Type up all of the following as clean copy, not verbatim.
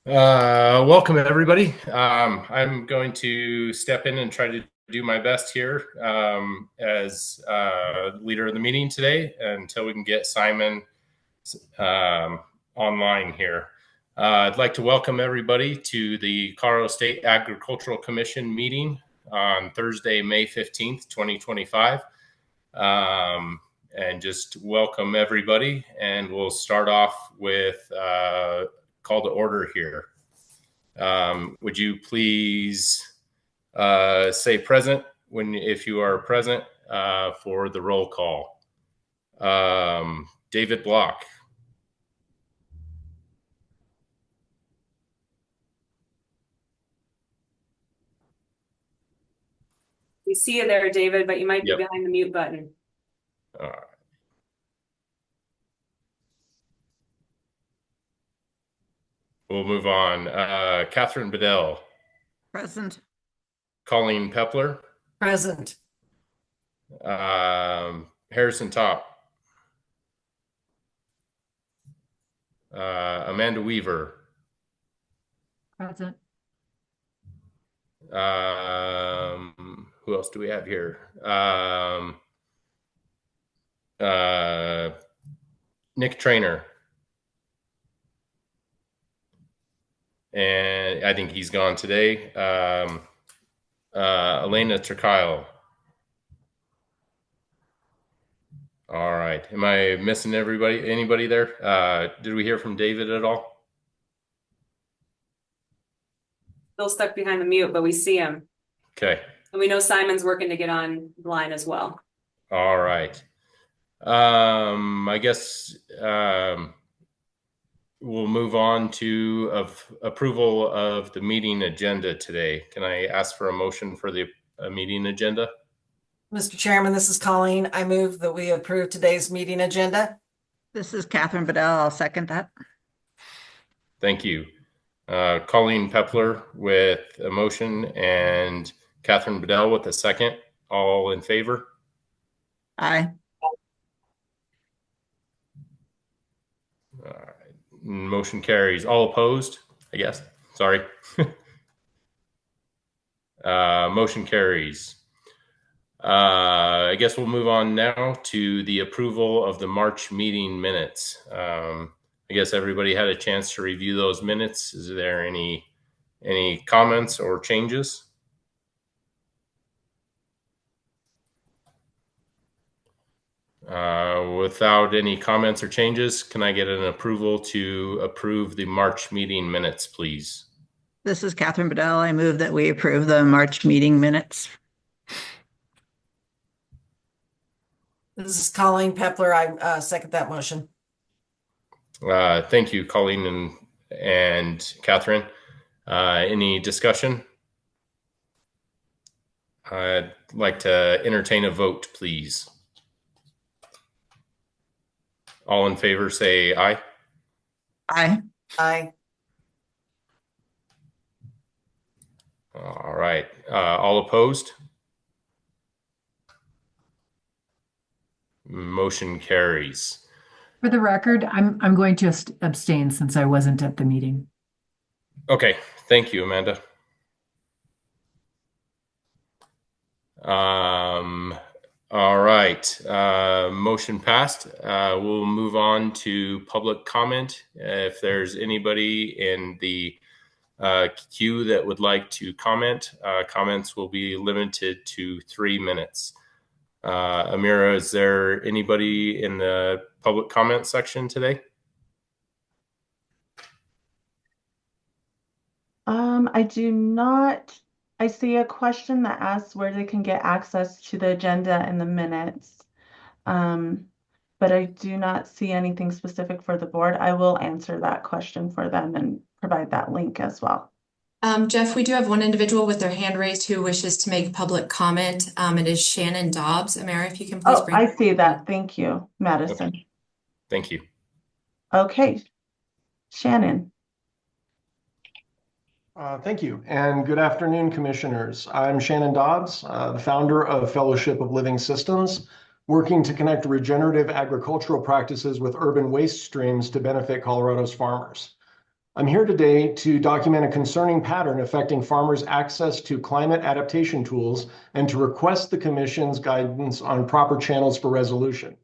Welcome everybody. I'm going to step in and try to do my best here as leader of the meeting today until we can get Simon online here. I'd like to welcome everybody to the Colorado State Agricultural Commission meeting on Thursday, May 15th, 2025. And just welcome everybody, and we'll start off with call to order here. Would you please say present if you are present for the roll call? David Block. We see you there, David, but you might be behind the mute button. All right. We'll move on. Catherine Bedell. Present. Colleen Pepler. Present. Harrison Top. Amanda Weaver. Present. Who else do we have here? Nick Trainer. And I think he's gone today. Elena Tricile. All right. Am I missing anybody there? Did we hear from David at all? Still stuck behind the mute, but we see him. Okay. And we know Simon's working to get online as well. All right. I guess we'll move on to approval of the meeting agenda today. Can I ask for a motion for the meeting agenda? Mr. Chairman, this is Colleen. I move that we approve today's meeting agenda. This is Catherine Bedell. I'll second that. Thank you. Colleen Pepler with a motion and Catherine Bedell with a second. All in favor? Aye. All right. Motion carries. All opposed, I guess. Sorry. Motion carries. I guess we'll move on now to the approval of the March meeting minutes. I guess everybody had a chance to review those minutes. Is there any comments or changes? Without any comments or changes, can I get an approval to approve the March meeting minutes, please? This is Catherine Bedell. I move that we approve the March meeting minutes. This is Colleen Pepler. I second that motion. Thank you, Colleen and Catherine. Any discussion? I'd like to entertain a vote, please. All in favor, say aye. Aye. Aye. All right. All opposed? Motion carries. For the record, I'm going to abstain since I wasn't at the meeting. Okay. Thank you, Amanda. All right. Motion passed. We'll move on to public comment. If there's anybody in the queue that would like to comment, comments will be limited to 3 minutes. Amira, is there anybody in the public comment section today? I do not. I see a question that asks where they can get access to the agenda and the minutes. But I do not see anything specific for the board. I will answer that question for them and provide that link as well. Jeff, we do have one individual with their hand raised who wishes to make public comment. It is Shannon Dobbs. Amara, if you can please bring. I see that. Thank you, Madison. Okay. Thank you. Okay, Shannon. Thank you, and good afternoon, commissioners. I'm Shannon Dobbs, the founder of Fellowship of Living Systems, working to connect regenerative agricultural practices with urban waste streams to benefit Colorado's farmers. I'm here today to document a concerning pattern affecting farmers' access to climate adaptation tools and to request the Commission's guidance on proper channels for resolution.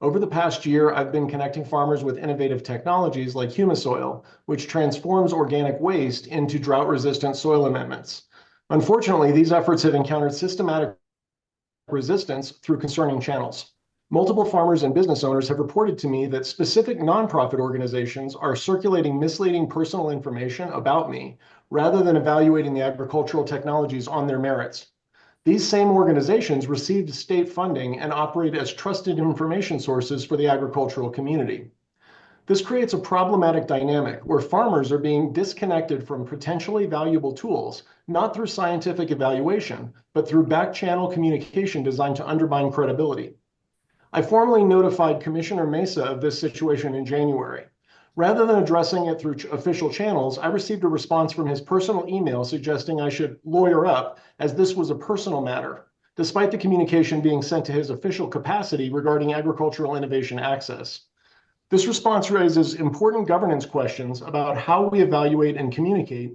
Over the past year, I've been connecting farmers with innovative technologies like Humisoil, which transforms organic waste into drought-resistant soil amendments. Unfortunately, these efforts have encountered systematic resistance through concerning channels. Multiple farmers and business owners have reported to me that specific nonprofit organizations are circulating misleading personal information about me rather than evaluating the agricultural technologies on their merits. These same organizations received state funding and operate as trusted information sources for the agricultural community. This creates a problematic dynamic where farmers are being disconnected from potentially valuable tools, not through scientific evaluation, but through back-channel communication designed to undermine credibility. I formally notified Commissioner Mesa of this situation in January. Rather than addressing it through official channels, I received a response from his personal email suggesting I should lawyer up as this was a personal matter, despite the communication being sent to his official capacity regarding agricultural innovation access. This response raises important governance questions about how we evaluate and communicate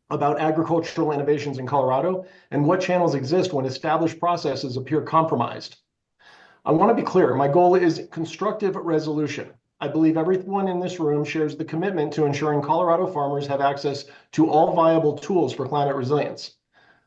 about agricultural innovations in Colorado and what channels exist when established processes appear compromised. I want to be clear, my goal is constructive resolution. I believe everyone in this room shares the commitment to ensuring Colorado farmers have access to all viable tools for climate resilience.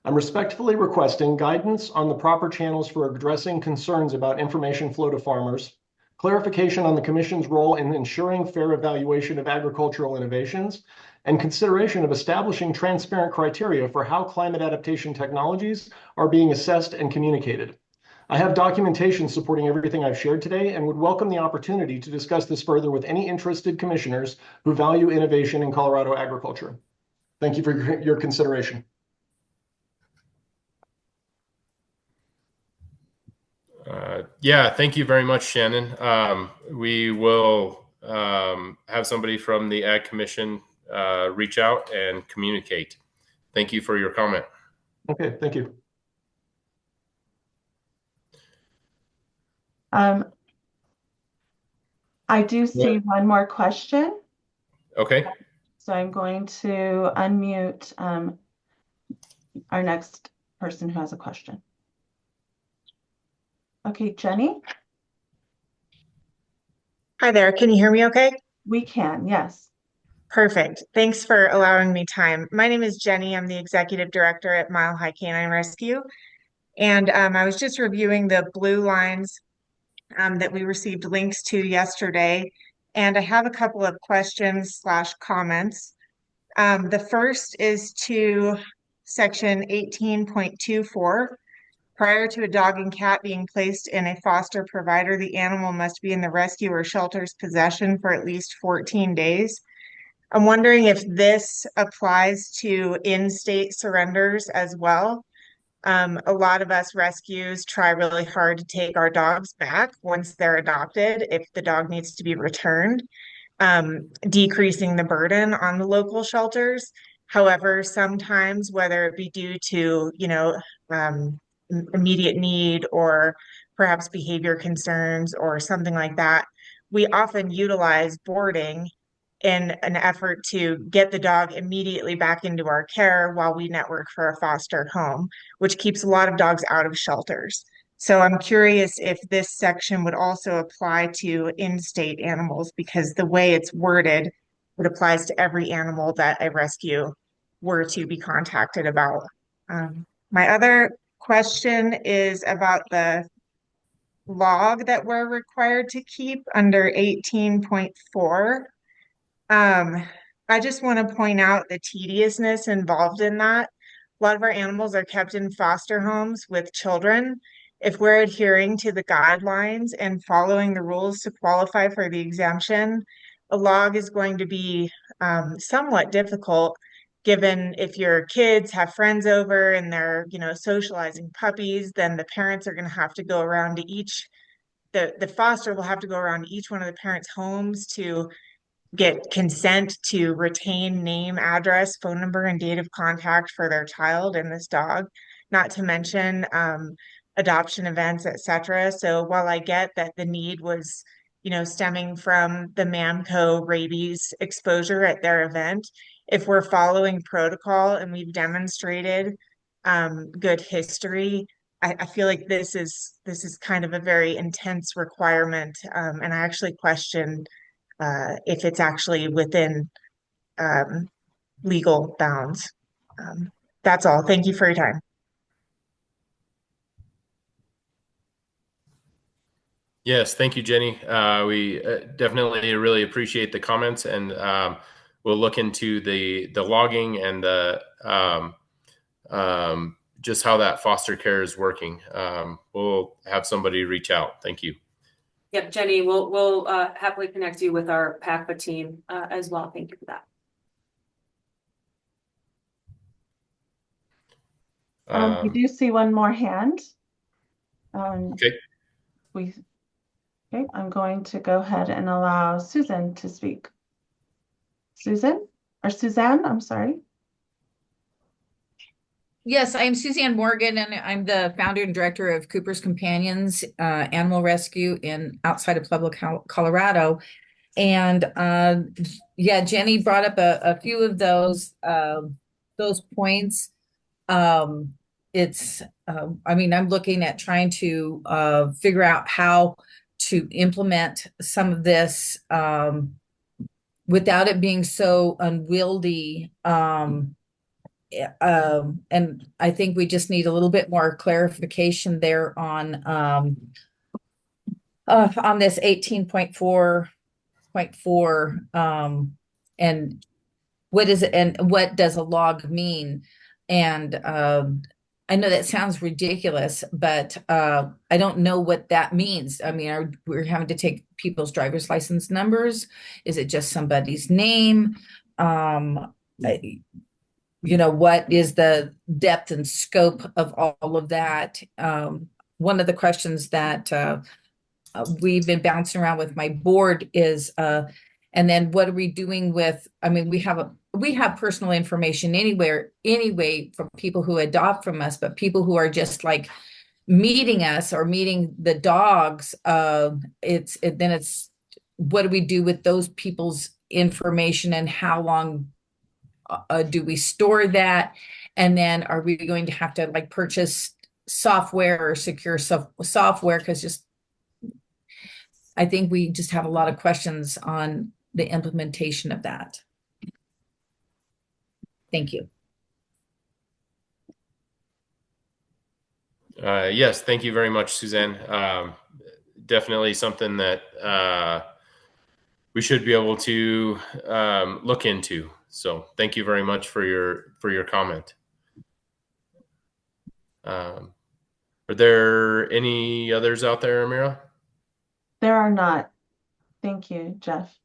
I'm respectfully requesting guidance on the proper channels for addressing concerns about information flow to farmers, clarification on the Commission's role in ensuring fair evaluation of agricultural innovations, and consideration of establishing transparent criteria for how climate adaptation technologies are being assessed and communicated. I have documentation supporting everything I've shared today and would welcome the opportunity to discuss this further with any interested commissioners who value innovation in Colorado agriculture. Thank you for your consideration. Yeah, thank you very much, Shannon. We will have somebody from the Ag Commission reach out and communicate. Thank you for your comment. Okay, thank you. I do see one more question, Okay. so I'm going to unmute our next person who has a question. Okay, Jenny, Hi there. Can you hear me okay? we can, yes. Perfect. Thanks for allowing me time. My name is Jenny. I'm the executive director at Mile High Canine Rescue. And I was just reviewing the blue lines that we received links to yesterday. And I have a couple of questions / comments. The first is to section 18.24. Prior to a dog and cat being placed in a foster provider, the animal must be in the rescue or shelter's possession for at least 14 days. I'm wondering if this applies to in-state surrenders as well. A lot of us rescues try really hard to take our dogs back once they're adopted if the dog needs to be returned, decreasing the burden on the local shelters. However, sometimes, whether it be due to, immediate need or perhaps behavior concerns or something like that, we often utilize boarding in an effort to get the dog immediately back into our care while we network for a foster home, which keeps a lot of dogs out of shelters. So I'm curious if this section would also apply to in-state animals, because the way it's worded, it applies to every animal that a rescue were to be contacted about. My other question is about the log that we're required to keep under 18.4. I just want to point out the tediousness involved in that. A lot of our animals are kept in foster homes with children. If we're adhering to the guidelines and following the rules to qualify for the exemption, a log is going to be somewhat difficult, given if your kids have friends over and they're, socializing puppies, then the parents are going to have to go around to the foster will have to go around to each one of the parents' homes to get consent to retain name, address, phone number, and date of contact for their child and this dog, not to mention adoption events, etc. So while I get that the need was, stemming from the Mamco rabies exposure at their event. If we're following protocol and we've demonstrated good history, I feel like this is kind of a very intense requirement, and I actually question if it's actually within legal bounds. That's all. Thank you for your time. Yes, thank you, Jenny. We definitely really appreciate the comments, and we'll look into the logging and the just how that foster care is working. We'll have somebody reach out. Thank you. Yep, Jenny, we'll happily connect you with our PACFA team as well. Thank you for that. We do see one more hand. Okay. Okay, I'm going to go ahead and allow Susan to speak. Susan or Suzanne, I'm sorry. Yes, I'm Suzanne Morgan, and I'm the founder and director of Cooper's Companions Animal Rescue outside of Pueblo, Colorado. And yeah, Jenny brought up a few of those points. I mean, I'm looking at trying to figure out how to implement some of this without it being so unwieldy. And I think we just need a little bit more clarification there on this 18.4.4 and what is it, and what does a log mean? And I know that sounds ridiculous, but I don't know what that means. I mean, we're having to take people's driver's license numbers? Is it just somebody's name? What is the depth and scope of all of that? One of the questions that we've been bouncing around with my board is, and then what are we doing with, I mean, we have personal information anyway from people who adopt from us, but people who are just like meeting us or meeting the dogs, it's what do we do with those people's information, and how long do we store that? And then are we going to have to like purchase software or secure software? Because I think we just have a lot of questions on the implementation of that. Thank you. Yes, thank you very much, Suzanne. Definitely something that we should be able to look into. So thank you very much for your comment. Are there any others out there, Amira? There are not. Thank you, Jeff.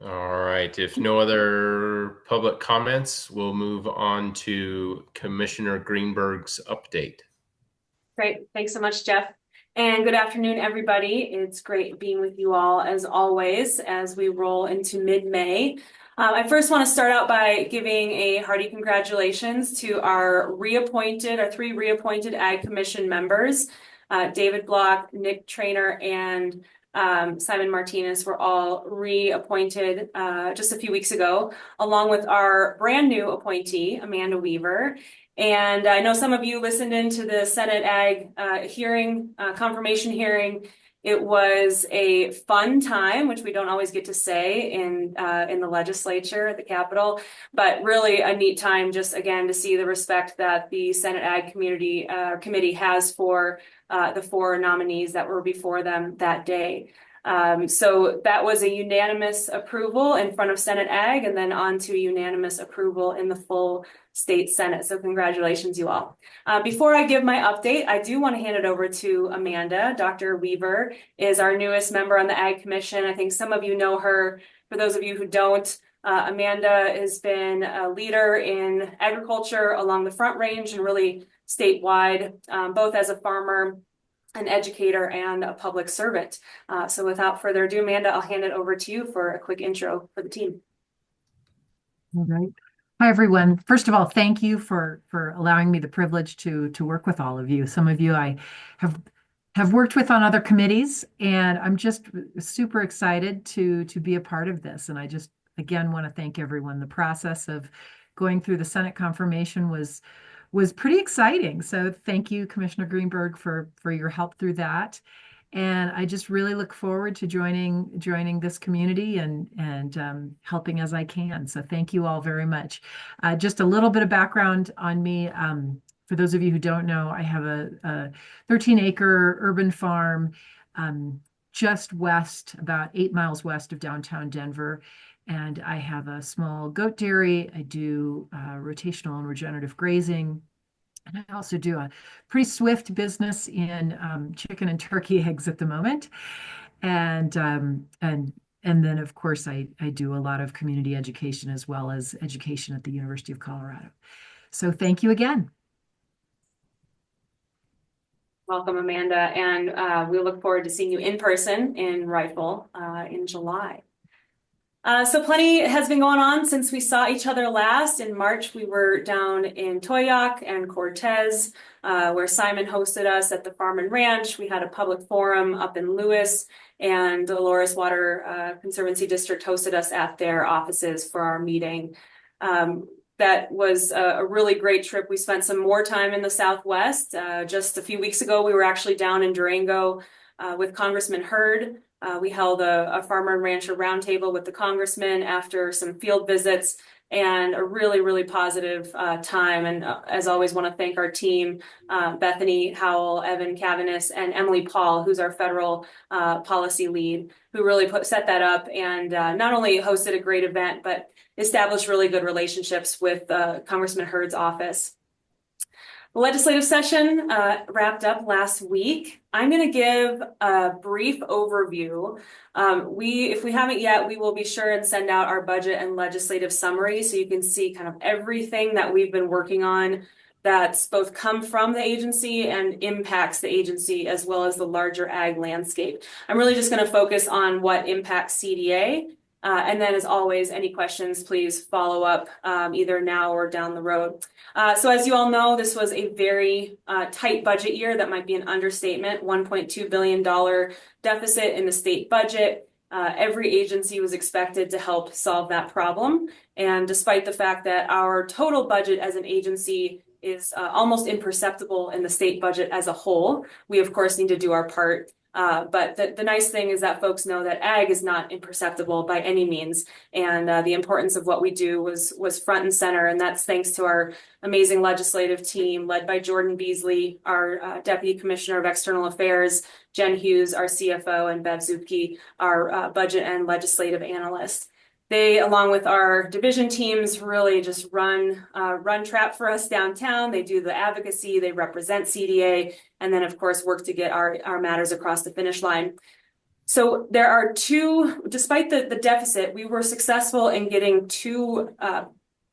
All right. If no other public comments, we'll move on to Commissioner Greenberg's update. Great. Thanks so much, Jeff. And good afternoon, everybody. It's great being with you all as always as we roll into mid-May. I first want to start out by giving a hearty congratulations to our three reappointed Ag Commission members. David Block, Nick Trainer, and Simon Martinez were all reappointed just a few weeks ago, along with our brand new appointee, Amanda Weaver. And I know some of you listened into the Senate Ag hearing, confirmation hearing. It was a fun time, which we don't always get to say in the legislature at the Capitol, but really a neat time just again to see the respect that the Senate Ag Committee has for the four nominees that were before them that day. So that was a unanimous approval in front of Senate Ag, and then on to unanimous approval in the full state Senate. So congratulations, you all. Before I give my update, I do want to hand it over to Amanda. Dr. Weaver is our newest member on the Ag Commission. I think some of you know her. For those of you who don't, Amanda has been a leader in agriculture along the Front Range and really statewide, both as a farmer, an educator, and a public servant. So without further ado, Amanda, I'll hand it over to you for a quick intro for the team. All right. Hi, everyone. First of all, thank you for allowing me the privilege to work with all of you. Some of you I have have worked with on other committees, and I'm just super excited to be a part of this. And I just again want to thank everyone. The process of going through the Senate confirmation was pretty exciting. So thank you, Commissioner Greenberg, for your help through that. And I just really look forward to joining this community and helping as I can. So thank you all very much. Just a little bit of background on me. For those of you who don't know, I have a 13-acre urban farm just west, about 8 miles west of downtown Denver. And I have a small goat dairy. I do rotational and regenerative grazing. And I also do a pretty swift business in chicken and turkey eggs at the moment. And then, of course, I do a lot of community education as well as education at the University of Colorado. So thank you again. Welcome, Amanda, and we look forward to seeing you in person in Rifle in July. So plenty has been going on since we saw each other last. In March, we were down in Toyac and Cortez, where Simon hosted us at the Farm and Ranch. We had a public forum up in Lewis, and Dolores Water Conservancy District hosted us at their offices for our meeting. That was a really great trip. We spent some more time in the Southwest. Just a few weeks ago, we were actually down in Durango with Congressman Hurd. We held a farmer and rancher roundtable with the congressman after some field visits, and a really, really positive time. And as always, want to thank our team, Bethany Howell, Evan Cavanis, and Emily Paul, who's our federal policy lead, who really set that up and not only hosted a great event, but established really good relationships with Congressman Hurd's office. The legislative session wrapped up last week. I'm going to give a brief overview. If we haven't yet, we will be sure and send out our budget and legislative summary so you can see kind of everything that we've been working on that's both come from the agency and impacts the agency as well as the larger ag landscape. I'm really just going to focus on what impacts CDA. And then, as always, any questions, please follow up either now or down the road. So as you all know, this was a very tight budget year. That might be an understatement. $1.2 billion deficit in the state budget. Every agency was expected to help solve that problem. And despite the fact that our total budget as an agency is almost imperceptible in the state budget as a whole, we, of course, need to do our part. But the nice thing is that folks know that ag is not imperceptible by any means. And the importance of what we do was front and center. And that's thanks to our amazing legislative team led by Jordan Beasley, our Deputy Commissioner of External Affairs, Jen Hughes, our CFO, and Bev Zupke, our budget and legislative analyst. They, along with our division teams, really just run trap for us downtown. They do the advocacy, they represent CDA, and then, of course, work to get our matters across the finish line. So there are despite the deficit, we were successful in getting two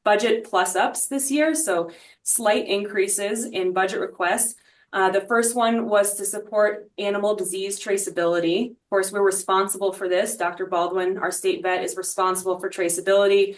budget plus ups this year. So slight increases in budget requests. The first one was to support animal disease traceability. Of course, we're responsible for this. Dr. Baldwin, our state vet, is responsible for traceability.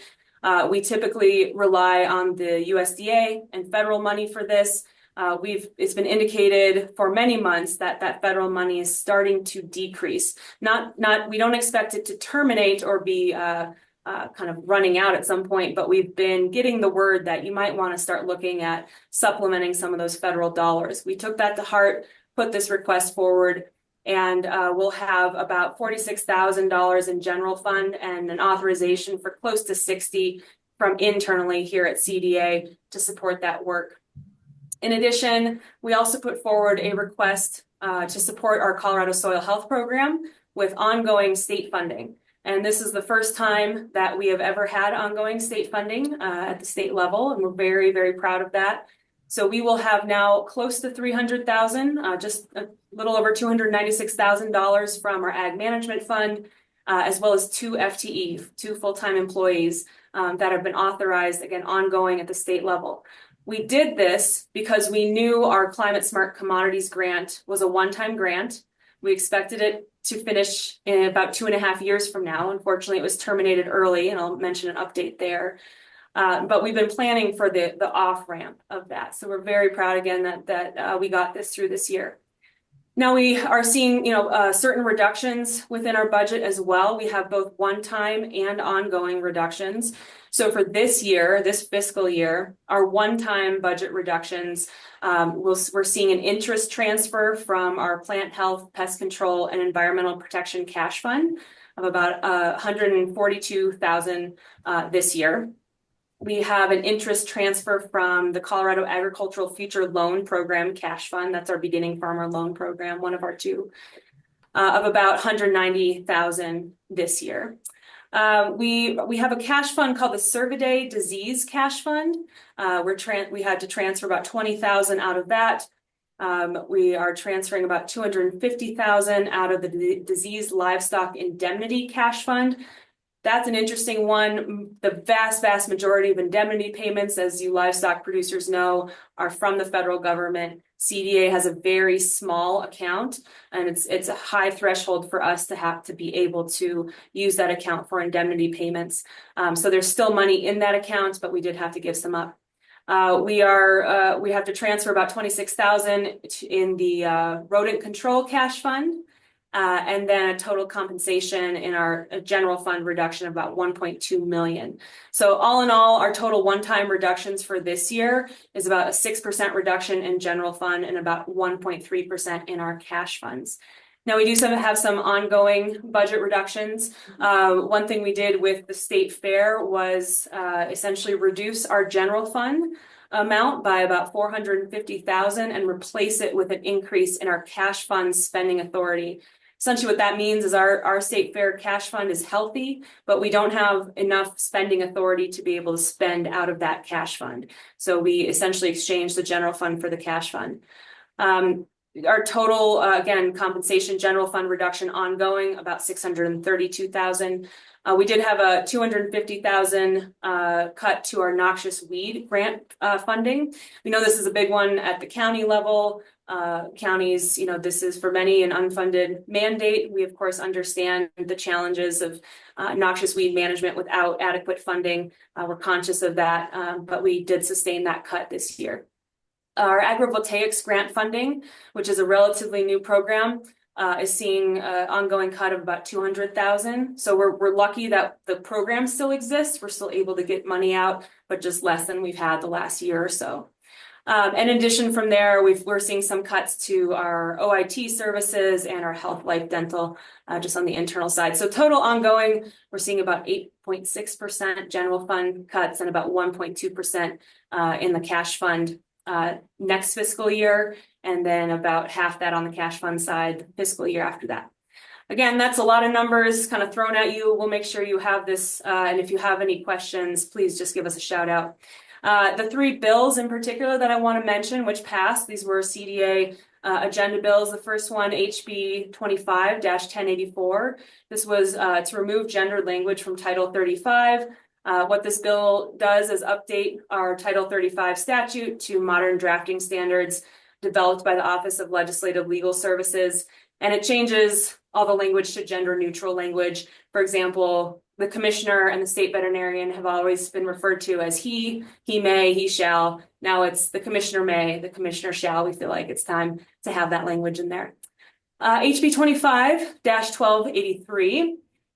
We typically rely on the USDA and federal money for this. It's been indicated for many months that federal money is starting to decrease. We don't expect it to terminate or be kind of running out at some point, but we've been getting the word that you might want to start looking at supplementing some of those federal dollars. We took that to heart, put this request forward, and we'll have about $46,000 in general fund and an authorization for close to 60 from internally here at CDA to support that work. In addition, we also put forward a request to support our Colorado Soil Health Program with ongoing state funding. And this is the first time that we have ever had ongoing state funding at the state level, and we're very, very proud of that. So we will have now close to $300,000, just a little over $296,000 from our Ag Management Fund, as well as two FTE, two full-time employees that have been authorized, again, ongoing at the state level. We did this because we knew our Climate Smart Commodities grant was a one-time grant. We expected it to finish in about 2.5 years from now. Unfortunately, it was terminated early, and I'll mention an update there. But we've been planning for the off-ramp of that. So we're very proud again that we got this through this year. Now we are seeing, certain reductions within our budget as well. We have both one-time and ongoing reductions. So for this year, this fiscal year, our one-time budget reductions, we're seeing an interest transfer from our plant health, pest control, and environmental protection cash fund of about $142,000 this year. We have an interest transfer from the Colorado Agricultural Future Loan Program cash fund. That's our beginning farmer loan program, one of our two, of about $190,000 this year. We have a cash fund called the Cervidae Disease Cash Fund. We had to transfer about $20,000 out of that. We are transferring about $250,000 out of the Disease Livestock Indemnity Cash Fund. That's an interesting one. The vast majority of indemnity payments, as you livestock producers know, are from the federal government. CDA has a very small account, and it's a high threshold for us to have to be able to use that account for indemnity payments. So there's still money in that account, but we did have to give some up. We have to transfer about $26,000 in the rodent control cash fund. And then a total compensation in our general fund reduction of about $1.2 million. So all in all, our total one-time reductions for this year is about a 6% reduction in general fund and about 1.3% in our cash funds. Now we do have some ongoing budget reductions. One thing we did with the state fair was essentially reduce our general fund amount by about $450,000 and replace it with an increase in our cash fund spending authority. Essentially what that means is our state fair cash fund is healthy, but we don't have enough spending authority to be able to spend out of that cash fund. So we essentially exchanged the general fund for the cash fund. Our total, again, compensation general fund reduction ongoing, about $632,000. We did have a $250,000 cut to our noxious weed grant funding. We know this is a big one at the county level. Counties, this is for many an unfunded mandate. We, of course, understand the challenges of noxious weed management without adequate funding. We're conscious of that, but we did sustain that cut this year. Our agrivoltaics grant funding, which is a relatively new program, is seeing an ongoing cut of about $200,000. So we're lucky that the program still exists. We're still able to get money out, but just less than we've had the last year or so. In addition, from there, we're seeing some cuts to our OIT services and our health, life, dental, just on the internal side. So total ongoing, we're seeing about 8.6% general fund cuts and about 1.2% in the cash fund next fiscal year, and then about half that on the cash fund side the fiscal year after that. Again, that's a lot of numbers kind of thrown at you. We'll make sure you have this, and if you have any questions, please just give us a shout out. The three bills in particular that I want to mention, which passed, these were CDA agenda bills. The first one, HB 25-1084. This was to remove gendered language from Title 35. What this bill does is update our Title 35 statute to modern drafting standards developed by the Office of Legislative Legal Services, and it changes all the language to gender neutral language. For example, the commissioner and the state veterinarian have always been referred to as he may, he shall. Now it's the commissioner may, the commissioner shall. We feel like it's time to have that language in there. HB 25-1283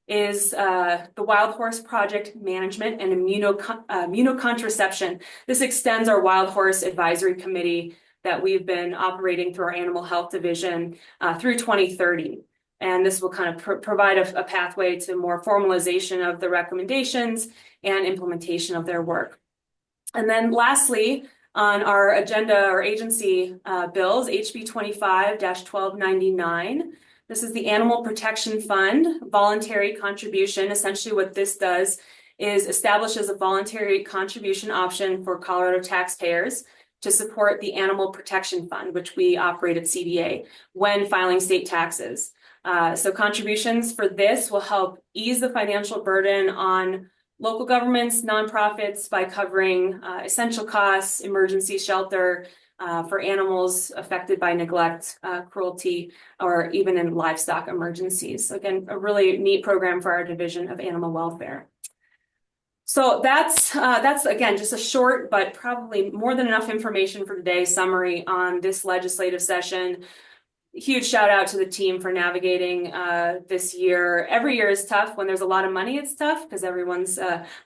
is the Wild Horse Project Management and Immunocontraception. This extends our Wild Horse Advisory Committee that we've been operating through our Animal Health Division through 2030. And this will kind of provide a pathway to more formalization of the recommendations and implementation of their work. And then lastly, on our agenda or agency bills, HB 25-1299. This is the Animal Protection Fund voluntary contribution. Essentially what this does is establishes a voluntary contribution option for Colorado taxpayers to support the Animal Protection Fund, which we operate at CDA when filing state taxes. So contributions for this will help ease the financial burden on local governments, nonprofits by covering essential costs, emergency shelter for animals affected by neglect, cruelty, or even in livestock emergencies. So again, a really neat program for our Division of Animal Welfare. So that's again, just a short, but probably more than enough information for today's summary on this legislative session. huge shout out to the team for navigating this year. Every year is tough. When there's a lot of money, it's tough because everyone's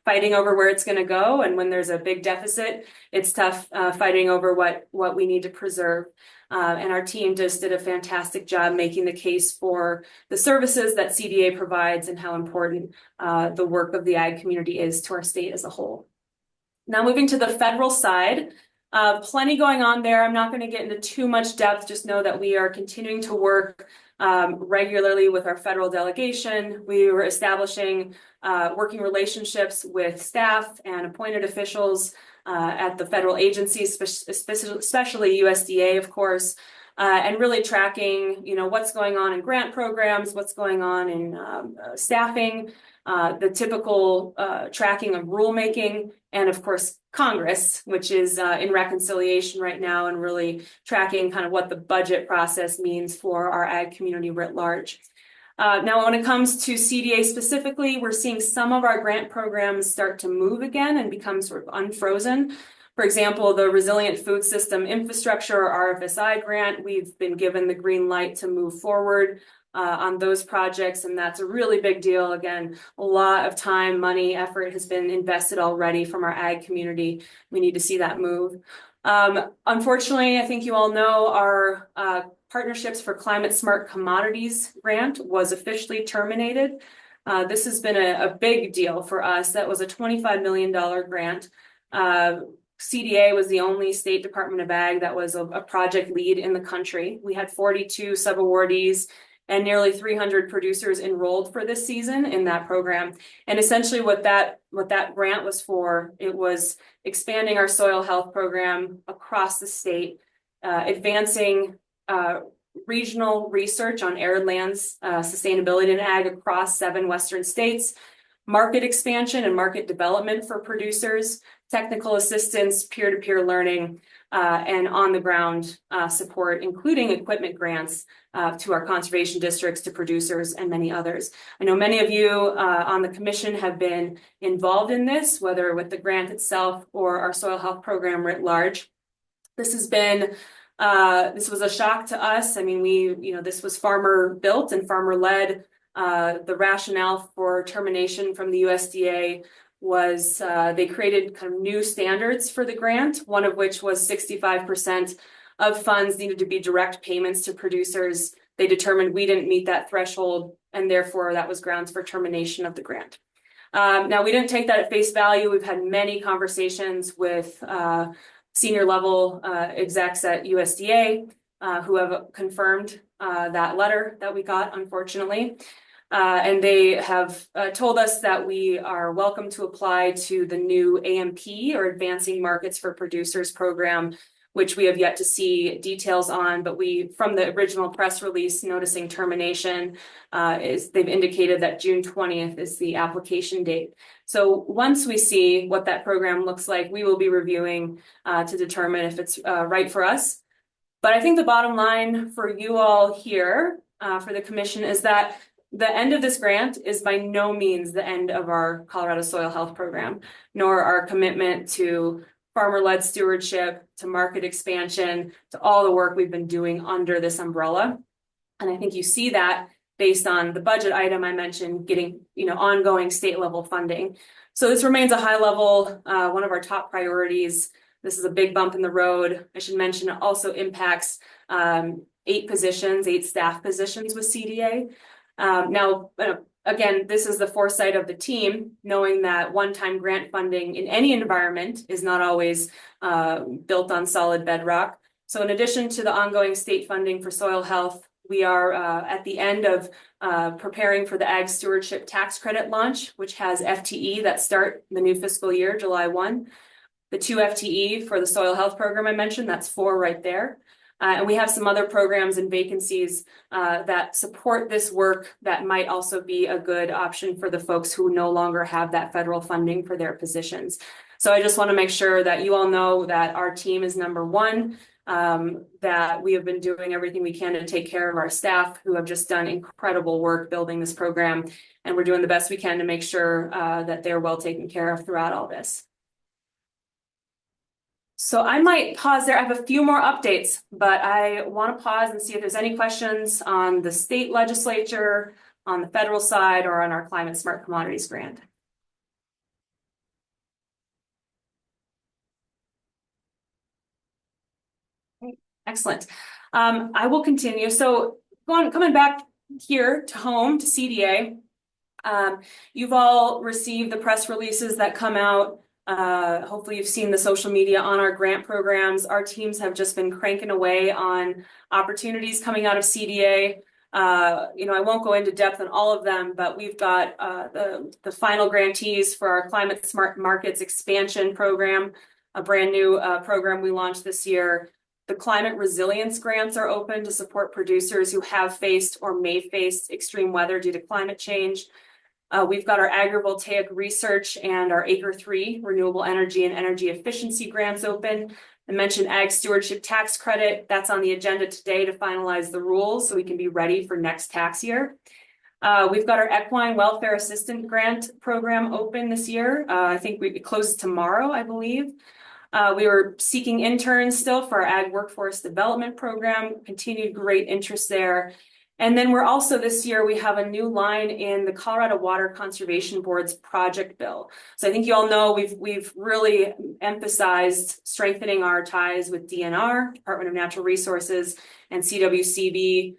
fighting over where it's going to go. And when there's a big deficit, it's tough fighting over what we need to preserve. And our team just did a fantastic job making the case for the services that CDA provides and how important the work of the ag community is to our state as a whole. Now moving to the federal side, plenty going on there. I'm not going to get into too much depth. Just know that we are continuing to work regularly with our federal delegation. We were establishing working relationships with staff and appointed officials at the federal agencies, especially USDA, of course, and really tracking, what's going on in grant programs, what's going on in staffing, the typical tracking of rulemaking, and of course, Congress, which is in reconciliation right now and really tracking kind of what the budget process means for our ag community writ large. Now, when it comes to CDA specifically, we're seeing some of our grant programs start to move again and become sort of unfrozen. For example, the Resilient Food System Infrastructure, or RFSI grant, we've been given the green light to move forward on those projects, and that's a really big deal. Again, a lot of time, money, effort has been invested already from our ag community. We need to see that move. Unfortunately, I think you all know our Partnerships for Climate Smart Commodities grant was officially terminated. This has been a big deal for us. That was a $25 million grant. CDA was the only state Department of Ag that was a project lead in the country. We had 42 subawardees and nearly 300 producers enrolled for this season in that program. And essentially what that grant was for, it was expanding our soil health program across the state, advancing regional research on arid lands, sustainability in ag across 7 Western states, market expansion and market development for producers, technical assistance, peer-to-peer learning, and on-the-ground support, including equipment grants to our conservation districts, to producers, and many others. I know many of you on the commission have been involved in this, whether with the grant itself or our soil health program writ large. This has been this was a shock to us. I mean, this was farmer built and farmer led. The rationale for termination from the USDA was they created kind of new standards for the grant, one of which was 65% of funds needed to be direct payments to producers. They determined we didn't meet that threshold, and therefore that was grounds for termination of the grant. Now, we didn't take that at face value. We've had many conversations with senior level execs at USDA who have confirmed that letter that we got, unfortunately. And they have told us that we are welcome to apply to the new AMP, or Advancing Markets for Producers program, which we have yet to see details on. But from the original press release noticing termination, they've indicated that June 20th is the application date. So once we see what that program looks like, we will be reviewing to determine if it's right for us. But I think the bottom line for you all here, for the commission, is that the end of this grant is by no means the end of our Colorado Soil Health Program, nor our commitment to farmer-led stewardship, to market expansion, to all the work we've been doing under this umbrella. And I think you see that based on the budget item I mentioned, getting ongoing state level funding. So this remains a high level, one of our top priorities. This is a big bump in the road. I should mention it also impacts 8 staff positions with CDA. Now, again, this is the foresight of the team, knowing that one-time grant funding in any environment is not always built on solid bedrock. So in addition to the ongoing state funding for soil health, we are at the end of preparing for the Ag Stewardship Tax Credit launch, which has FTE that start the new fiscal year, July 1. The 2 FTE for the soil health program I mentioned, that's 4 right there. And we have some other programs and vacancies that support this work that might also be a good option for the folks who no longer have that federal funding for their positions. So I just want to make sure that you all know that our team is number one, that we have been doing everything we can to take care of our staff who have just done incredible work building this program. And we're doing the best we can to make sure that they're well taken care of throughout all this. So I might pause there. I have a few more updates, but I want to pause and see if there's any questions on the state legislature, on the federal side, or on our Climate Smart Commodities grant. Excellent. I will continue. So coming back here to home to CDA, you've all received the press releases that come out. Hopefully you've seen the social media on our grant programs. Our teams have just been cranking away on opportunities coming out of CDA. I won't go into depth on all of them, but we've got the final grantees for our Climate Smart Markets expansion program, a brand new program we launched this year. The climate resilience grants are open to support producers who have faced or may face extreme weather due to climate change. We've got our agrivoltaic research and our Acre 3 renewable energy and energy efficiency grants open. I mentioned Ag Stewardship Tax Credit. That's on the agenda today to finalize the rules so we can be ready for next tax year. We've got our Equine Welfare Assistant Grant program open this year. I think it closes tomorrow, I believe. We were seeking interns still for our Ag Workforce Development Program, continued great interest there. And then we're also this year, we have a new line in the Colorado Water Conservation Board's project bill. So I think you all know we've really emphasized strengthening our ties with DNR, Department of Natural Resources, and CWCB.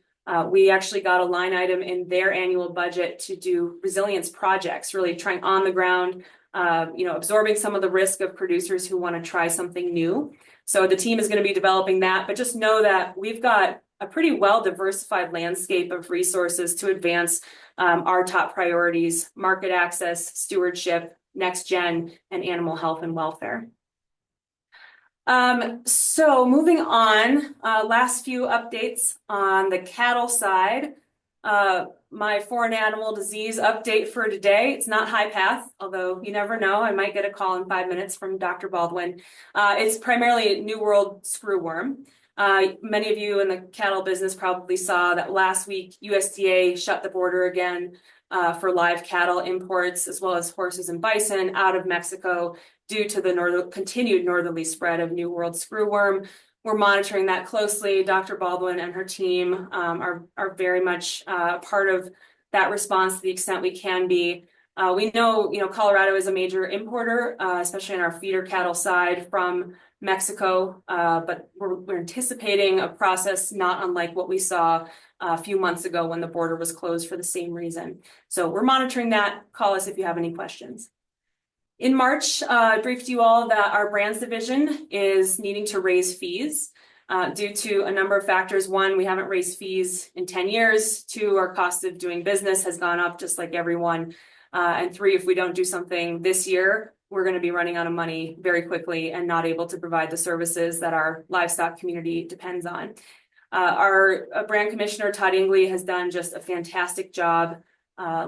We actually got a line item in their annual budget to do resilience projects, really trying on the ground, absorbing some of the risk of producers who want to try something new. So the team is going to be developing that, but just know that we've got a pretty well-diversified landscape of resources to advance our top priorities: market access, stewardship, next gen, and animal health and welfare. So moving on, last few updates on the cattle side. My foreign animal disease update for today. It's not high path, although you never know. I might get a call in 5 minutes from Dr. Baldwin. It's primarily New World screwworm. Many of you in the cattle business probably saw that last week USDA shut the border again for live cattle imports, as well as horses and bison out of Mexico due to the continued northerly spread of New World screwworm. We're monitoring that closely. Dr. Baldwin and her team are very much part of that response to the extent we can be. We know, Colorado is a major importer, especially on our feeder cattle side from Mexico, but we're anticipating a process not unlike what we saw a few months ago when the border was closed for the same reason. So we're monitoring that. Call us if you have any questions. In March, I briefed you all that our brands division is needing to raise fees due to a number of factors. One, we haven't raised fees in 10 years. Two, our cost of doing business has gone up just like everyone. And three, if we don't do something this year, we're going to be running out of money very quickly and not able to provide the services that our livestock community depends on. Our brand commissioner, Todd Ingley, has done just a fantastic job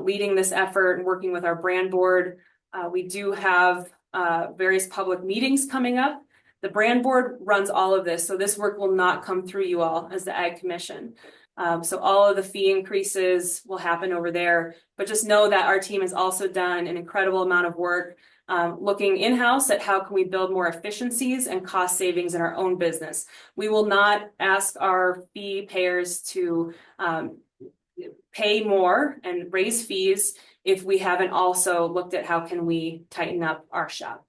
leading this effort and working with our brand board. We do have various public meetings coming up. The brand board runs all of this, so this work will not come through you all as the Ag Commission. So all of the fee increases will happen over there, but just know that our team has also done an incredible amount of work looking in-house at how can we build more efficiencies and cost savings in our own business. We will not ask our fee payers to pay more and raise fees if we haven't also looked at how can we tighten up our shop.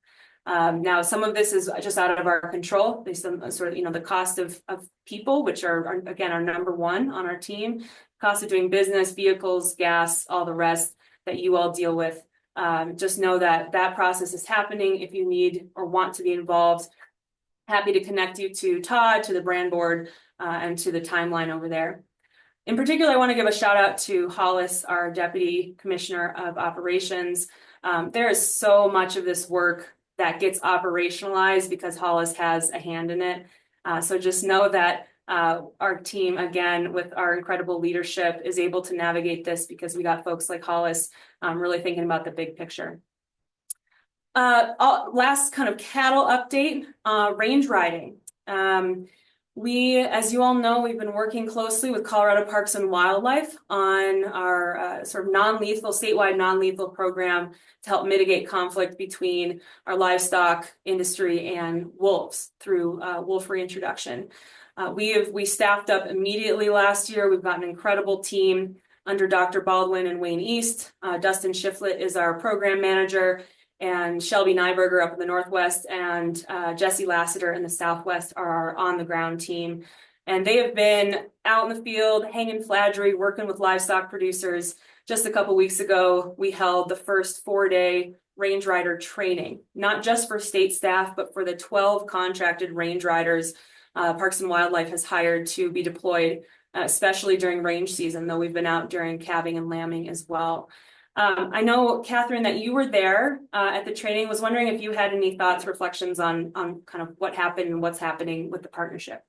Now, some of this is just out of our control based on sort of, the cost of people, which are again, our number one on our team, cost of doing business, vehicles, gas, all the rest that you all deal with. Just know that that process is happening. If you need or want to be involved, happy to connect you to Todd, to the brand board, and to the timeline over there. In particular, I want to give a shout out to Hollis, our Deputy Commissioner of Operations. There is so much of this work that gets operationalized because Hollis has a hand in it. So just know that our team, again, with our incredible leadership, is able to navigate this because we got folks like Hollis really thinking about the big picture. Last kind of cattle update, range riding. As you all know, we've been working closely with Colorado Parks and Wildlife on our sort of statewide non-lethal program to help mitigate conflict between our livestock industry and wolves through wolf reintroduction. We staffed up immediately last year. We've got an incredible team under Dr. Baldwin and Wayne East. Dustin Shiflett is our program manager, and Shelby Nyberger up in the Northwest and Jesse Lassiter in the Southwest are our on-the-ground team. And they have been out in the field, hanging fladgery, working with livestock producers. Just a couple weeks ago, we held the first 4-day range rider training, not just for state staff, but for the 12 contracted range riders Parks and Wildlife has hired to be deployed, especially during range season, though we've been out during calving and lambing as well. I know, Catherine, that you were there at the training. Was wondering if you had any thoughts, reflections on kind of what happened and what's happening with the partnership.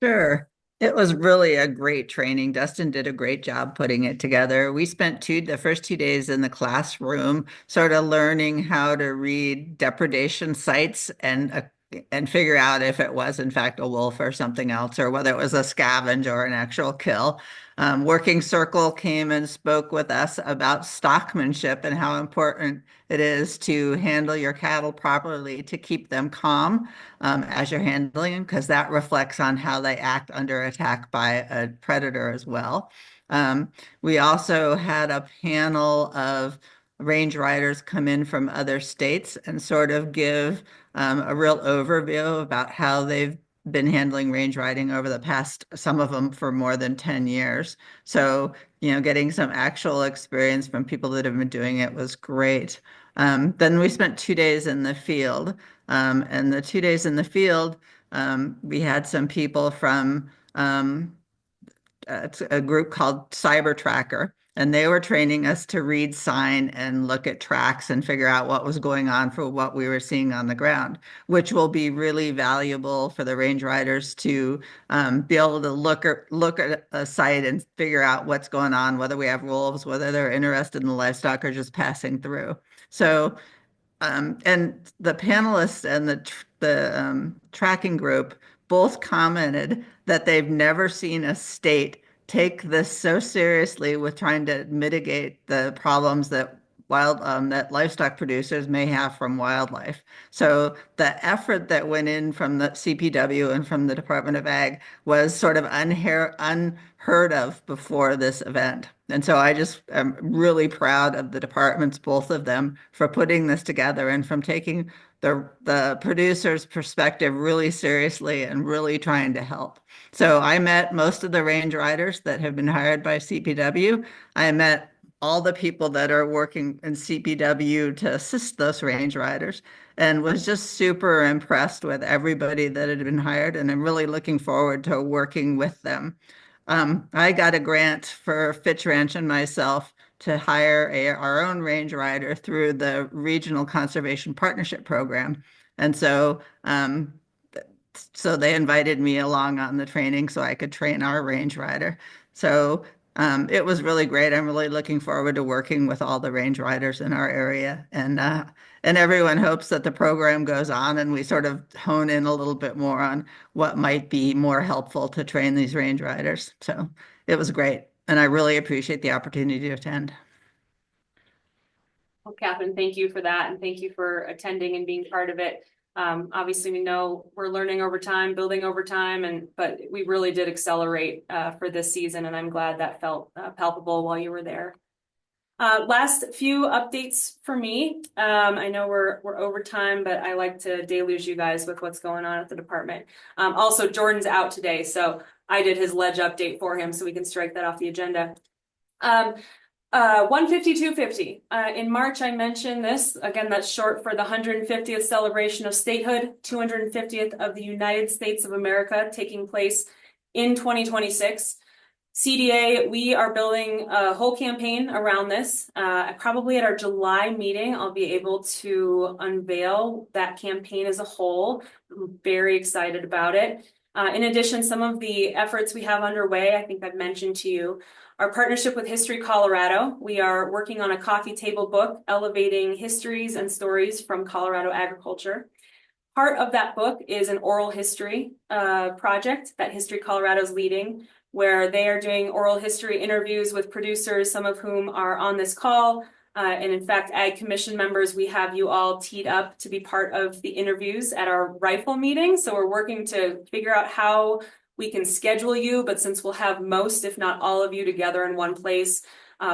Sure. It was really a great training. Dustin did a great job putting it together. We spent the first 2 days in the classroom, sort of learning how to read depredation sites and figure out if it was in fact a wolf or something else, or whether it was a scavenge or an actual kill. Working Circle came and spoke with us about stockmanship and how important it is to handle your cattle properly to keep them calm as you're handling them, because that reflects on how they act under attack by a predator as well. We also had a panel of range riders come in from other states and sort of give a real overview about how they've been handling range riding over the past, some of them for more than 10 years. So, getting some actual experience from people that have been doing it was great. Then we spent 2 days in the field. And the 2 days in the field, we had some people from a group called Cyber Tracker, and they were training us to read sign and look at tracks and figure out what was going on for what we were seeing on the ground, which will be really valuable for the range riders to be able to look at a site and figure out what's going on, whether we have wolves, whether they're interested in the livestock or just passing through. So, and the panelists and the tracking group both commented that they've never seen a state take this so seriously with trying to mitigate the problems that that livestock producers may have from wildlife. So the effort that went in from the CPW and from the Department of Ag was sort of unheard of before this event. And so I just am really proud of the departments, both of them, for putting this together and from taking the producer's perspective really seriously and really trying to help. So I met most of the range riders that have been hired by CPW. I met all the people that are working in CPW to assist those range riders, and was just super impressed with everybody that had been hired, and I'm really looking forward to working with them. I got a grant for Fitch Ranch and myself to hire our own range rider through the Regional Conservation Partnership Program. And so they invited me along on the training so I could train our range rider. So it was really great. I'm really looking forward to working with all the range riders in our area. And everyone hopes that the program goes on and we sort of hone in a little bit more on what might be more helpful to train these range riders. So it was great. And I really appreciate the opportunity to attend. Well, Catherine, thank you for that. And thank you for attending and being part of it. Obviously, we know we're learning over time, building over time, but we really did accelerate for this season. And I'm glad that felt palpable while you were there. Last few updates for me. I know we're over time, but I like to deluge you guys with what's going on at the department. Also, Jordan's out today, so I did his ledge update for him, so we can strike that off the agenda. 150-250. In March, I mentioned this. Again, that's short for the 150th celebration of statehood, 250th of the United States of America, taking place in 2026. CDA, we are building a whole campaign around this. Probably at our July meeting, I'll be able to unveil that campaign as a whole. I'm very excited about it. In addition, some of the efforts we have underway, I think I've mentioned to you, our partnership with History Colorado. We are working on a coffee table book elevating histories and stories from Colorado agriculture. Part of that book is an oral history project that History Colorado's leading, where they are doing oral history interviews with producers, some of whom are on this call. And in fact, Ag Commission members, we have you all teed up to be part of the interviews at our rifle meeting. So we're working to figure out how we can schedule you, but since we'll have most, if not all of you together in one place,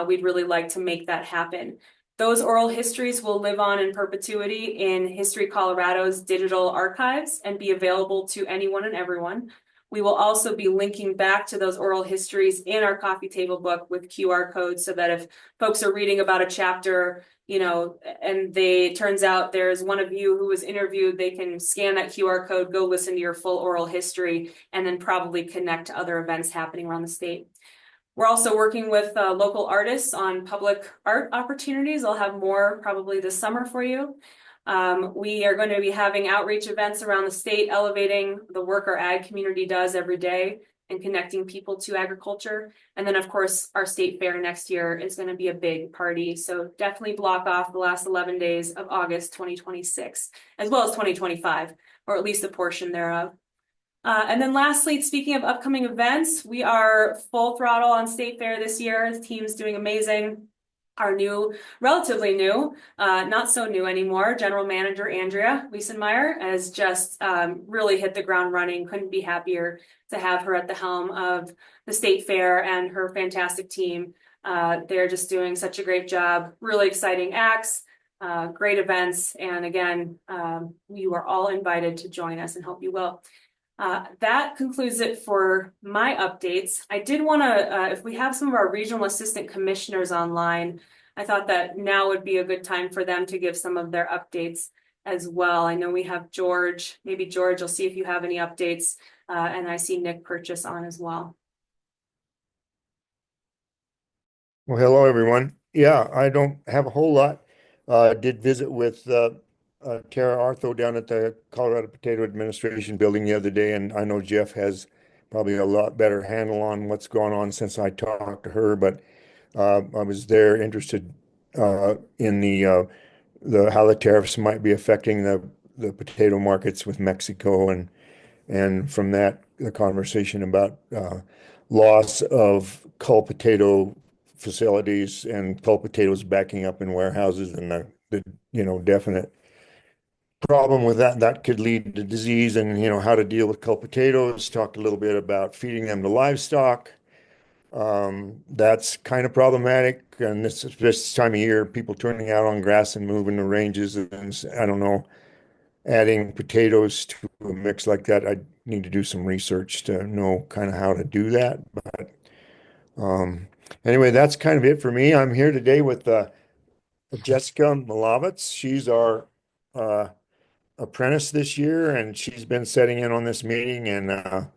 we'd really like to make that happen. Those oral histories will live on in perpetuity in History Colorado's digital archives and be available to anyone and everyone. We will also be linking back to those oral histories in our coffee table book with QR codes so that if folks are reading about a chapter, you know, and turns out there's one of you who was interviewed, they can scan that QR code, go listen to your full oral history, and then probably connect to other events happening around the state. We're also working with local artists on public art opportunities. I'll have more probably this summer for you. We are going to be having outreach events around the state, elevating the work our ag community does every day and connecting people to agriculture. And then, of course, our state fair next year is going to be a big party. So definitely block off the last 11 days of August 2026, as well as 2025, or at least a portion thereof. And then lastly, speaking of upcoming events, we are full throttle on State Fair this year. The team's doing amazing. Our new, relatively new, not so new anymore, General Manager Andrea Wiesenmeyer has just really hit the ground running. Couldn't be happier to have her at the helm of the State Fair and her fantastic team. They're just doing such a great job. Really exciting acts, great events. And again, you are all invited to join us and hope you will. That concludes it for my updates. I did want to, if we have some of our regional assistant commissioners online, I thought that now would be a good time for them to give some of their updates as well. I know we have George. Maybe George, I'll see if you have any updates. And I see Nick Purchase on as well. Well, hello, everyone. Yeah, I don't have a whole lot. I did visit with Tara Artho down at the Colorado Potato Administration building the other day, and I know Jeff has probably a lot better handle on what's going on since I talked to her, but I was there interested in the how the tariffs might be affecting the potato markets with Mexico, and from that the conversation about loss of cull potato facilities and cull potatoes backing up in warehouses, and the definite problem with that could lead to disease, and how to deal with cull potatoes. Talked a little bit about feeding them to livestock. That's kind of problematic, and this time of year, people turning out on grass and moving the ranges, and I don't know, adding potatoes to a mix like that. I need to do some research to know kind of how to do that, but anyway, that's kind of it for me. I'm here today with Jessica Malavitz. She's our apprentice this year, and she's been setting in on this meeting and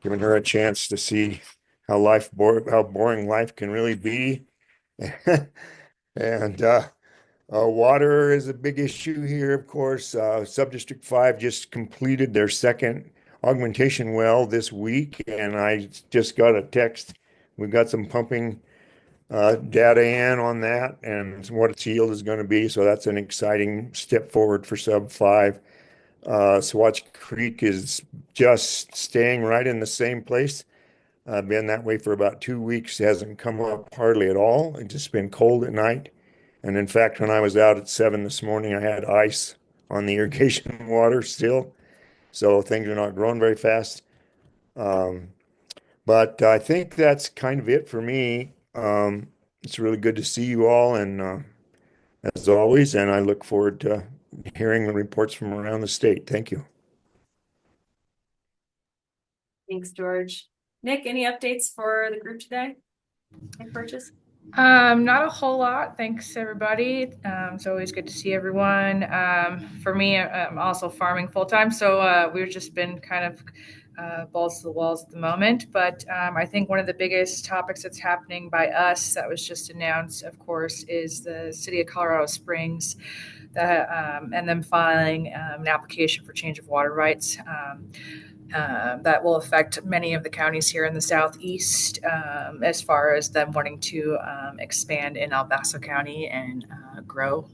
giving her a chance to see how boring life can really be. And water is a big issue here, of course. Subdistrict 5 just completed their second augmentation well this week, and I just got a text. We've got some pumping data in on that and what its yield is going to be. So that's an exciting step forward for Sub 5. Saguache Creek is just staying right in the same place. Been that way for about 2 weeks. Hasn't come up hardly at all. It's just been cold at night. And in fact, when I was out at 7 this morning, I had ice on the irrigation water still. So things are not growing very fast. But I think that's kind of it for me. It's really good to see you all, and as always, and I look forward to hearing the reports from around the state. Thank you. Thanks, George. Nick, any updates for the group today? Nick Purchase? Not a whole lot. Thanks, everybody. It's always good to see everyone. For me, I'm also farming full time, so we've just been kind of balls to the walls at the moment. But I think one of the biggest topics that's happening by us that was just announced, of course, is the City of Colorado Springs and them filing an application for change of water rights. That will affect many of the counties here in the southeast, as far as them wanting to expand in El Paso County and grow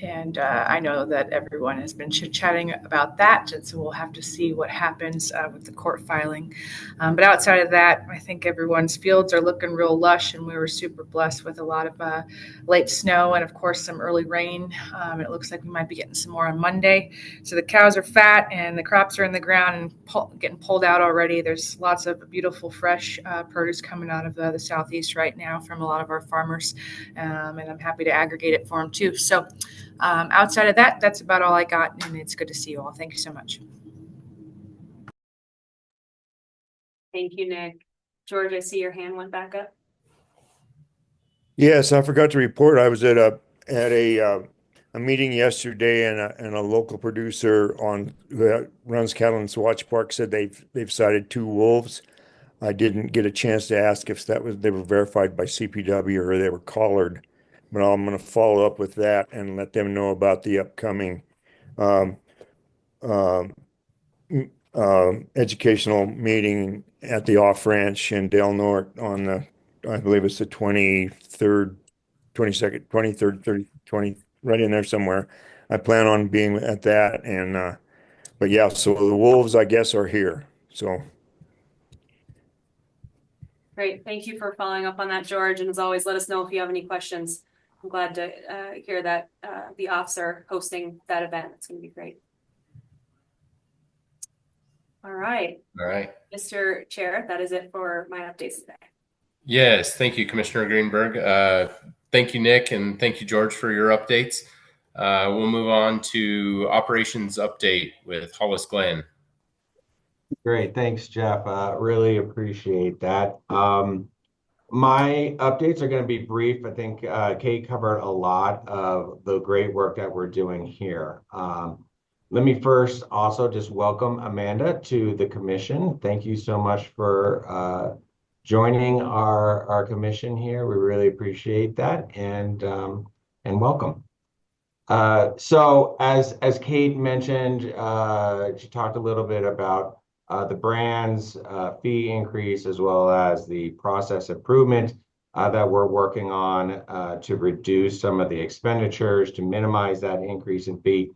And I know that everyone has been chit-chatting about that, and so we'll have to see what happens with the court filing. But outside of that, I think everyone's fields are looking real lush, and we were super blessed with a lot of late snow and, of course, some early rain. It looks like we might be getting some more on Monday. So the cows are fat, and the crops are in the ground and getting pulled out already. There's lots of beautiful, fresh produce coming out of the southeast right now from a lot of our farmers, and I'm happy to aggregate it for them too. So outside of that, that's about all I got, and it's good to see you all. Thank you so much. Thank you, Nick. George, I see your hand went back up. Yes, I forgot to report. I was at a meeting yesterday, and a local producer who runs cattle in Saguache Park said they've sighted 2 wolves. I didn't get a chance to ask if they were verified by CPW or they were collared, but I'm going to follow up with that and let them know about the upcoming educational meeting at the Off Ranch in Del Norte on I believe it's the 23rd, 22nd, 23rd, 30, 20, right in there somewhere. I plan on being at that, and but yeah, so the wolves, I guess, are here. So Great. Thank you for following up on that, George. And as always, let us know if you have any questions. I'm glad to hear that the officer hosting that event. It's going to be great. All right. All right. Mr. Chair, that is it for my updates today. Yes, thank you, Commissioner Greenberg. Thank you, Nick, and thank you, George, for your updates. We'll move on to operations update with Hollis Glenn. Great, thanks, Jeff. Really appreciate that. My updates are going to be brief. I think Kate covered a lot of the great work that we're doing here. Let me first also just welcome Amanda to the commission. Thank you so much for joining our commission here. We really appreciate that, and welcome. So as Kate mentioned, she talked a little bit about the brand's fee increase as well as the process improvement that we're working on to reduce some of the expenditures to minimize that increase in fee.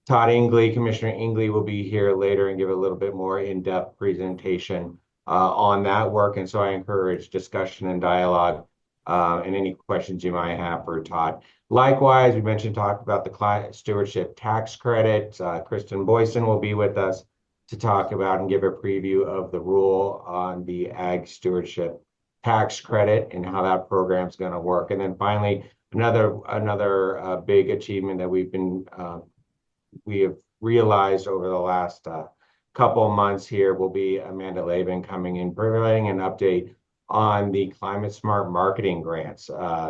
Todd Ingley, Commissioner Ingley, will be here later and give a little bit more in-depth presentation on that work. And so I encourage discussion and dialogue and any questions you might have for Todd. Likewise, we talked about the Client Stewardship Tax Credit. Kristen Boyson will be with us to talk about and give a preview of the rule on the Ag Stewardship Tax Credit and how that program is going to work. And then finally, another big achievement that we have realized over the last couple of months here will be Amanda Laban coming in, providing an update on the Climate Smart Marketing Grants.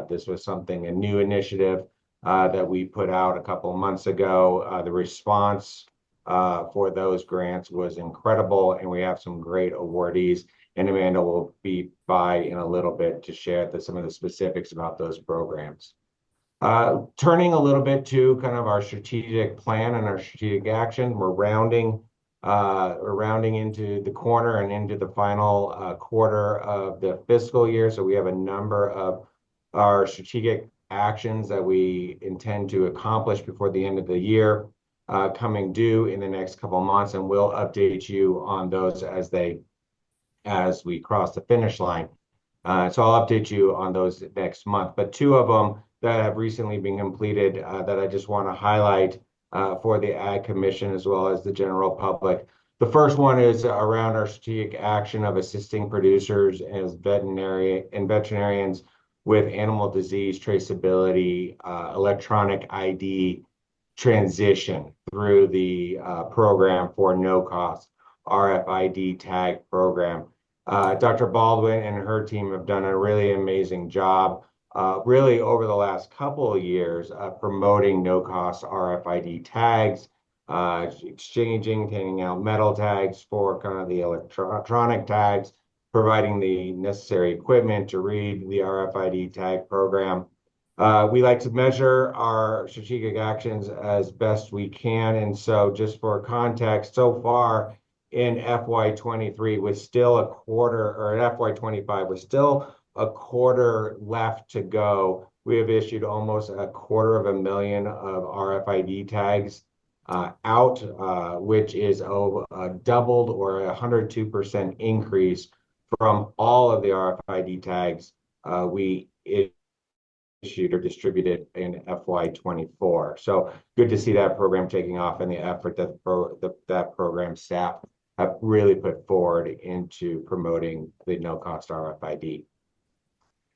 This was a new initiative that we put out a couple of months ago. The response for those grants was incredible, and we have some great awardees. And Amanda will be by in a little bit to share some of the specifics about those programs. Turning a little bit to kind of our strategic plan and our strategic action, we're rounding into the corner and into the final quarter of the fiscal year. So we have a number of our strategic actions that we intend to accomplish before the end of the year coming due in the next couple of months, and we'll update you on those as we cross the finish line. So I'll update you on those next month. But 2 of them that have recently been completed that I just want to highlight for the Ag Commission as well as the general public. The first one is around our strategic action of assisting producers as veterinarians with animal disease traceability, electronic ID transition through the program for no-cost RFID tag program. Dr. Baldwin and her team have done a really amazing job really over the last couple of years promoting no-cost RFID tags, handing out metal tags for kind of the electronic tags, providing the necessary equipment to read the RFID tag program. We like to measure our strategic actions as best we can. And so just for context, so far in FY23 was still a quarter, or in FY25 was still a quarter left to go we have issued almost 250,000 of RFID tags out, which is doubled or 102% increase from all of the RFID tags we issued or distributed in FY24. So good to see that program taking off and the effort that that program staff have really put forward into promoting the no-cost RFID.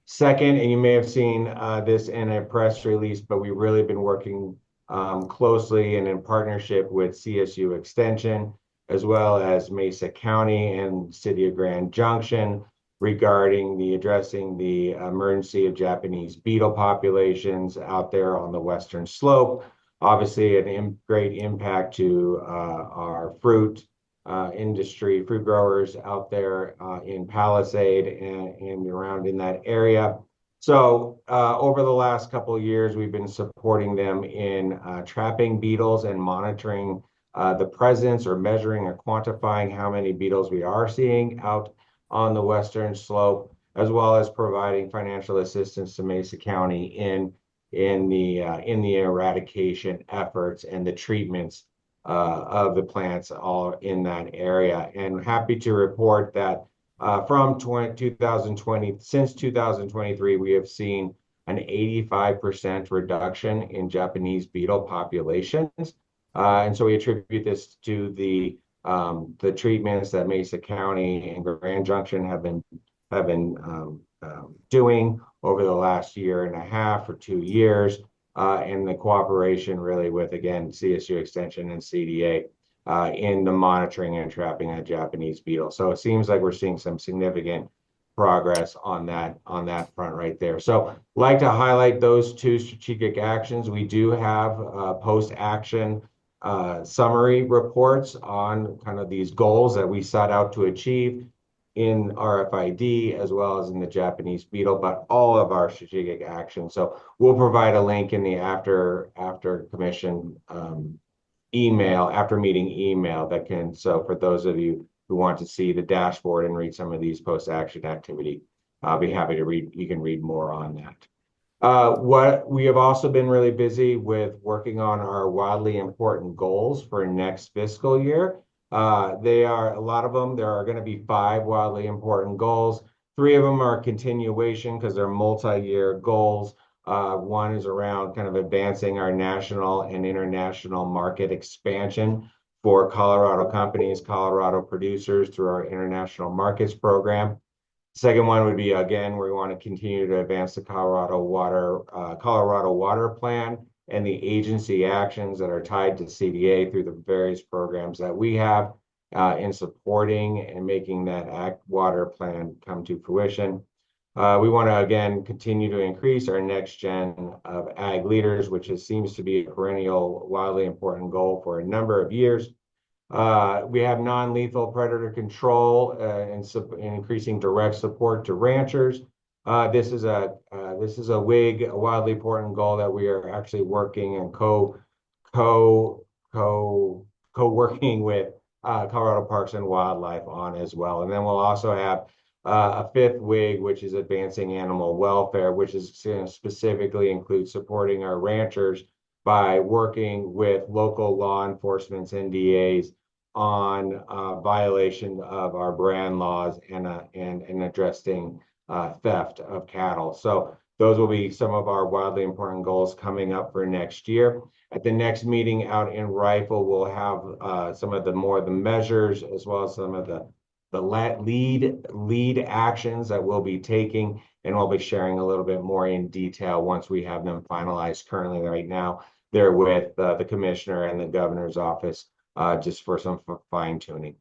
Second, and you may have seen this in a press release, but we've really been working closely and in partnership with CSU Extension, as well as Mesa County and City of Grand Junction, regarding addressing the emergency of Japanese beetle populations out there on the western slope. Obviously, a great impact to our fruit industry, fruit growers out there in Palisade and around in that area. So over the last couple of years, we've been supporting them in trapping beetles and monitoring the presence or measuring or quantifying how many beetles we are seeing out on the western slope, as well as providing financial assistance to Mesa County in the eradication efforts and the treatments of the plants all in that area. And happy to report that from 2020, since 2023, we have seen an 85% reduction in Japanese beetle populations. And so we attribute this to the treatments that Mesa County and Grand Junction have been doing over the last year and a half or 2 years, and the cooperation really with, again, CSU Extension and CDA in the monitoring and trapping of Japanese beetle. So it seems like we're seeing some significant progress on that front right there. So like to highlight those 2 strategic actions. We do have post-action summary reports on kind of these goals that we set out to achieve in RFID as well as in the Japanese beetle, but all of our strategic actions. So we'll provide a link in the after commission email, after meeting email that can, so for those of you who want to see the dashboard and read some of these post-action activity, I'll be happy to read, you can read more on that. What we have also been really busy with working on our wildly important goals for next fiscal year. They are a lot of them. There are going to be 5 wildly important goals. 3 of them are continuation because they're multi-year goals. One is around kind of advancing our national and international market expansion for Colorado companies, Colorado producers through our international markets program. Second one would be, again, we want to continue to advance the Colorado Water Plan and the agency actions that are tied to CDA through the various programs that we have in supporting and making that water plan come to fruition. We want to, again, continue to increase our next gen of ag leaders, which seems to be a perennial, wildly important goal for a number of years. We have non-lethal predator control and increasing direct support to ranchers. This is a wildly important goal that we are actually working and co-working with Colorado Parks and Wildlife on as well. And then we'll also have a 5th WIG, which is advancing animal welfare, which is specifically includes supporting our ranchers by working with local law enforcement NDAs on violation of our brand laws and addressing theft of cattle. So those will be some of our wildly important goals coming up for next year. At the next meeting out in Rifle, we'll have some of the measures as well as some of the lead actions that we'll be taking, and we'll be sharing a little bit more in detail once we have them finalized. Currently, right now, they're with the commissioner and the governor's office just for some fine tuning.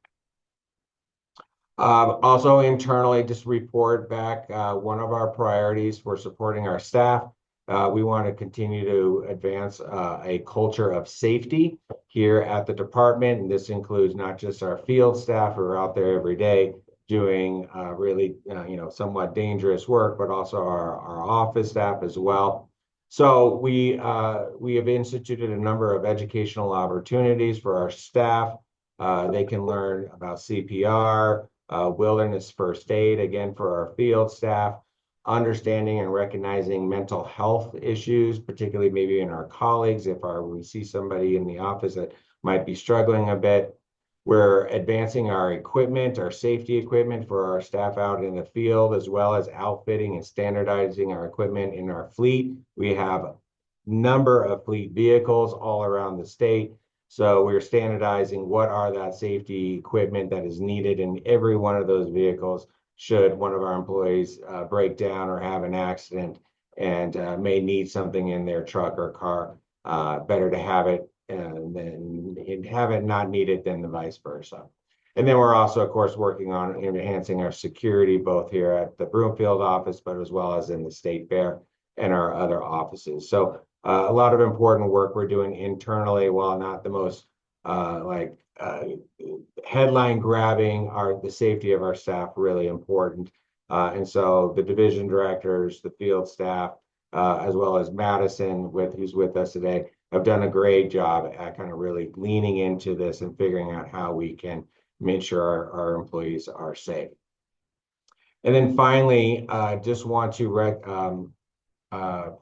Also internally, just report back one of our priorities for supporting our staff. We want to continue to advance a culture of safety here at the department. And this includes not just our field staff who are out there every day doing really, somewhat dangerous work, but also our office staff as well. So we have instituted a number of educational opportunities for our staff. They can learn about CPR, wilderness first aid, again, for our field staff. understanding and recognizing mental health issues, particularly maybe in our colleagues, if we see somebody in the office that might be struggling a bit. We're advancing our equipment, our safety equipment for our staff out in the field, as well as outfitting and standardizing our equipment in our fleet. We have a number of fleet vehicles all around the state. So we're standardizing what are that safety equipment that is needed in every one of those vehicles should one of our employees break down or have an accident and may need something in their truck or car. Better to have it than have it not needed than the vice versa. And then we're also, of course, working on enhancing our security, both here at the Broomfield office, but as well as in the State Fair and our other offices. So a lot of important work we're doing internally, while not the most headline grabbing, the safety of our staff really important. And so the division directors, the field staff, as well as Madison, who's with us today, have done a great job at kind of really leaning into this and figuring out how we can make sure our employees are safe. And then finally, just want to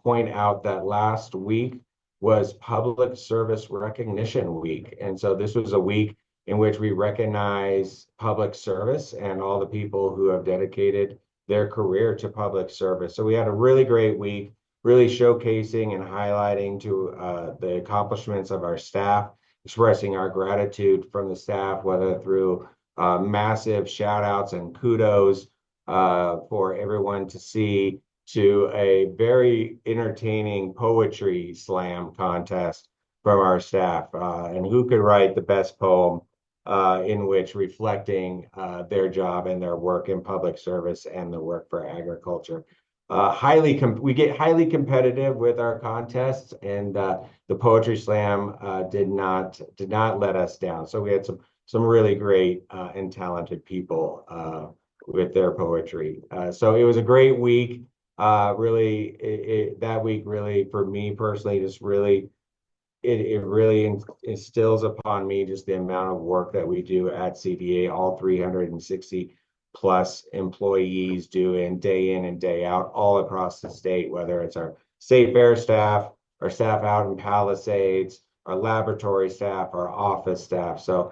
point out that last week was Public Service Recognition Week. And so this was a week in which we recognize public service and all the people who have dedicated their career to public service. So we had a really great week, really showcasing and highlighting to the accomplishments of our staff, expressing our gratitude from the staff, whether through massive shout outs and kudos for everyone to see, to a very entertaining poetry slam contest from our staff, and who could write the best poem in which reflecting their job and their work in public service and the work for agriculture. We get highly competitive with our contests, and the poetry slam did not let us down. So we had some really great and talented people with their poetry. So it was a great week. That week really, for me personally, just really, it really instills upon me just the amount of work that we do at CDA, all 360 plus employees do in and day out all across the state, whether it's our State Fair staff, our staff out in Palisades, our laboratory staff, our office staff. So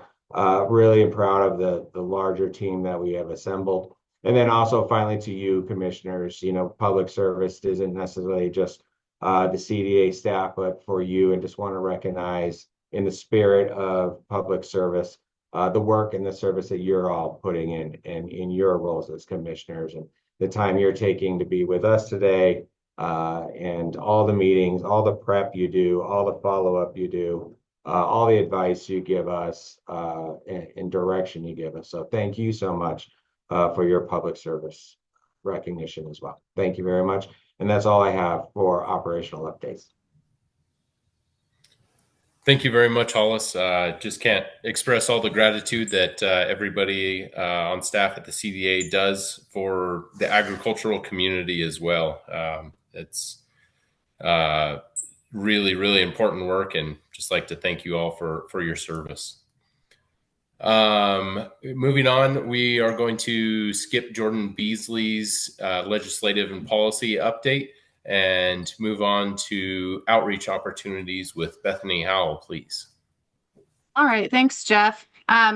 really proud of the larger team that we have assembled. And then also finally to you, commissioners, public service isn't necessarily just the CDA staff, but for you, and just want to recognize in the spirit of public service, the work and the service that you're all putting in your roles as commissioners, and the time you're taking to be with us today, and all the meetings, all the prep you do, all the follow-up you do, all the advice you give us, and direction you give us. So thank you so much for your public service recognition as well. Thank you very much. And that's all I have for operational updates. Thank you very much, Hollis. Just can't express all the gratitude that everybody on staff at the CDA does for the agricultural community as well. It's really, really important work, and just like to thank you all for your service. Moving on, we are going to skip Jordan Beasley's legislative and policy update and move on to outreach opportunities with Bethany Howell, please. All right, thanks, Jeff.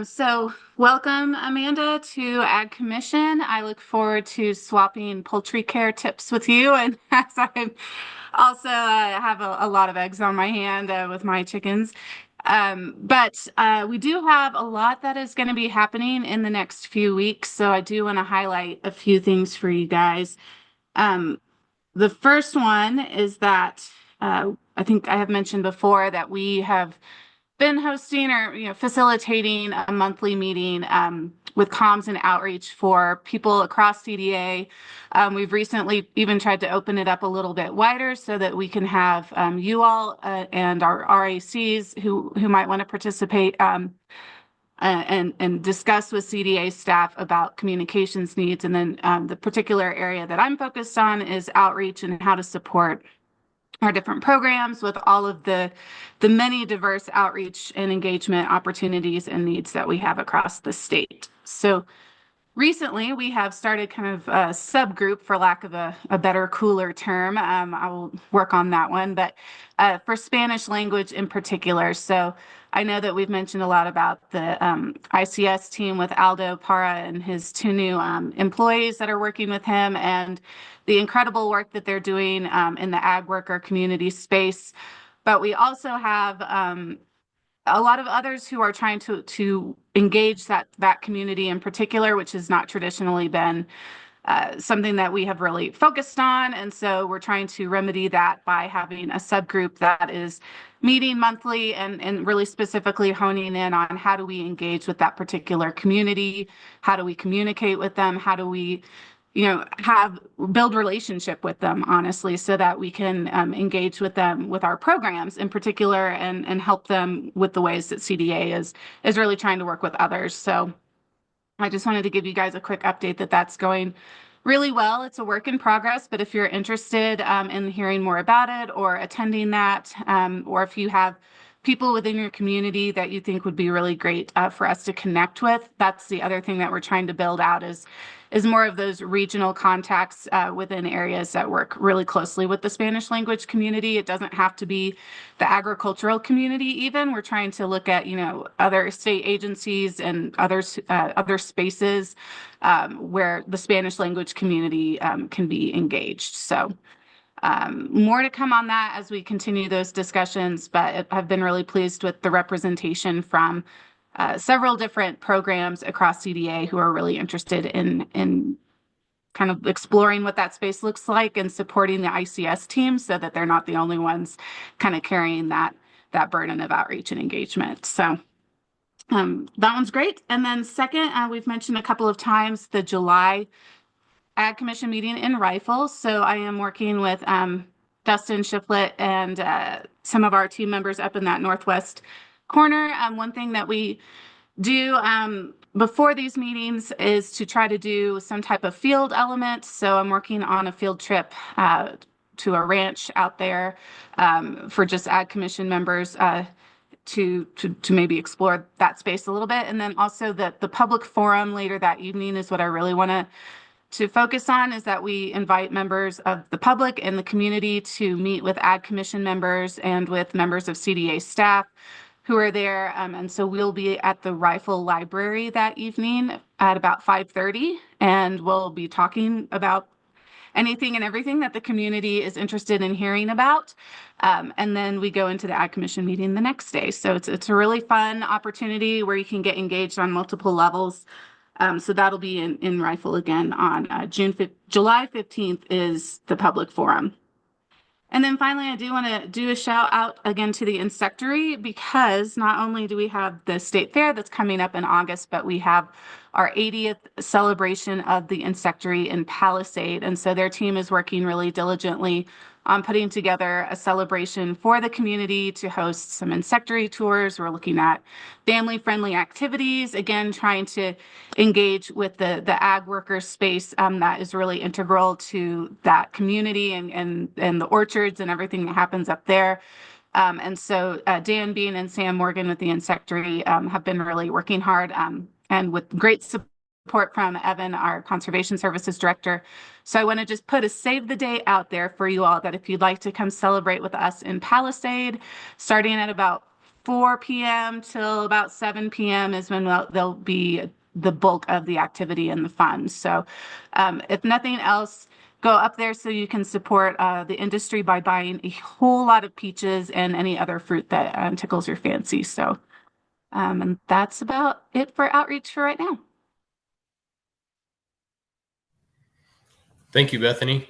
So welcome, Amanda, to Ag Commission. I look forward to swapping poultry care tips with you, and as I also have a lot of eggs on my hand with my chickens. But we do have a lot that is going to be happening in the next few weeks, so I do want to highlight a few things for you guys. The first one is that I think I have mentioned before that we have been hosting or facilitating a monthly meeting with comms and outreach for people across CDA. We've recently even tried to open it up a little bit wider so that we can have you all and our RACs who might want to participate and discuss with CDA staff about communications needs. And then the particular area that I'm focused on is outreach and how to support our different programs with all of the many diverse outreach and engagement opportunities and needs that we have across the state. So recently we have started kind of a subgroup, for lack of a better, cooler term. I will work on that one, but for Spanish language in particular. So I know that we've mentioned a lot about the ICS team with Aldo Para and his 2 new employees that are working with him, and the incredible work that they're doing in the ag worker community space. But we also have a lot of others who are trying to engage that community in particular, which has not traditionally been something that we have really focused on. And so we're trying to remedy that by having a subgroup that is meeting monthly and really specifically honing in on how do we engage with that particular community? How do we communicate with them? How do we build relationship with them, honestly, so that we can engage with them with our programs in particular and help them with the ways that CDA is really trying to work with others. So I just wanted to give you guys a quick update that that's going really well. It's a work in progress, but if you're interested in hearing more about it or attending that, or if you have people within your community that you think would be really great for us to connect with, that's the other thing that we're trying to build out is more of those regional contacts within areas that work really closely with the Spanish language community. It doesn't have to be the agricultural community even. We're trying to look at, other state agencies and other spaces where the Spanish language community can be engaged. So more to come on that as we continue those discussions, but I've been really pleased with the representation from several different programs across CDA who are really interested in kind of exploring what that space looks like and supporting the ICS team so that they're not the only ones kind of carrying that burden of outreach and engagement. So that one's great. And then second, we've mentioned a couple of times the July Ag Commission meeting in Rifle. So I am working with Dustin Shiflett and some of our team members up in that northwest corner. One thing that we do before these meetings is to try to do some type of field element. So I'm working on a field trip to a ranch out there for just Ag Commission members to maybe explore that space a little bit. And then also the public forum later that evening is what I really want to focus on, is that we invite members of the public and the community to meet with Ag Commission members and with members of CDA staff who are there. And so we'll be at the Rifle Library that evening at about 5:30, and we'll be talking about anything and everything that the community is interested in hearing about. And then we go into the Ag Commission meeting the next day. So it's a really fun opportunity where you can get engaged on multiple levels. So that'll be in Rifle again on July 15th is the public forum. And then finally, I do want to do a shout out again to the Insectary, because not only do we have the state fair that's coming up in August, but we have our 80th celebration of the Insectary in Palisade. And so their team is working really diligently on putting together a celebration for the community to host some insectary tours. We're looking at family-friendly activities, again, trying to engage with the ag worker space that is really integral to that community and the orchards and everything that happens up there. And so Dan Bean and Sam Morgan with the Insectary have been really working hard and with great support from Evan, our Conservation Services Director. So I want to just put a save the date out there for you all, that if you'd like to come celebrate with us in Palisade, starting at about 4 p.m. till about 7 p.m. is when there'll be the bulk of the activity and the fun. So if nothing else, go up there so you can support the industry by buying a whole lot of peaches and any other fruit that tickles your fancy. So and that's about it for outreach for right now. Thank you, Bethany.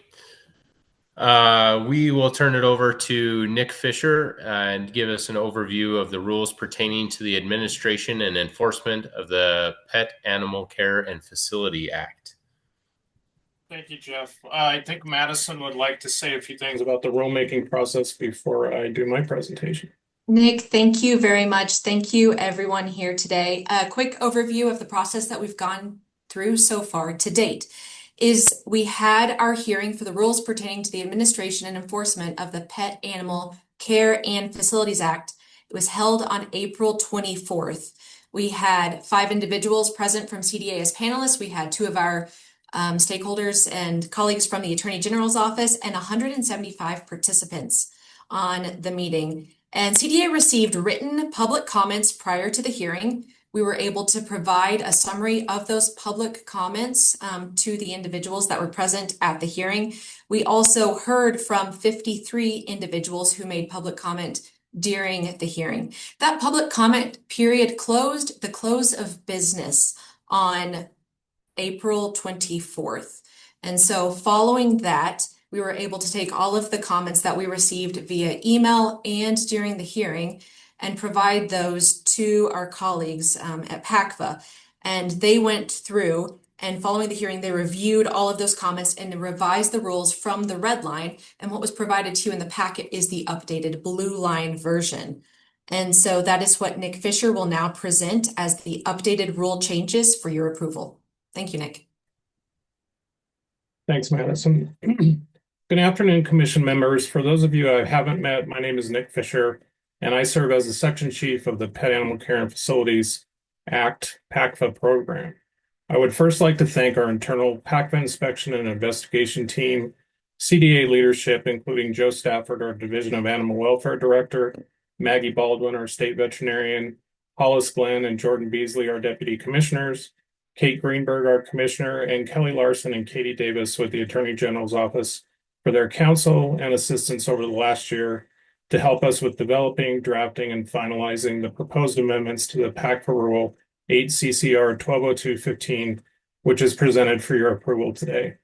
We will turn it over to Nick Fisher and give us an overview of the rules pertaining to the administration and enforcement of the Pet Animal Care and Facility Act. Thank you, Jeff. I think Madison would like to say a few things about the rulemaking process before I do my presentation. Nick, thank you very much. Thank you, everyone here today. A quick overview of the process that we've gone through so far to date is we had our hearing for the rules pertaining to the administration and enforcement of the Pet Animal Care and Facilities Act. It was held on April 24th. We had 5 individuals present from CDA as panelists. We had 2 of our stakeholders and colleagues from the Attorney General's office and 175 participants on the meeting. And CDA received written public comments prior to the hearing. We were able to provide a summary of those public comments to the individuals that were present at the hearing. We also heard from 53 individuals who made public comment during the hearing. That public comment period closed the close of business on April 24th. And so following that, we were able to take all of the comments that we received via email and during the hearing and provide those to our colleagues at PACFA. And they went through, and following the hearing, they reviewed all of those comments and revised the rules from the red line. And what was provided to you in the packet is the updated blue line version. And so that is what Nick Fisher will now present as the updated rule changes for your approval. Thank you, Nick. Thanks, Madison. Good afternoon, Commission members. For those of you I haven't met, my name is Nick Fisher, and I serve as the Section Chief of the Pet Animal Care and Facilities Act PACFA program. I would first like to thank our internal PACFA inspection and investigation team, CDA leadership, including Joe Stafford, our Division of Animal Welfare Director, Maggie Baldwin, our State Veterinarian, Hollis Glenn and Jordan Beasley, our Deputy Commissioners, Kate Greenberg, our Commissioner, and Kelly Larson and Katie Davis with the Attorney General's Office for their counsel and assistance over the last year to help us with developing, drafting, and finalizing the proposed amendments to the PACFA Rule 8 CCR 1202-15, which is presented for your approval today.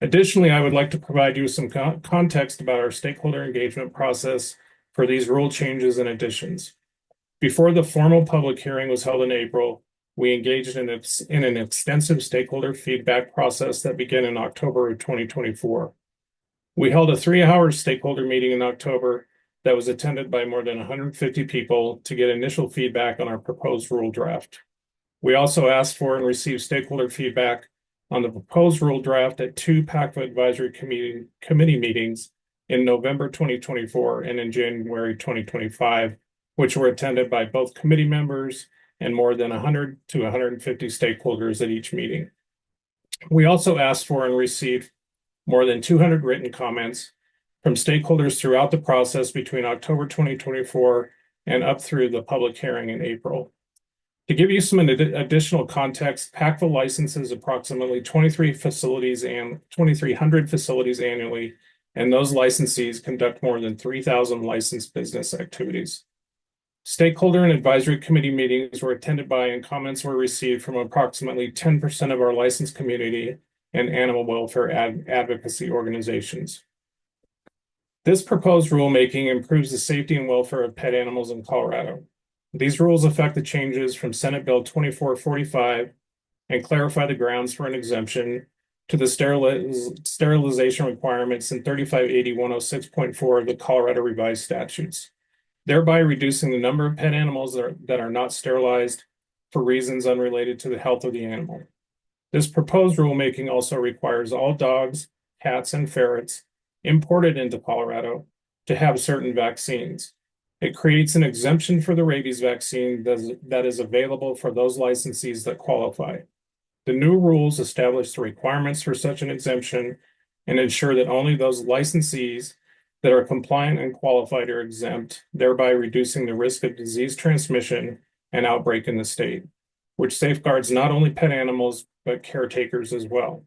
Additionally, I would like to provide you some context about our stakeholder engagement process for these rule changes and additions. Before the formal public hearing was held in April, we engaged in an extensive stakeholder feedback process that began in October of 2024. We held a 3-hour stakeholder meeting in October that was attended by more than 150 people to get initial feedback on our proposed rule draft. We also asked for and received stakeholder feedback on the proposed rule draft at 2 PACFA Advisory Committee meetings in November 2024 and in January 2025, which were attended by both committee members and more than 100 to 150 stakeholders at each meeting. We also asked for and received more than 200 written comments from stakeholders throughout the process between October 2024 and up through the public hearing in April. To give you some additional context, PACFA licenses approximately 2,300 facilities annually, and those licensees conduct more than 3,000 licensed business activities. Stakeholder and advisory committee meetings were attended by and comments were received from approximately 10% of our licensed community and animal welfare advocacy organizations. This proposed rulemaking improves the safety and welfare of pet animals in Colorado. These rules affect the changes from Senate Bill 2445 and clarify the grounds for an exemption to the sterilization requirements in 3580-106.4 of the Colorado Revised Statutes, thereby reducing the number of pet animals that are not sterilized for reasons unrelated to the health of the animal. This proposed rulemaking also requires all dogs, cats, and ferrets imported into Colorado to have certain vaccines. It creates an exemption for the rabies vaccine that is available for those licensees that qualify. The new rules establish the requirements for such an exemption and ensure that only those licensees that are compliant and qualified are exempt, thereby reducing the risk of disease transmission and outbreak in the state, which safeguards not only pet animals, but caretakers as well.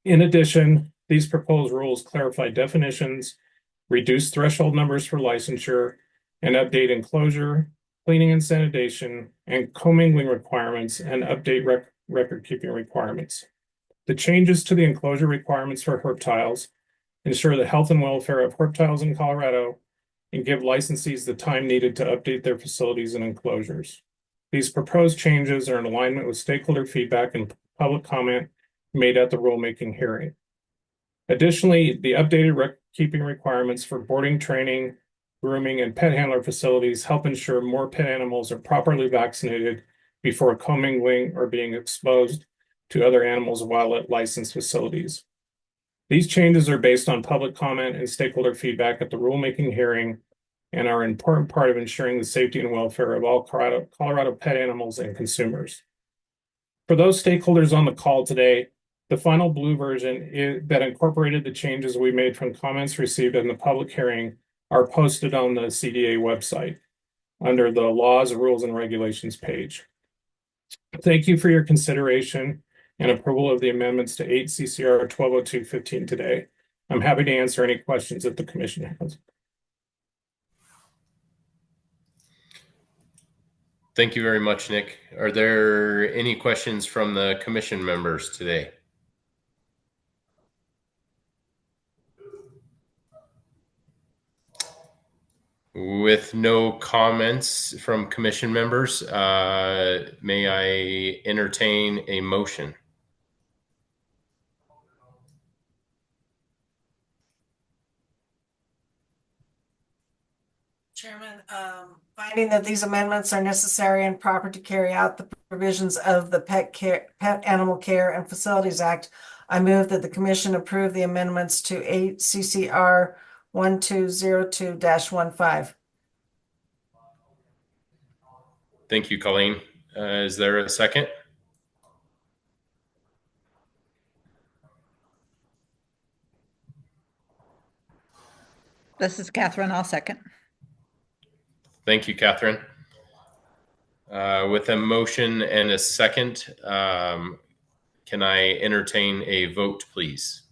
In addition, these proposed rules clarify definitions, reduce threshold numbers for licensure, and update enclosure, cleaning and sanitation, and commingling requirements, and update record-keeping requirements. The changes to the enclosure requirements for reptiles ensure the health and welfare of reptiles in Colorado and give licensees the time needed to update their facilities and enclosures. These proposed changes are in alignment with stakeholder feedback and public comment made at the rulemaking hearing. Additionally, the updated record-keeping requirements for boarding, training, grooming, and pet handler facilities help ensure more pet animals are properly vaccinated before commingling or being exposed to other animals while at licensed facilities. These changes are based on public comment and stakeholder feedback at the rulemaking hearing and are an important part of ensuring the safety and welfare of all Colorado pet animals and consumers. For those stakeholders on the call today, the final blue version that incorporated the changes we made from comments received in the public hearing are posted on the CDA website under the Laws, Rules, and Regulations page. Thank you for your consideration and approval of the amendments to 8 CCR 1202-15 today. I'm happy to answer any questions that the commission has. Thank you very much, Nick. Are there any questions from the commission members today? With no comments from commission members, may I entertain a motion? Chairman, finding that these amendments are necessary and proper to carry out the provisions of the Pet Animal Care and Facilities Act, I move that the commission approve the amendments to 8 CCR 1202-15. Thank you, Colleen. Is there a second? This is Catherine. I'll second. Thank you, Catherine. With a motion and a second, can I entertain a vote, please?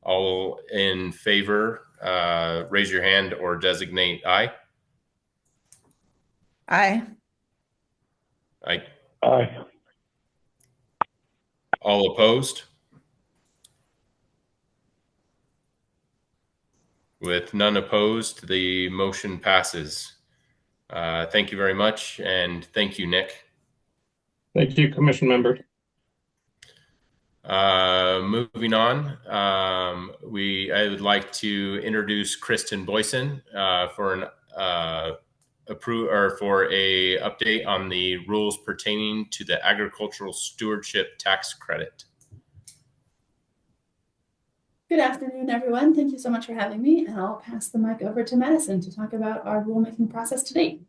All in favor, raise your hand or designate aye. Aye. Aye. Aye. All opposed? With none opposed, the motion passes. Thank you very much, and thank you, Nick. Thank you, commission member. Moving on, I would like to introduce Kristen Boyson for an for a update on the rules pertaining to the agricultural stewardship tax credit. Good afternoon, everyone. Thank you so much for having me, and I'll pass the mic over to Madison to talk about our rulemaking process to date.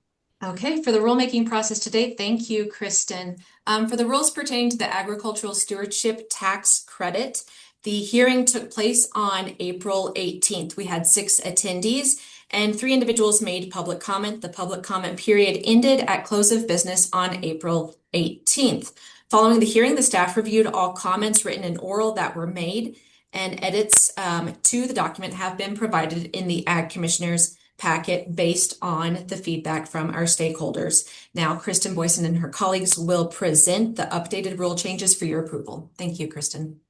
Okay, for the rulemaking process to date, thank you, Kristen. For the rules pertaining to the agricultural stewardship tax credit, the hearing took place on April 18th. We had 6 attendees and 3 individuals made public comment. The public comment period ended at close of business on April 18th. Following the hearing, the staff reviewed all comments, written and oral, that were made, and edits to the document have been provided in the Ag Commissioner's packet based on the feedback from our stakeholders. Now, Kristen Boyson and her colleagues will present the updated rule changes for your approval. Thank you, Kristen.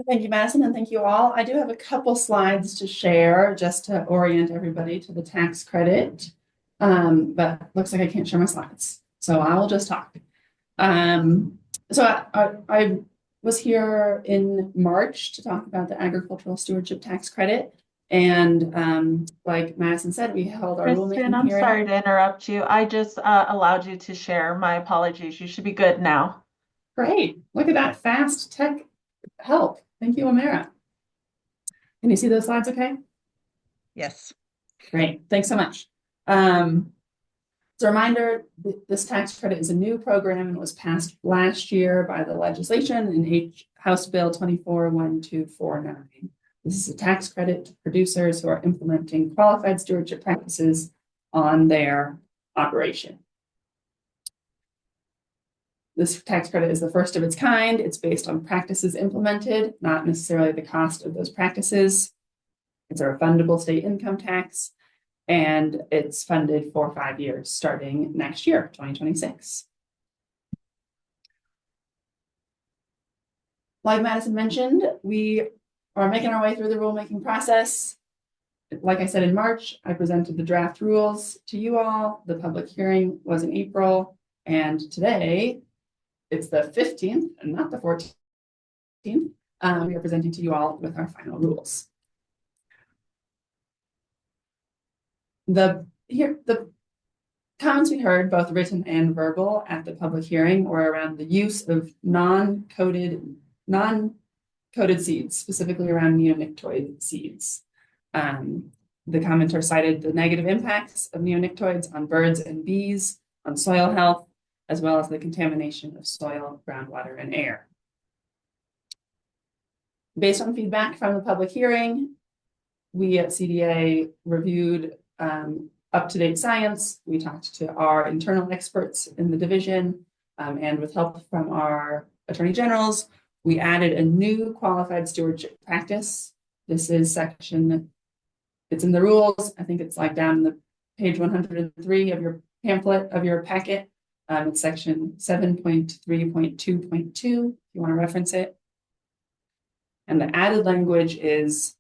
Thank you, Madison, and thank you all. I do have a couple slides to share just to orient everybody to the tax credit, but looks like I can't share my slides, so I will just talk. So I was here in March to talk about the agricultural stewardship tax credit. And like Madison said, we held our rulemaking hearing. I'm sorry to interrupt you. I just allowed you to share. My apologies. You should be good now. Great. Look at that fast tech help. Thank you, Amara. Can you see those slides okay? Yes. Great. Thanks so much. As a reminder, this tax credit is a new program and was passed last year by the legislation in House Bill 241249. This is a tax credit to producers who are implementing qualified stewardship practices on their operation. This tax credit is the first of its kind. It's based on practices implemented, not necessarily the cost of those practices. It's a refundable state income tax, and it's funded for 5 years, starting next year, 2026. Like Madison mentioned, we are making our way through the rulemaking process. Like I said, in March, I presented the draft rules to you all. The public hearing was in April, and today it's the 15th and not the 14th. We are presenting to you all with our final rules. The comments we heard, both written and verbal, at the public hearing were around the use of non-coded seeds, specifically around neonicotinoid seeds. The commenter cited the negative impacts of neonicotinoids on birds and bees, on soil health, as well as the contamination of soil, groundwater, and air. Based on feedback from the public hearing, we at CDA reviewed up-to-date science. We talked to our internal experts in the division, and with help from our attorney generals, we added a new qualified stewardship practice. This is section, it's in the rules. I think it's like down in the page 103 of your pamphlet of your packet. It's section 7.3.2.2, if you want to reference it. And the added language is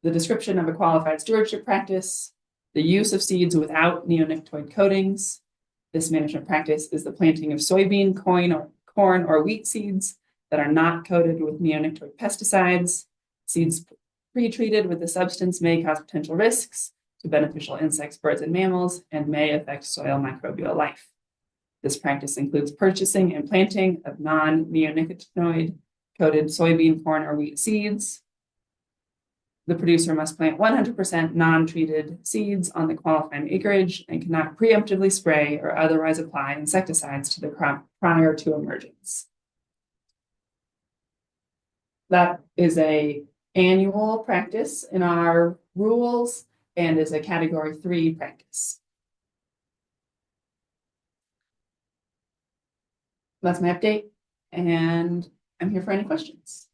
the description of a qualified stewardship practice, the use of seeds without neonicotinoid coatings. This management practice is the planting of soybean, corn, or wheat seeds that are not coated with neonicotinoid pesticides. Seeds pre-treated with the substance may cause potential risks to beneficial insects, birds, and mammals, and may affect soil microbial life. This practice includes purchasing and planting of non-neonicotinoid coated soybean, corn, or wheat seeds. The producer must plant 100% non-treated seeds on the qualifying acreage and cannot preemptively spray or otherwise apply insecticides to the crop prior to emergence. That is an annual practice in our rules and is a Category 3 practice. That's my update, and I'm here for any questions.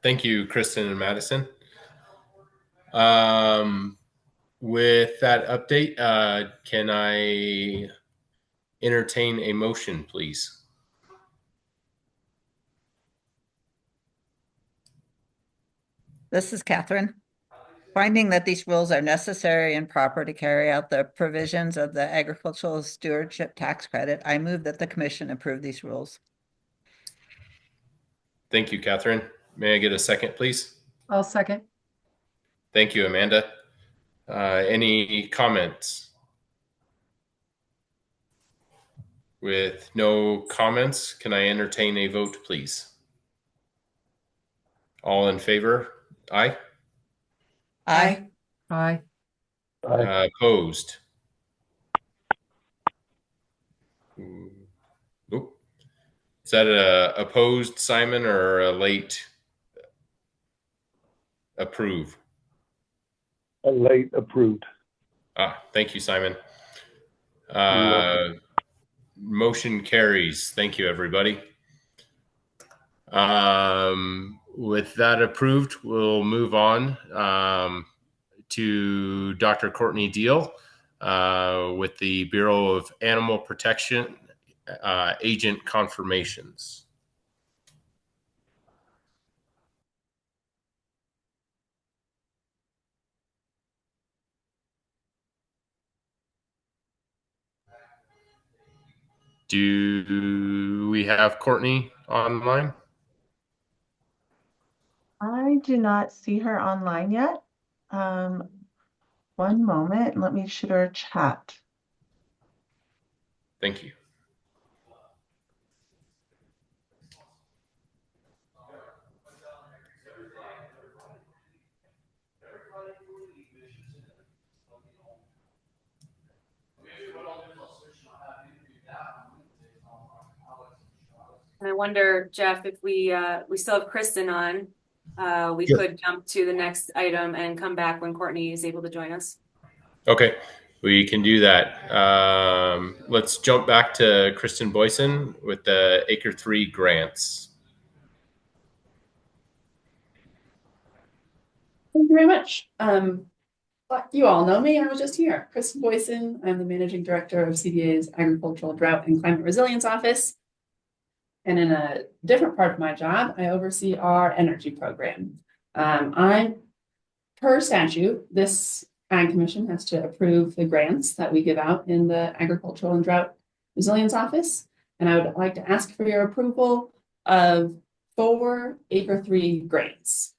Thank you, Kristen and Madison. With that update, can I entertain a motion, please? This is Catherine. Finding that these rules are necessary and proper to carry out the provisions of the Agricultural Stewardship Tax Credit, I move that the Commission approve these rules. Thank you, Catherine. May I get a second, please? I'll second. Thank you, Amanda. Any comments? With no comments, can I entertain a vote, please? All in favor? Aye. Aye. Aye. Opposed? Oop. Is that a opposed, Simon, or a late approve? A late approved. Thank you, Simon. Motion carries. Thank you, everybody. With that approved, we'll move on to Dr. Courtney Deal with the Bureau of Animal Protection agent confirmations. Do we have Courtney online? I do not see her online yet. One moment, let me shoot her a chat. Thank you. And I wonder, Jeff, if we still have Kristen on, we Sure. could jump to the next item and come back when Courtney is able to join us. Okay, we can do that. Let's jump back to Kristen Boyson with the Acre 3 grants. Thank you very much. You all know me. I was just here. Kristen Boyson. I'm the Managing Director of CDA's Agricultural Drought and Climate Resilience Office. And in a different part of my job, I oversee our energy program. Per statute, this Ag Commission has to approve the grants that we give out in the Agricultural and Drought Resilience Office. And I would like to ask for your approval of 4 Acre 3 grants.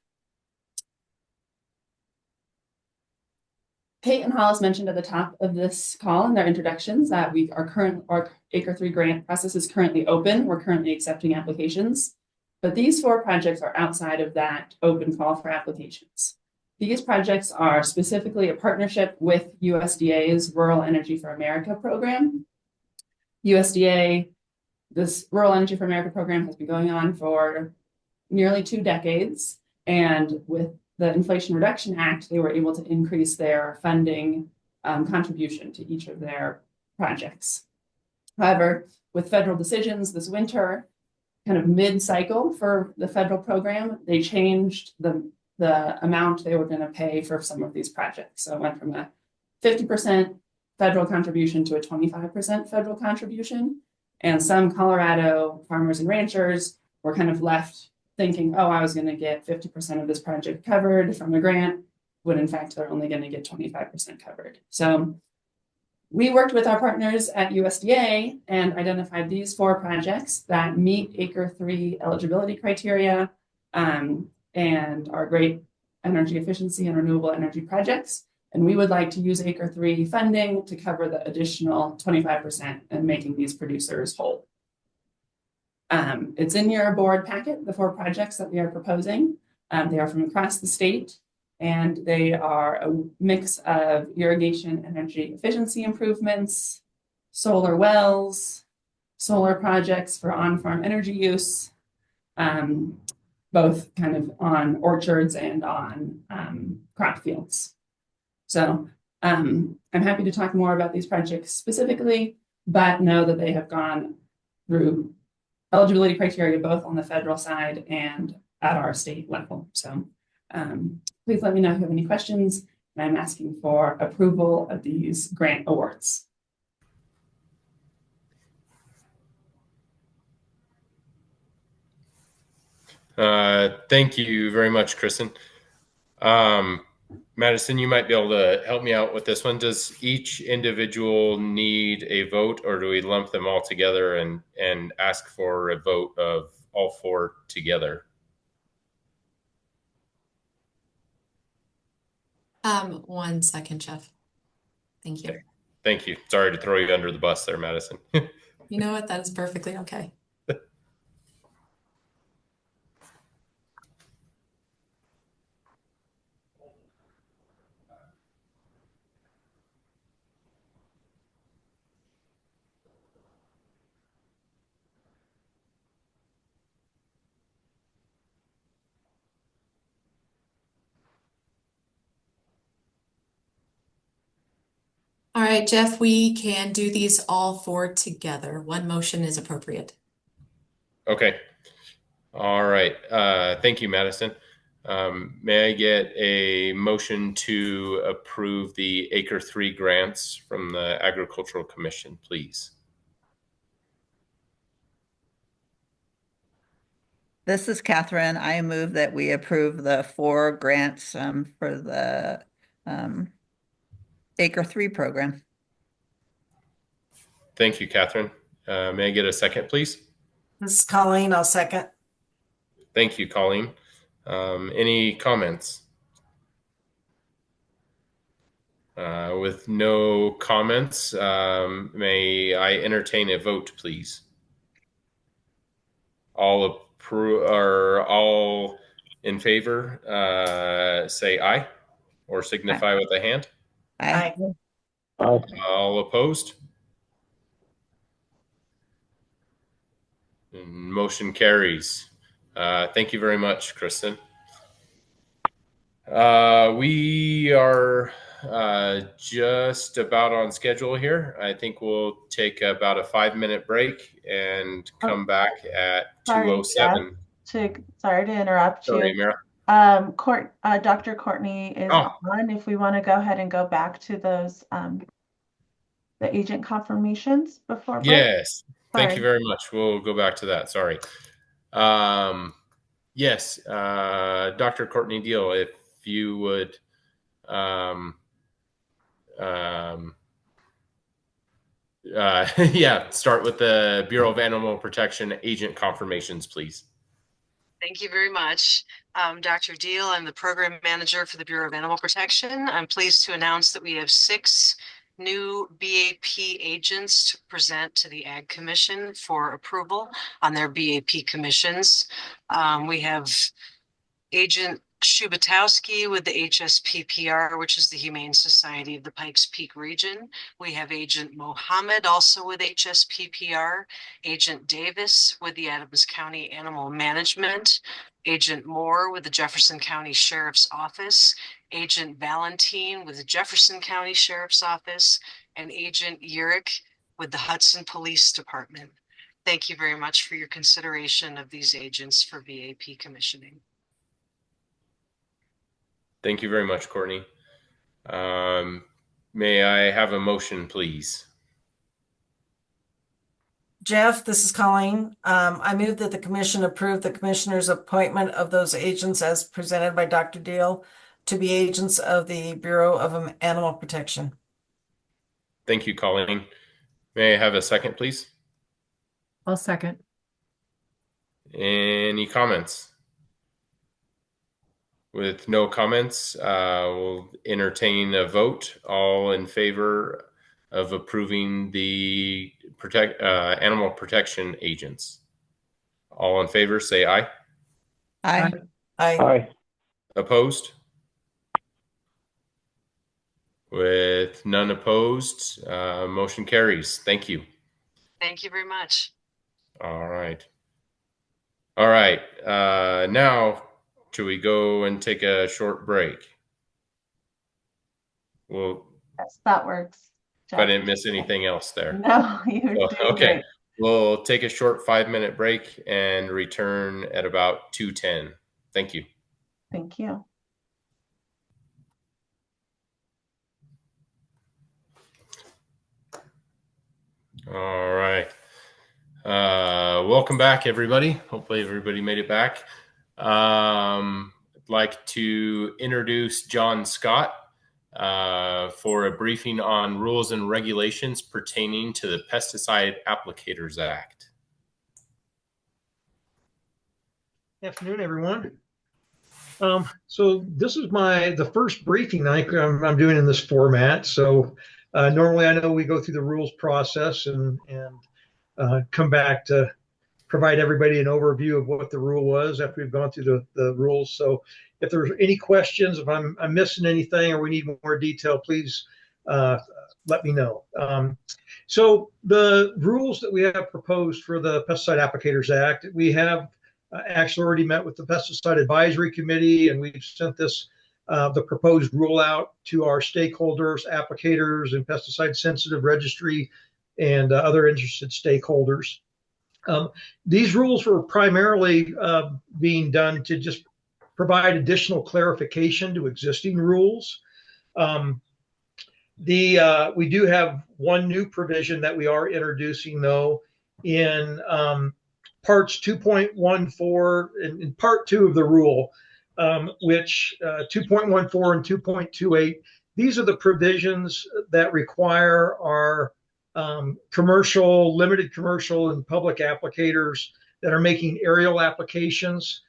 Kate and Hollis mentioned at the top of this call in their introductions that our Acre 3 grant process is currently open. We're currently accepting applications, but these 4 projects are outside of that open call for applications. These projects are specifically a partnership with USDA's Rural Energy for America program. USDA, this Rural Energy for America program has been going on for nearly 2 decades, and with the Inflation Reduction Act, they were able to increase their funding contribution to each of their projects. However, with federal decisions this winter, kind of mid-cycle for the federal program, they changed the amount they were going to pay for some of these projects. So it went from a 50% federal contribution to a 25% federal contribution. And some Colorado farmers and ranchers were kind of left thinking, oh, I was going to get 50% of this project covered from a grant, when in fact they're only going to get 25% covered. So we worked with our partners at USDA and identified these 4 projects that meet Acre 3 eligibility criteria and are great energy efficiency and renewable energy projects. And we would like to use Acre 3 funding to cover the additional 25% and making these producers whole. It's in your board packet, the 4 projects that we are proposing. They are from across the state, and they are a mix of irrigation energy efficiency improvements, solar wells, solar projects for on-farm energy use, both kind of on orchards and on crop fields. So I'm happy to talk more about these projects specifically, but know that they have gone through eligibility criteria both on the federal side and at our state level. So please let me know if you have any questions. And I'm asking for approval of these grant awards. Thank you very much, Kristen. Madison, you might be able to help me out with this one. Does each individual need a vote, or do we lump them all together and ask for a vote of all 4 together? One second, Jeff. Thank you. Okay. Thank you. Sorry to throw you under the bus there, Madison. You know what? That is perfectly okay. All right, Jeff, we can do these all 4 together. One motion is appropriate. Okay. All right. Thank you, Madison. May I get a motion to approve the Acre 3 grants from the Agricultural Commission, please? This is Catherine. I move that we approve the 4 grants for the Acre 3 program. Thank you, Catherine. May I get a second, please? This is Colleen. I'll second. Thank you, Colleen. Any comments? With no comments, may I entertain a vote, please? All in favor, say aye, or signify with a hand. Aye. All opposed? And motion carries. Thank you very much, Kristen. We are just about on schedule here. I think we'll take about a 5-minute break and come back at 2:07. Sorry to interrupt Sorry, you. Mira. Dr. Courtney is on. If we want to go ahead and go back to those the agent confirmations before break. Yes. Thank you very much. We'll go back to that. Sorry. Yes, Dr. Courtney Deal, if you would start with the Bureau of Animal Protection agent confirmations, please. Thank you very much. I'm Dr. Deal. I'm the program manager for the Bureau of Animal Protection. I'm pleased to announce that we have 6 new BAP agents to present to the Ag Commission for approval on their BAP commissions. We have Agent Shubatowski with the HSPPR, which is the Humane Society of the Pikes Peak region. We have Agent Mohammed, also with HSPPR, Agent Davis with the Adams County Animal Management, Agent Moore with the Jefferson County Sheriff's Office, Agent Valentine with the Jefferson County Sheriff's Office, and Agent Urick with the Hudson Police Department. Thank you very much for your consideration of these agents for BAP commissioning. Thank you very much, Courtney. May I have a motion, please? Jeff, this is Colleen. I move that the commission approve the commissioner's appointment of those agents as presented by Dr. Deal to be agents of the Bureau of Animal Protection. Thank you, Colleen. May I have a second, please? I'll second. Any comments? With no comments, we'll entertain a vote. All in favor of approving the animal protection agents? All in favor, say aye. Aye. Aye. Opposed? With none opposed, motion carries. Thank you. Thank you very much. All right. All right. Now, should we go and take a short break? Well, Yes, that works. if I didn't miss anything else there. No, you're doing Okay. great. We'll take a short 5-minute break and return at about 2:10. Thank you. Thank you. All right. Welcome back, everybody. Hopefully everybody made it back. I'd like to introduce John Scott for a briefing on rules and regulations pertaining to the Pesticide Applicators Act. Afternoon, everyone. So this is the first briefing I'm doing in this format. So normally I know we go through the rules process and come back to provide everybody an overview of what the rule was after we've gone through the rules. So if there's any questions, if I'm missing anything or we need more detail, please let me know. So the rules that we have proposed for the Pesticide Applicators Act, we have actually already met with the Pesticide Advisory Committee, and we've sent this the proposed rule out to our stakeholders, applicators, and pesticide sensitive registry and other interested stakeholders. These rules were primarily being done to just provide additional clarification to existing rules. We do have one new provision that we are introducing, though, in parts 2.14 in part 2 of the rule, which 2.14 and 2.28, these are the provisions that require our commercial, limited commercial, and public applicators that are making aerial applications.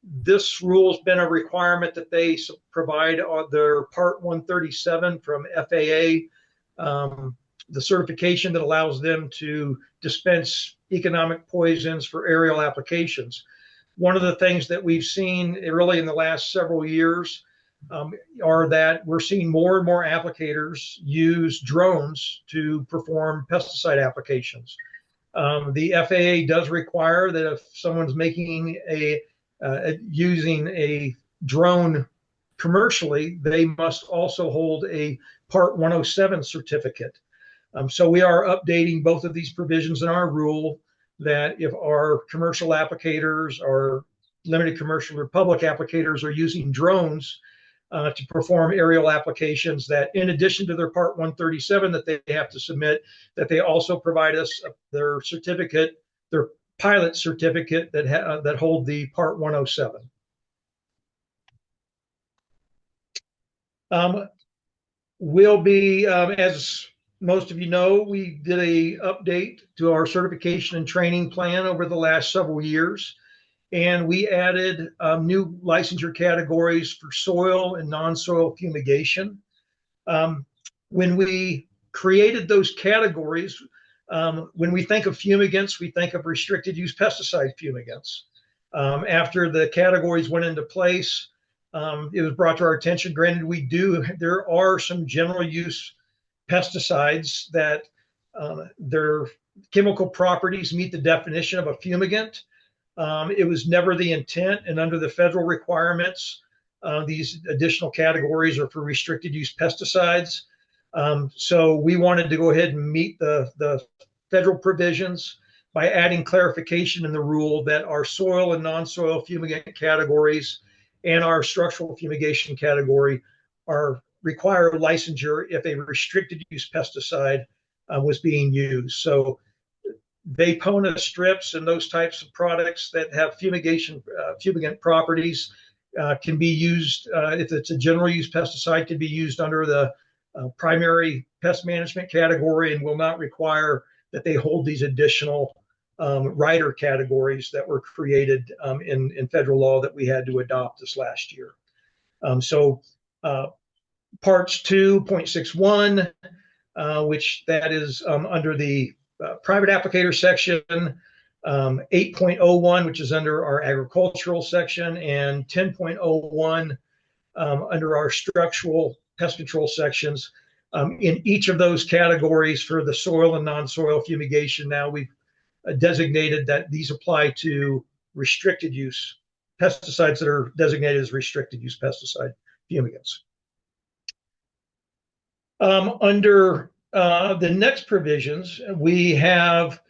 This rule has been a requirement that they provide their Part 137 from FAA, the certification that allows them to dispense economic poisons for aerial applications. One of the things that we've seen really in the last several years are that we're seeing more and more applicators use drones to perform pesticide applications. The FAA does require that if someone's making using a drone commercially, they must also hold a Part 107 certificate. So we are updating both of these provisions in our rule that if our commercial applicators or limited commercial or public applicators are using drones to perform aerial applications, that in addition to their Part 137 that they have to submit, that they also provide us their certificate, their pilot certificate that hold the Part 107. We'll be, as most of you know, we did a update to our certification and training plan over the last several years. and we added new licensure categories for soil and non-soil fumigation. When we created those categories, when we think of fumigants, we think of restricted use pesticide fumigants. After the categories went into place, it was brought to our attention, granted, there are some general use pesticides that their chemical properties meet the definition of a fumigant. It was never the intent, and under the federal requirements, these additional categories are for restricted use pesticides. So we wanted to go ahead and meet the federal provisions by adding clarification in the rule that our soil and non-soil fumigant categories and our structural fumigation category require licensure if a restricted use pesticide was being used. So Vapona strips and those types of products that have fumigant properties can be used, if it's a general use pesticide, can be used under the primary pest management category and will not require that they hold these additional rider categories that were created in federal law that we had to adopt this last year. So parts 2.61, which that is under the private applicator section, 8.01, which is under our agricultural section, and 10.01 under our structural pest control sections. In each of those categories for the soil and non-soil fumigation, now we've designated that these apply to restricted use pesticides that are designated as restricted use pesticide fumigants. Under the next provisions, we have,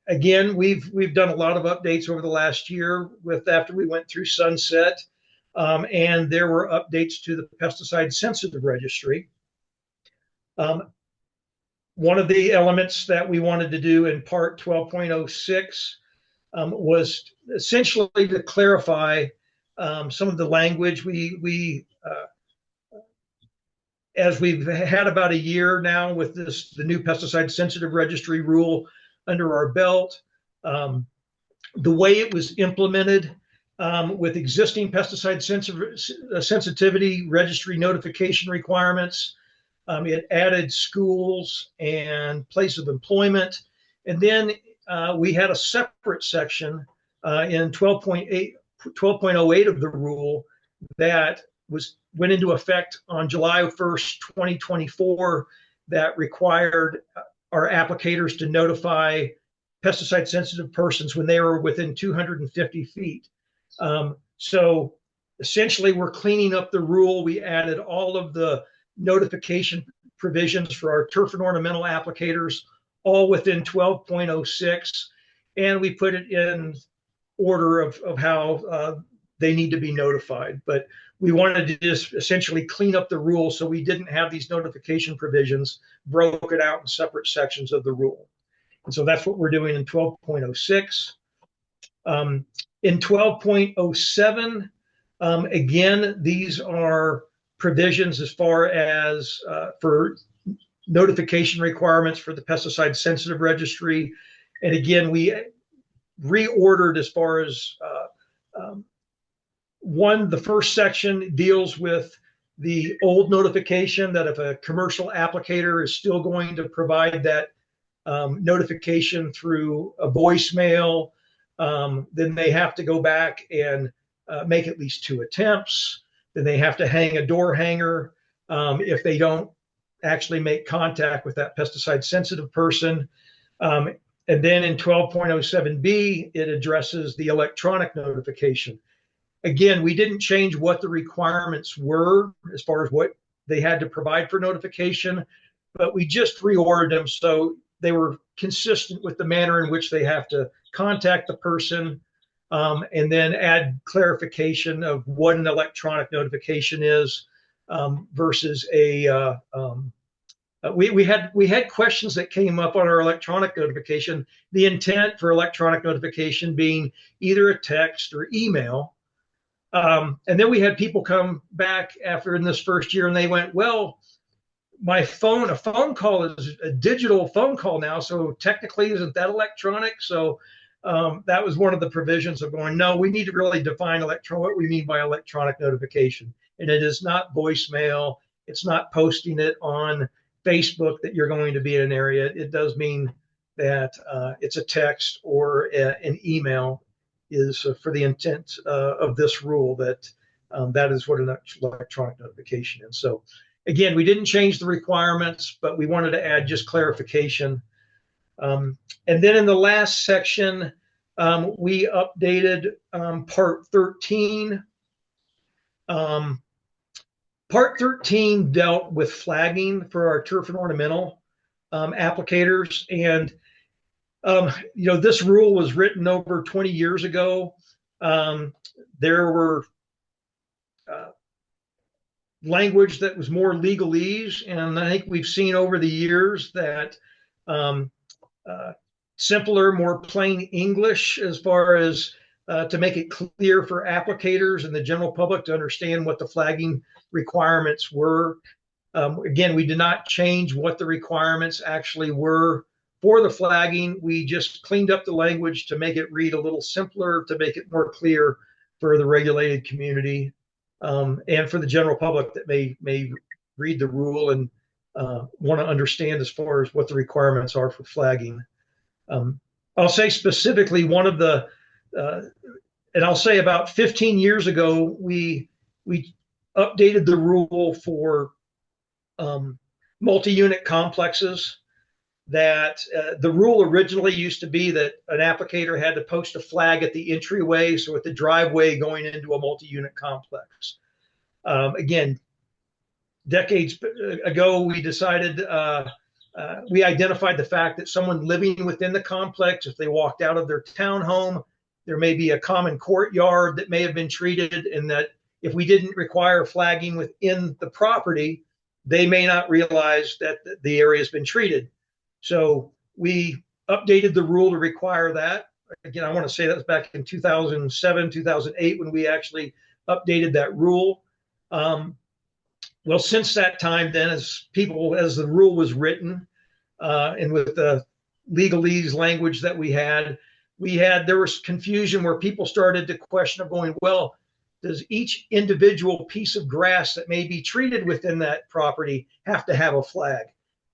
again, we've done a lot of updates over the last year after we went through sunset, and there were updates to the pesticide sensitive registry. One of the elements that we wanted to do in part 12.06 was essentially to clarify some of the language. As we've had about a year now with the new pesticide sensitive registry rule under our belt, the way it was implemented with existing pesticide sensitivity registry notification requirements, it added schools and place of employment. And then we had a separate section in 12.08 of the rule that went into effect on July 1st, 2024, that required our applicators to notify pesticide sensitive persons when they were within 250 feet. So essentially we're cleaning up the rule. We added all of the notification provisions for our turf and ornamental applicators, all within 12.06, and we put it in order of how they need to be notified. But we wanted to just essentially clean up the rule so we didn't have these notification provisions broken out in separate sections of the rule. And so that's what we're doing in 12.06. In 12.07, again, these are provisions as far as for notification requirements for the pesticide sensitive registry. And again, we reordered as far as the first section deals with the old notification that if a commercial applicator is still going to provide that notification through a voicemail, then they have to go back and make at least 2 attempts. Then they have to hang a door hanger if they don't actually make contact with that pesticide sensitive person. And then in 12.07B, it addresses the electronic notification. Again, we didn't change what the requirements were as far as what they had to provide for notification, but we just reordered them so they were consistent with the manner in which they have to contact the person, and then add clarification of what an electronic notification is versus a we had questions that came up on our electronic notification, the intent for electronic notification being either a text or email. And then we had people come back after in this first year and they went, well, a phone call is a digital phone call now, so technically isn't that electronic? So that was one of the provisions of going, no, we need to really define what we mean by electronic notification. And it is not voicemail. It's not posting it on Facebook that you're going to be in an area. It does mean that it's a text or an email is for the intent of this rule that that is what an electronic notification is. So again, we didn't change the requirements, but we wanted to add just clarification. And then in the last section, we updated Part 13. Part 13 dealt with flagging for our turf and ornamental applicators. And, this rule was written over 20 years ago. There were language that was more legalese. And I think we've seen over the years that simpler, more plain English as far as to make it clear for applicators and the general public to understand what the flagging requirements were. Again, we did not change what the requirements actually were for the flagging. We just cleaned up the language to make it read a little simpler, to make it more clear for the regulated community and for the general public that may read the rule and want to understand as far as what the requirements are for flagging. I'll say specifically one of the, and I'll say about 15 years ago, we updated the rule for multi-unit complexes. That the rule originally used to be that an applicator had to post a flag at the entryway, so at the driveway going into a multi-unit complex. Again, decades ago, we decided, we identified the fact that someone living within the complex, if they walked out of their townhome, there may be a common courtyard that may have been treated, and that if we didn't require flagging within the property, they may not realize that the area has been treated. So we updated the rule to require that. Again, I want to say that was back in 2007, 2008, when we actually updated that rule. Well, since that time, then, as the rule was written, and with the legalese language that there was confusion where people started to question of going, well, does each individual piece of grass that may be treated within that property have to have a flag?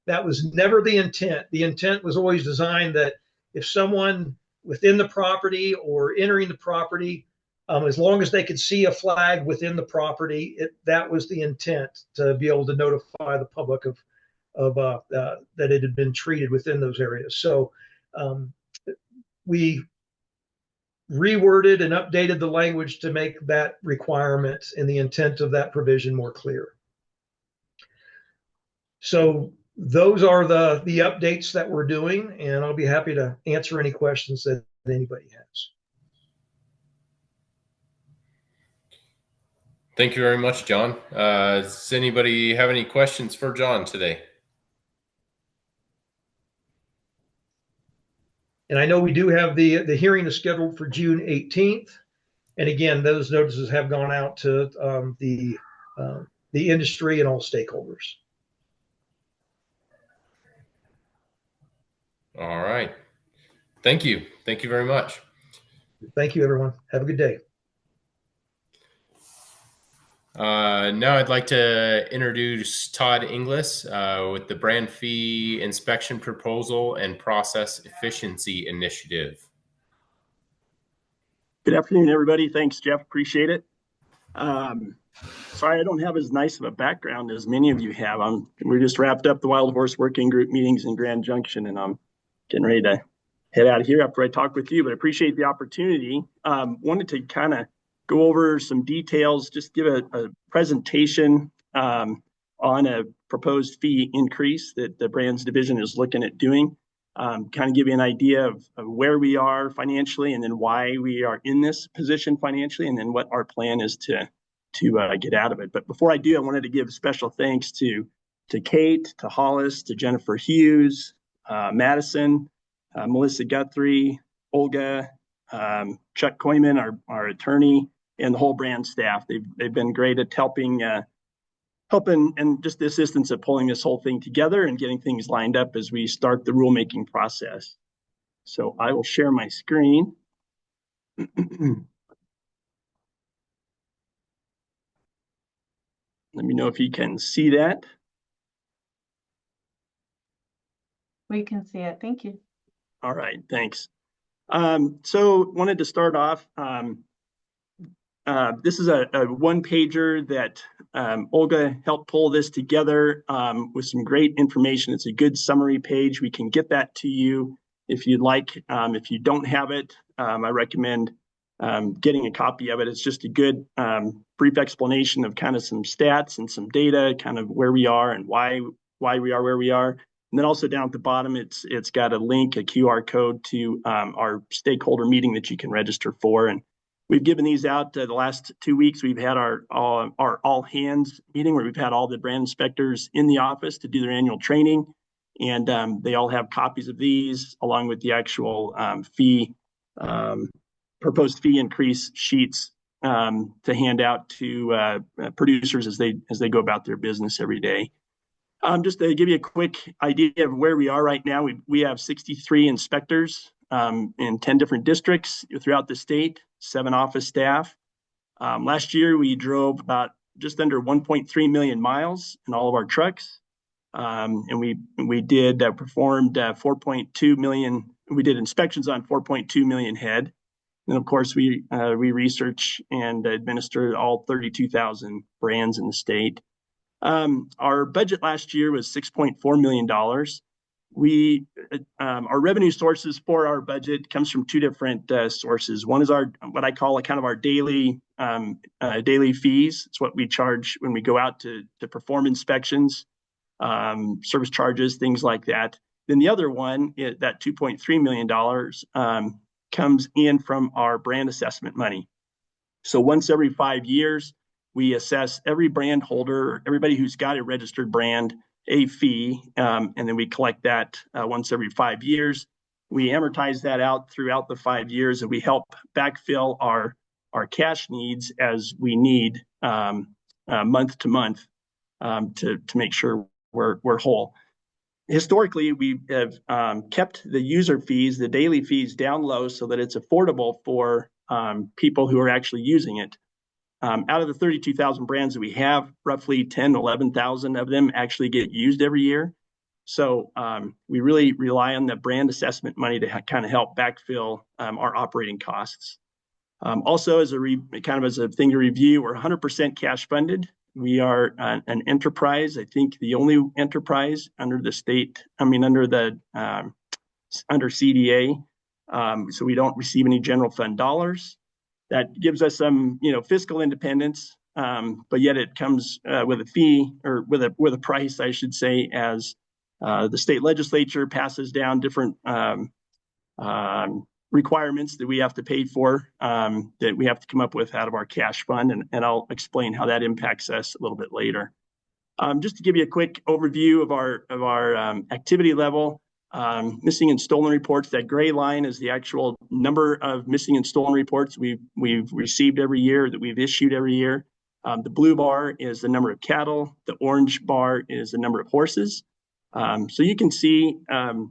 That was never the intent. The intent was always designed that if someone within the property or entering the property, as long as they could see a flag within the property, that was the intent, to be able to notify the public of that it had been treated within those areas. So we reworded and updated the language to make that requirement and the intent of that provision more clear. So those are the updates that we're doing, and I'll be happy to answer any questions that anybody has. Thank you very much, John. Does anybody have any questions for John today? And I know we do have the hearing is scheduled for June 18th. And again, those notices have gone out to the industry and all stakeholders. All right. Thank you. Thank you very much. Thank you, everyone. Have a good day. Now I'd like to introduce Todd Inglis with the brand fee inspection proposal and process efficiency initiative. Good afternoon, everybody. Thanks, Jeff. Appreciate it. Sorry, I don't have as nice of a background as many of you have. We just wrapped up the Wild Horse Working Group meetings in Grand Junction, and I'm getting ready to head out of here after I talk with you, but I appreciate the opportunity. Wanted to kind of go over some details, just give a presentation on a proposed fee increase that the brands division is looking at doing. Kind of give you an idea of where we are financially, and then why we are in this position financially, and then what our plan is to get out of it. But before I do, I wanted to give special thanks to Kate, to Hollis, to Jennifer Hughes, Madison, Melissa Guthrie, Olga, Chuck Koyman, our attorney, and the whole brand staff. They've been great at helping and just the assistance of pulling this whole thing together and getting things lined up as we start the rulemaking process. So I will share my screen. Let me know if you can see that. We can see it. Thank you. All right, thanks. So wanted to start off. This is a one pager that Olga helped pull this together with some great information. It's a good summary page. We can get that to you if you'd like. If you don't have it, I recommend getting a copy of it. It's just a good brief explanation of kind of some stats and some data, kind of where we are and why we are where we are. And then also down at the bottom, it's got a link, a QR code to our stakeholder meeting that you can register for. And we've given these out the last 2 weeks. We've had our all hands meeting where we've had all the brand inspectors in the office to do their annual training. And they all have copies of these along with the actual proposed fee increase sheets to hand out to producers as they go about their business every day. Just to give you a quick idea of where we are right now, we have 63 inspectors in 10 different districts throughout the state, 7 office staff. Last year, we drove about just under 1.3 million miles in all of our trucks. And we performed 4.2 million, we did inspections on 4.2 million head. And of course, we research and administer all 32,000 brands in the state. Our budget last year was $6.4 million. Our revenue sources for our budget comes from 2 different sources. One is what I call our daily fees. It's what we charge when we go out to perform inspections, service charges, things like that. Then the other one, that $2.3 million, comes in from our brand assessment money. So once every 5 years, we assess every brand holder, everybody who's got a registered brand, a fee, and then we collect that once every 5 years. We amortize that out throughout the 5 years, and we help backfill our cash needs as we need month to month to make sure we're whole. Historically, we have kept the user fees, the daily fees, down low so that it's affordable for people who are actually using it. Out of the 32,000 brands that we have, roughly 10, 11,000 of them actually get used every year. So we really rely on the brand assessment money to kind of help backfill our operating costs. Also, as a thing to review, we're 100% cash funded. We are an enterprise. I think the only enterprise under the state, under CDA. So we don't receive any general fund dollars. That gives us some, fiscal independence, but yet it comes with a fee, or with a price, I should say, as the state legislature passes down different requirements that we have to pay for, that we have to come up with out of our cash fund, and I'll explain how that impacts us a little bit later. Just to give you a quick overview of our activity level. Missing and stolen reports, that gray line is the actual number of missing and stolen reports we've received every year, that we've issued every year. The blue bar is the number of cattle. The orange bar is the number of horses. So you can see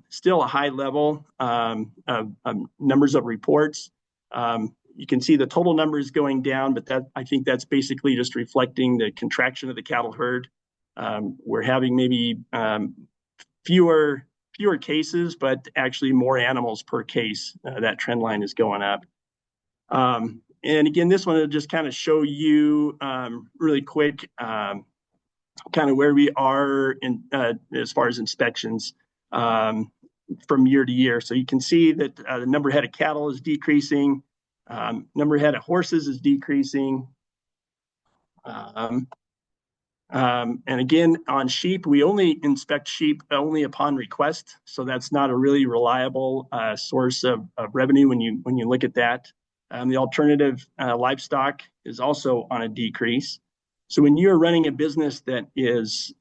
still a high level of numbers of reports. You can see the total numbers going down, but I think that's basically just reflecting the contraction of the cattle herd. We're having maybe fewer cases, but actually more animals per case. That trend line is going up. And again, this one will just kind of show you really quick kind of where we are in as far as inspections from year to year. So you can see that the number of head of cattle is decreasing, number of head of horses is decreasing. And again, on sheep, we only inspect sheep only upon request. So that's not a really reliable source of revenue when you look at that. The alternative livestock is also on a decrease. So when you're running a business that is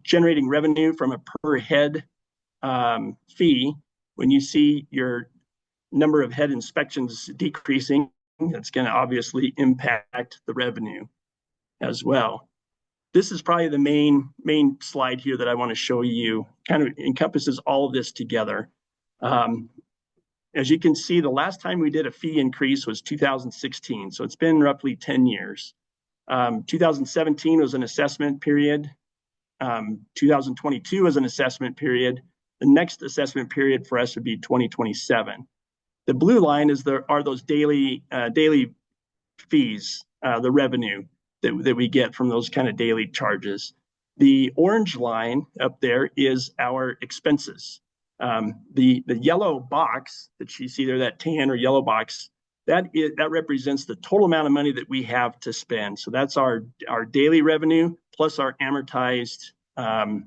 generating revenue from a per head fee, when you see your number of head inspections decreasing, that's going to obviously impact the revenue as well. This is probably the main slide here that I want to show you. Kind of encompasses all of this together. as you can see, the last time we did a fee increase was 2016. So it's been roughly 10 years. 2017 was an assessment period. 2022 was an assessment period. The next assessment period for us would be 2027. The blue line are those daily fees, the revenue that we get from those kind of daily charges. The orange line up there is our expenses. The yellow box that you see there, that tan or yellow box, that represents the total amount of money that we have to spend. So that's our daily revenue plus our amortized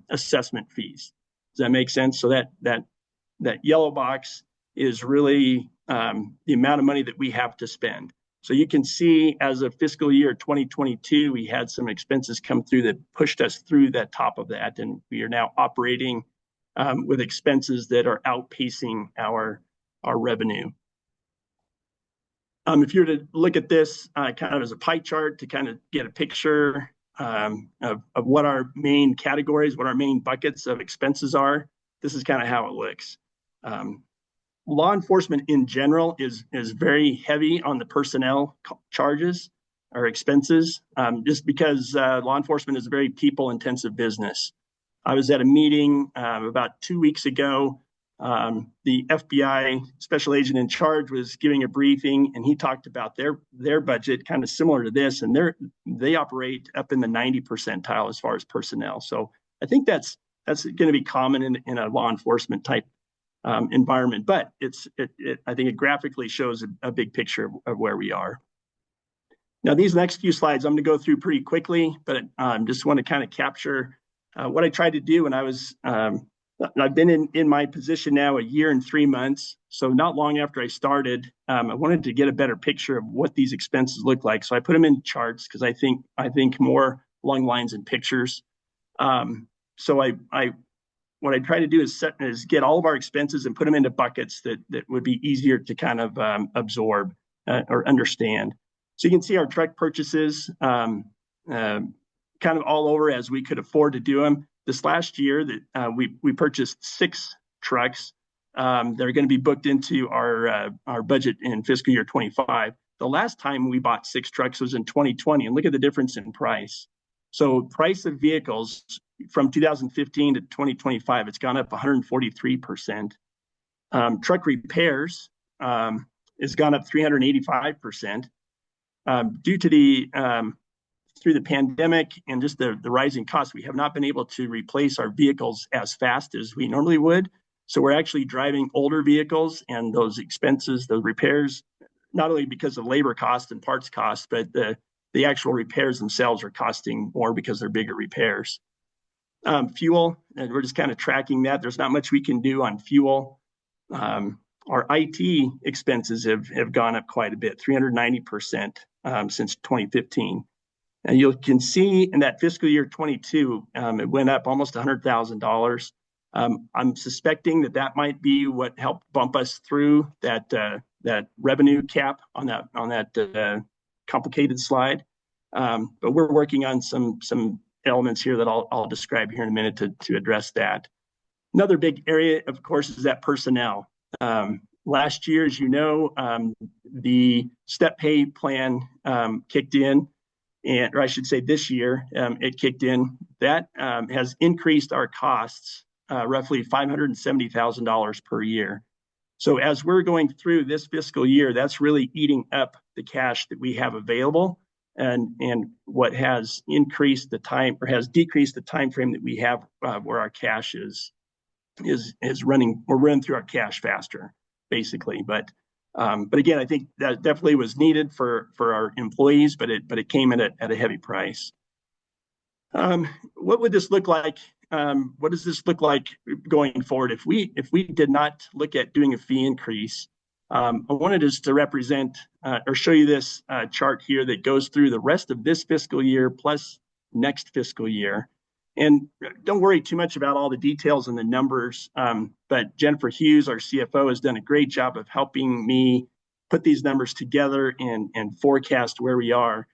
assessment fees. Does that make sense? So that yellow box is really the amount of money that we have to spend. So you can see as of fiscal year 2022, we had some expenses come through that pushed us through that top of that. And we are now operating with expenses that are outpacing our revenue. If you were to look at this kind of as a pie chart to kind of get a picture of what our main categories, what our main buckets of expenses are, this is kind of how it looks. Law enforcement in general is very heavy on the personnel charges or expenses, just because law enforcement is a very people-intensive business. I was at a meeting about 2 weeks ago. The FBI special agent in charge was giving a briefing, and he talked about their budget, kind of similar to this, and they operate up in the 90 percentile as far as personnel. So I think that's going to be common in a law enforcement type environment, but I think it graphically shows a big picture of where we are. Now, these next few slides I'm going to go through pretty quickly, but just want to kind of capture what I tried to do when I was. I've been in my position now 1 year and 3 months. So not long after I started, I wanted to get a better picture of what these expenses look like. So I put them in charts because I think more along lines and pictures. So what I try to do is get all of our expenses and put them into buckets that would be easier to kind of absorb or understand. So you can see our truck purchases kind of all over as we could afford to do them. This last year that we purchased 6 trucks. They're going to be booked into our budget in fiscal year 25. The last time we bought 6 trucks was in 2020, and look at the difference in price. So price of vehicles from 2015 to 2025, it's gone up 143%. Truck repairs has gone up 385%. Due to through the pandemic and just the rising costs, we have not been able to replace our vehicles as fast as we normally would. So we're actually driving older vehicles, and those expenses, those repairs, not only because of labor cost and parts cost, but the actual repairs themselves are costing more because they're bigger repairs. Fuel, and we're just kind of tracking that. There's not much we can do on fuel. Our IT expenses have gone up quite a bit, 390% since 2015. And you can see in that fiscal year 22, it went up almost $100,000. I'm suspecting that might be what helped bump us through that revenue cap on that complicated slide. But we're working on some elements here that I'll describe here in a minute to address that. Another big area, of course, is that personnel. Last year, as you know, the step pay plan kicked in, or I should say this year, it kicked in. That has increased our costs roughly $570,000 per year. So as we're going through this fiscal year, that's really eating up the cash that we have available, and what has increased the time or has decreased the time frame that we have where our cash is running. We're running through our cash faster, basically. But again, I think that definitely was needed for our employees, but it came at a heavy price. What would this look like? What does this look like going forward? If we did not look at doing a fee increase, I wanted us to represent or show you this chart here that goes through the rest of this fiscal year plus next fiscal year. And don't worry too much about all the details and the numbers, but Jennifer Hughes, our CFO, has done a great job of helping me put these numbers together and forecast where we are.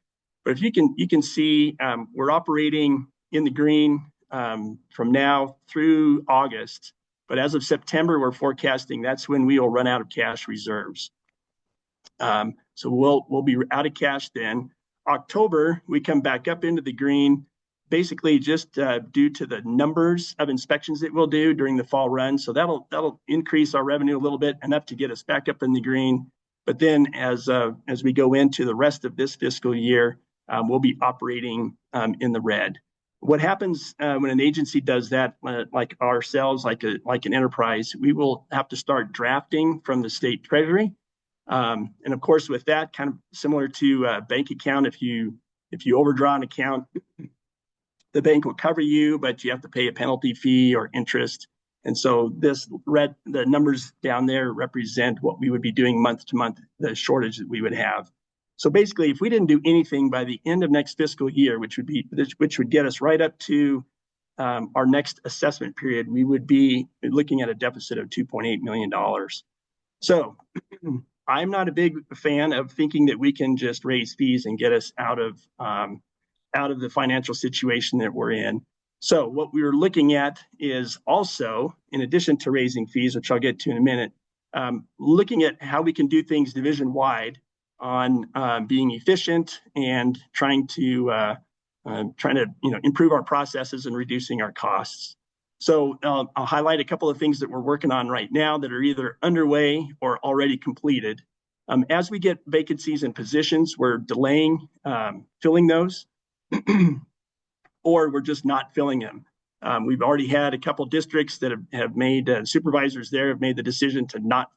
But if you can see, we're operating in the green from now through August But as of September, we're forecasting that's when we will run out of cash reserves. So we'll be out of cash then. October, we come back up into the green, basically just due to the numbers of inspections that we'll do during the fall run. So that'll increase our revenue a little bit, enough to get us back up in the green. But then as we go into the rest of this fiscal year, we'll be operating in the red. What happens when an agency does that, like ourselves, like an enterprise, we will have to start drafting from the state treasury. And of course, with that, kind of similar to a bank account, if you overdraw an account, the bank will cover you, but you have to pay a penalty fee or interest. And so the numbers down there represent what we would be doing month to month, the shortage that we would have. So basically, if we didn't do anything by the end of next fiscal year, which would get us right up to our next assessment period, we would be looking at a deficit of $2.8 million. So I'm not a big fan of thinking that we can just raise fees and get us out of the financial situation that we're in. So what we were looking at is also, in addition to raising fees, which I'll get to in a minute, looking at how we can do things division-wide on being efficient and trying to improve our processes and reducing our costs. So I'll highlight a couple of things that we're working on right now that are either underway or already completed. As we get vacancies in positions, we're delaying filling those, or we're just not filling them. We've already had a couple districts that have made supervisors there have made the decision to not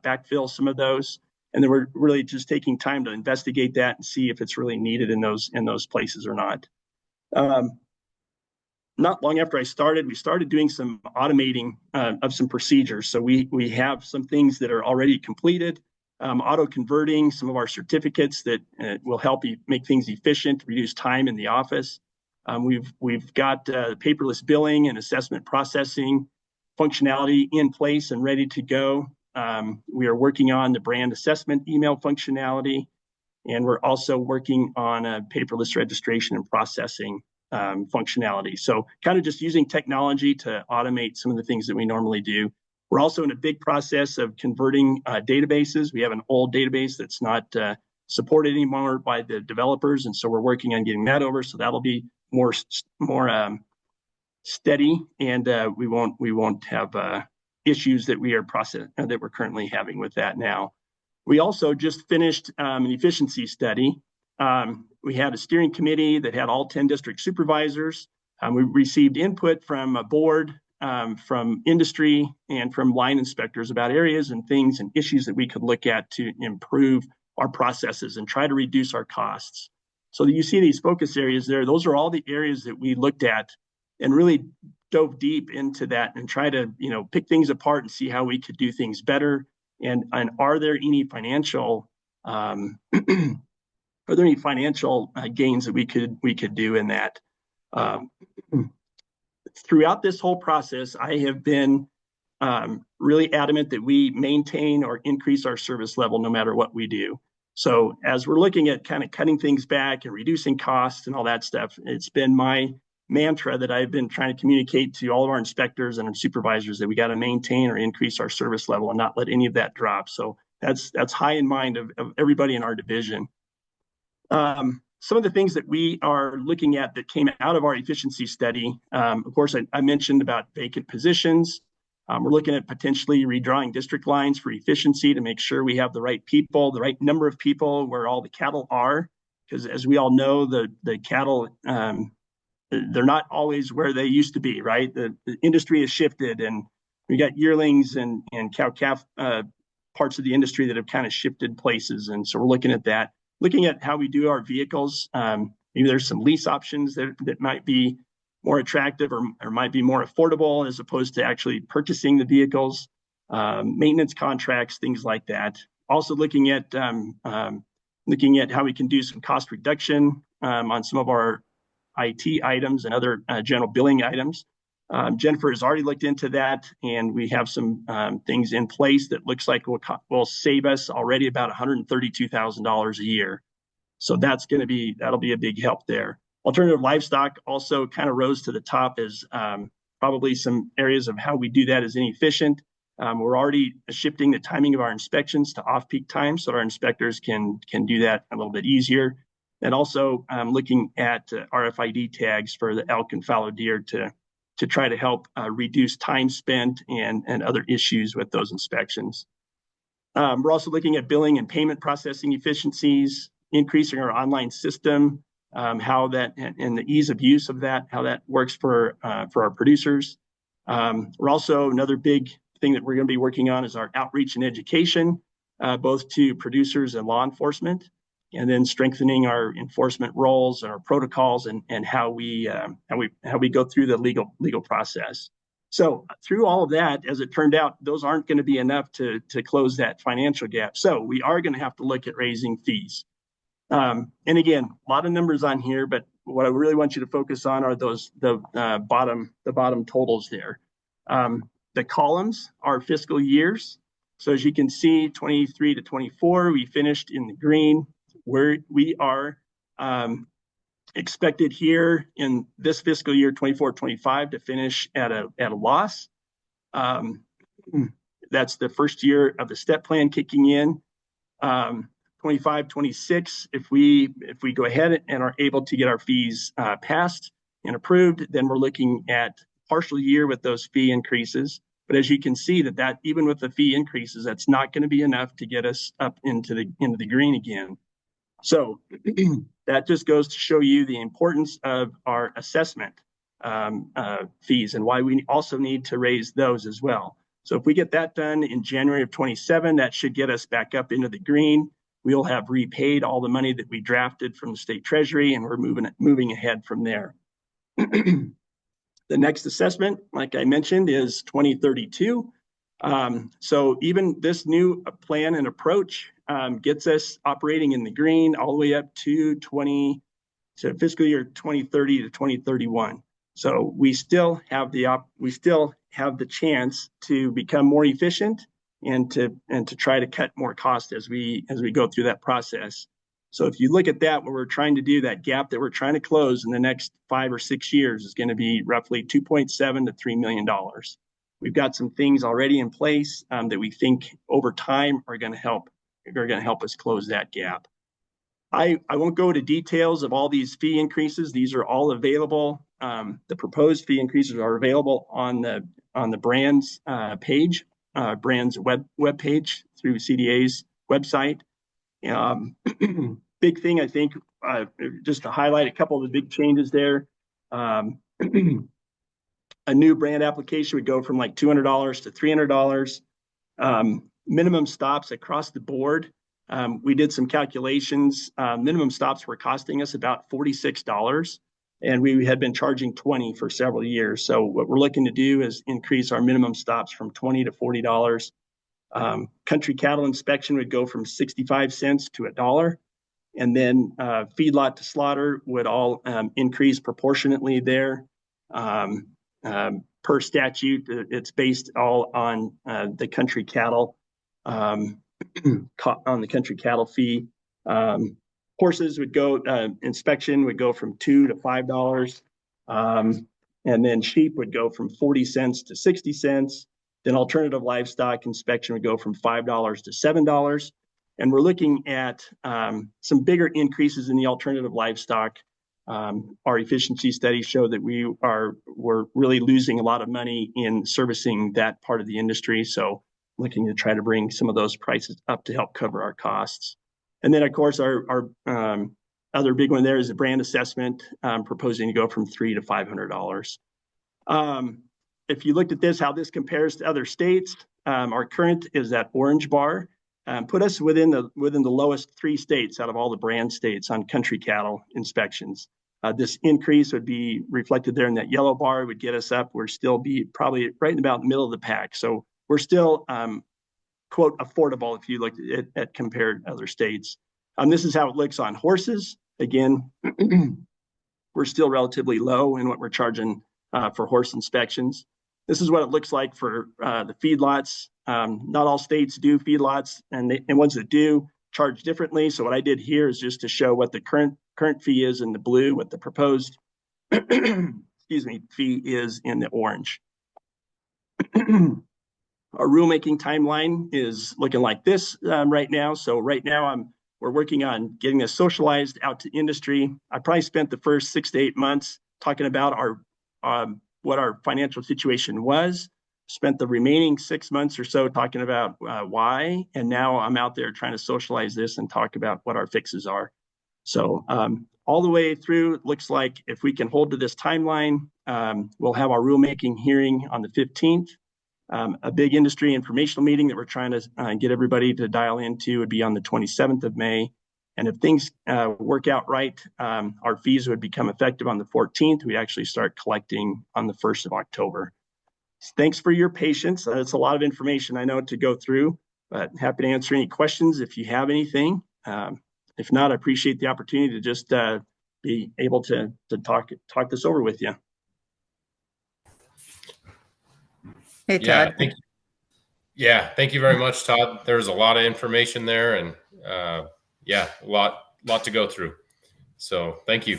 backfill some of those. And then we're really just taking time to investigate that and see if it's really needed in those places or not. Not long after I started, we started doing some automating of some procedures. So we have some things that are already completed, auto converting some of our certificates that will help make things efficient, reduce time in the office. We've got paperless billing and assessment processing functionality in place and ready to go. We are working on the brand assessment email functionality, and we're also working on a paperless registration and processing functionality. So kind of just using technology to automate some of the things that we normally do. We're also in a big process of converting databases. We have an old database that's not supported anymore by the developers, and so we're working on getting that over. So that'll be more steady, and we won't have issues that we're currently having with that now. We also just finished an efficiency study. We had a steering committee that had all 10 district supervisors. We received input from a board, from industry, and from line inspectors about areas and things and issues that we could look at to improve our processes and try to reduce our costs. So you see these focus areas there. Those are all the areas that we looked at and really dove deep into that and try to pick things apart and see how we could do things better. And are there any financial gains that we could do in that? Throughout this whole process, I have been really adamant that we maintain or increase our service level no matter what we do. So as we're looking at kind of cutting things back and reducing costs and all that stuff, it's been my mantra that I've been trying to communicate to all of our inspectors and our supervisors that we got to maintain or increase our service level and not let any of that drop. So that's high in mind of everybody in our division. Some of the things that we are looking at that came out of our efficiency study, of course, I mentioned about vacant positions. We're looking at potentially redrawing district lines for efficiency to make sure we have the right people, the right number of people where all the cattle are. Because as we all know, the cattle, they're not always where they used to be, right? The industry has shifted, and we got yearlings and cow-calf parts of the industry that have kind of shifted places. And so we're looking at that. Looking at how we do our vehicles, maybe there's some lease options that might be more attractive or might be more affordable as opposed to actually purchasing the vehicles, maintenance contracts, things like that. Also looking at how we can do some cost reduction on some of our IT items and other general billing items. Jennifer has already looked into that, and we have some things in place that looks like will save us already about $132,000 a year. So that'll be a big help there. Alternative livestock also kind of rose to the top as probably some areas of how we do that is inefficient. We're already shifting the timing of our inspections to off-peak times so that our inspectors can do that a little bit easier. And also looking at RFID tags for the elk and fallow deer to try to help reduce time spent and other issues with those inspections. We're also looking at billing and payment processing efficiencies, increasing our online system, how that and the ease of use of that, how that works for our producers. We're also, another big thing that we're going to be working on is our outreach and education, both to producers and law enforcement, and then strengthening our enforcement roles and our protocols and how we go through the legal process. So through all of that, as it turned out, those aren't going to be enough to close that financial gap. So we are going to have to look at raising fees. And again, a lot of numbers on here, but what I really want you to focus on are those the bottom totals there. The columns are fiscal years. So as you can see, 23 to 24, we finished in the green. Where we are expected here in this fiscal year 24-25 to finish at a loss. That's the first year of the step plan kicking in. 25-26, if we go ahead and are able to get our fees passed and approved, then we're looking at partial year with those fee increases. But as you can see that even with the fee increases, that's not going to be enough to get us up into the green again. So that just goes to show you the importance of our assessment fees and why we also need to raise those as well. So if we get that done in January of 27, that should get us back up into the green. We'll have repaid all the money that we drafted from the state treasury, and we're moving ahead from there. The next assessment, like I mentioned, is 2032. So even this new plan and approach gets us operating in the green all the way up to fiscal year 2030 to 2031. So we still have the chance to become more efficient and to try to cut more cost as we go through that process. So if you look at that, what we're trying to do, that gap that we're trying to close in the next 5 or 6 years is going to be roughly $2.7 to $3 million. We've got some things already in place that we think over time are going to help us close that gap. I won't go into details of all these fee increases. These are all available. The proposed fee increases are available on the Brands page, Brands web page through CDA's website. Big thing, I think, just to highlight a couple of the big changes there. A new brand application would go from like $200 to $300. Minimum stops across the board. We did some calculations. Minimum stops were costing us about $46, and we had been charging $20 for several years. So what we're looking to do is increase our minimum stops from $20 to $40. Country cattle inspection would go from 65 cents to $1. And then feedlot to slaughter would all increase proportionately there. Per statute, it's based all on the country cattle, on the country cattle fee. Horses would go, inspection would go from $2 to $5. And then sheep would go from 40 cents to 60 cents. Then alternative livestock inspection would go from $5 to $7. And we're looking at some bigger increases in the alternative livestock. Our efficiency studies show that we're really losing a lot of money in servicing that part of the industry. So looking to try to bring some of those prices up to help cover our costs. And then, of course, our other big one there is the brand assessment, proposing to go from $300 to $500. If you looked at this, how this compares to other states, our current is that orange bar. Put us within the lowest 3 states out of all the brand states on country cattle inspections. This increase would be reflected there in that yellow bar, would get us up. We're still be probably right in about the middle of the pack. So we're still, quote, affordable if you look at compared to other states. This is how it looks on horses. Again, we're still relatively low in what we're charging for horse inspections. This is what it looks like for the feedlots. Not all states do feedlots, and ones that do charge differently. So what I did here is just to show what the current fee is in the blue, what the proposed fee is in the orange. Our rulemaking timeline is looking like this right now. So right now we're working on getting this socialized out to industry. I probably spent the first 6 to 8 months talking about what our financial situation was. Spent the remaining 6 months or so talking about why, and now I'm out there trying to socialize this and talk about what our fixes are. So all the way through, it looks like if we can hold to this timeline, we'll have our rulemaking hearing on the 15th. A big industry informational meeting that we're trying to get everybody to dial into would be on the 27th of May. And if things work out right, our fees would become effective on the 14th. We actually start collecting on the 1st of October. Thanks for your patience. It's a lot of information I know to go through, but happy to answer any questions if you have anything. If not, I appreciate the opportunity to just be able to talk this over with you. Hey, Todd. Thank you very much, Todd. There's a lot of information there, and a lot to go through. So thank you.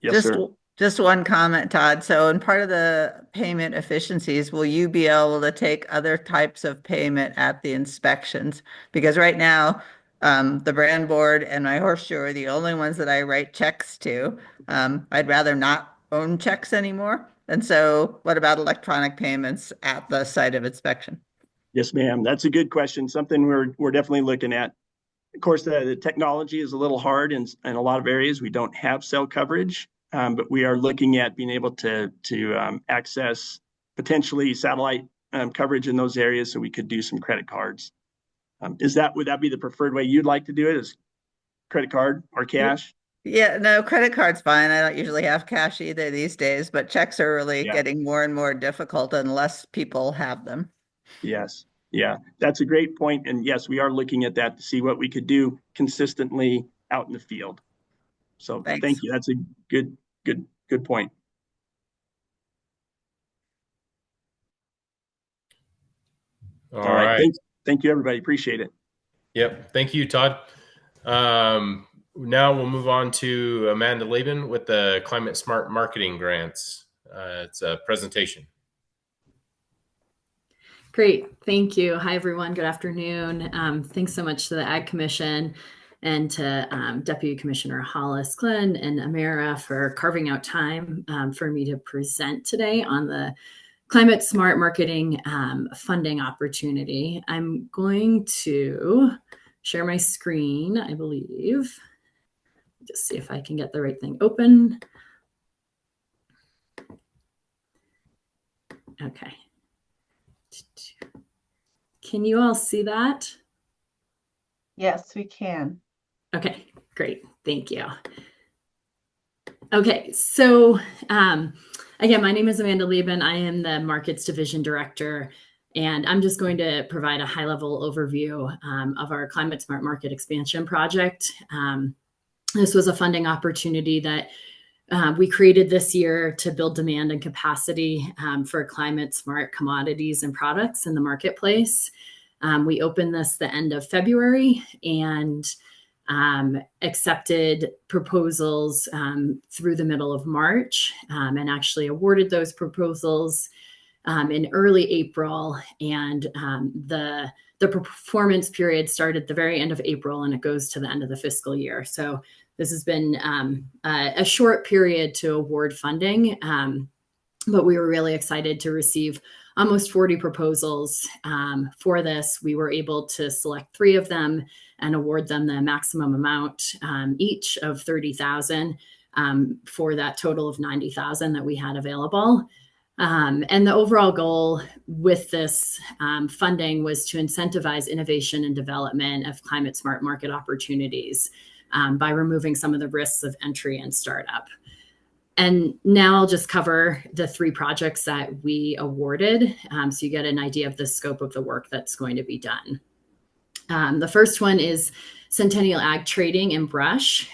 Yes, sir. Just one comment, Todd. So in part of the payment efficiencies, will you be able to take other types of payment at the inspections? Because right now, the brand board and my horseshoe are the only ones that I write checks to. I'd rather not own checks anymore. And so what about electronic payments at the site of inspection? Yes, ma'am. That's a good question. Something we're definitely looking at. Of course, the technology is a little hard in a lot of areas. We don't have cell coverage, but we are looking at being able to access potentially satellite coverage in those areas, so we could do some credit cards. Would that be the preferred way you'd like to do it, is credit card or cash? Yeah, no, credit card's fine. I don't usually have cash either these days, but checks are really getting more and more difficult unless people have them. Yes. Yeah, that's a great point. And yes, we are looking at that to see what we could do consistently out in the field. So Thank you. That's a good point. All right. Thank you, everybody. Appreciate it. Yep. Thank you, Todd. Now we'll move on to Amanda Laban with the Climate Smart Marketing Grants. It's a presentation. Great. Thank you. Hi, everyone. Good afternoon. Thanks so much to the Ag Commission and to Deputy Commissioner Hollis, Glenn, and Amara for carving out time for me to present today on the Climate Smart Marketing funding opportunity. I'm going to share my screen, I believe. Just see if I can get the right thing open. Okay. Can you all see that? Yes, we can. Okay, great. Thank you. Okay, so again, my name is Amanda Laban. I am the Markets Division Director, and I'm just going to provide a high-level overview of our Climate Smart Market Expansion Project. This was a funding opportunity that we created this year to build demand and capacity for climate smart commodities and products in the marketplace. We opened this the end of February and accepted proposals through the middle of March and actually awarded those proposals in early April. And the performance period started at the very end of April and it goes to the end of the fiscal year. So this has been a short period to award funding, but we were really excited to receive almost 40 proposals for this. We were able to select 3 of them and award them the maximum amount, each of $30,000 for that total of $90,000 that we had available. And the overall goal with this funding was to incentivize innovation and development of climate smart market opportunities by removing some of the risks of entry and startup. And now I'll just cover the 3 projects that we awarded so you get an idea of the scope of the work that's going to be done. The first one is Centennial Ag Trading in Brush.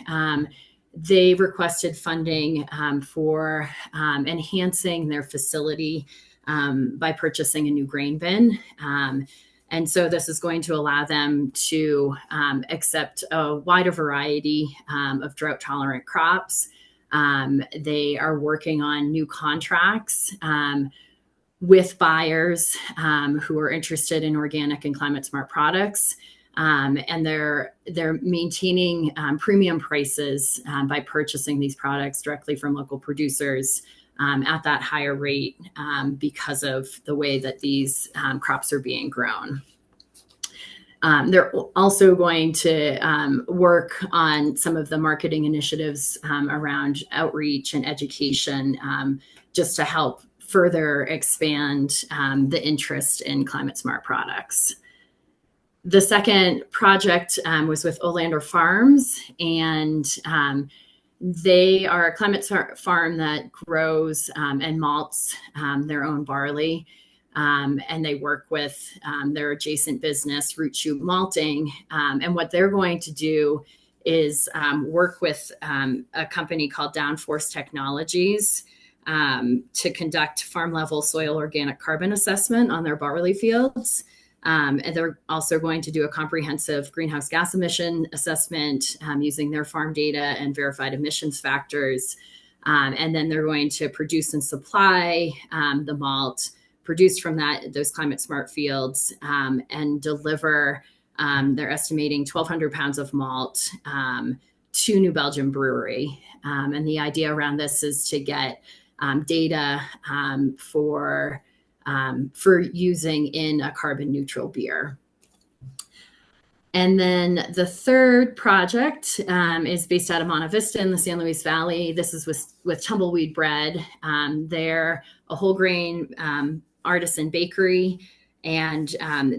They requested funding for enhancing their facility by purchasing a new grain bin. And so this is going to allow them to accept a wider variety of drought-tolerant crops They are working on new contracts with buyers who are interested in organic and climate smart products. And they're maintaining premium prices by purchasing these products directly from local producers at that higher rate because of the way that these crops are being grown. They're also going to work on some of the marketing initiatives around outreach and education just to help further expand the interest in climate smart products. The second project was with Olander Farms, and they are a climate smart farm that grows and malts their own barley. And they work with their adjacent business, Root Shoot Malting. And what they're going to do is work with a company called Downforce Technologies to conduct farm level soil organic carbon assessment on their barley fields. And they're also going to do a comprehensive greenhouse gas emission assessment using their farm data and verified emissions factors. And then they're going to produce and supply the malt produced from those climate smart fields and deliver, they're estimating 1,200 pounds of malt to New Belgium Brewery. And the idea around this is to get data for using in a carbon neutral beer. And then the third project is based out of Monte Vista in the San Luis Valley. This is with Tumbleweed Bread. They're a whole grain artisan bakery, and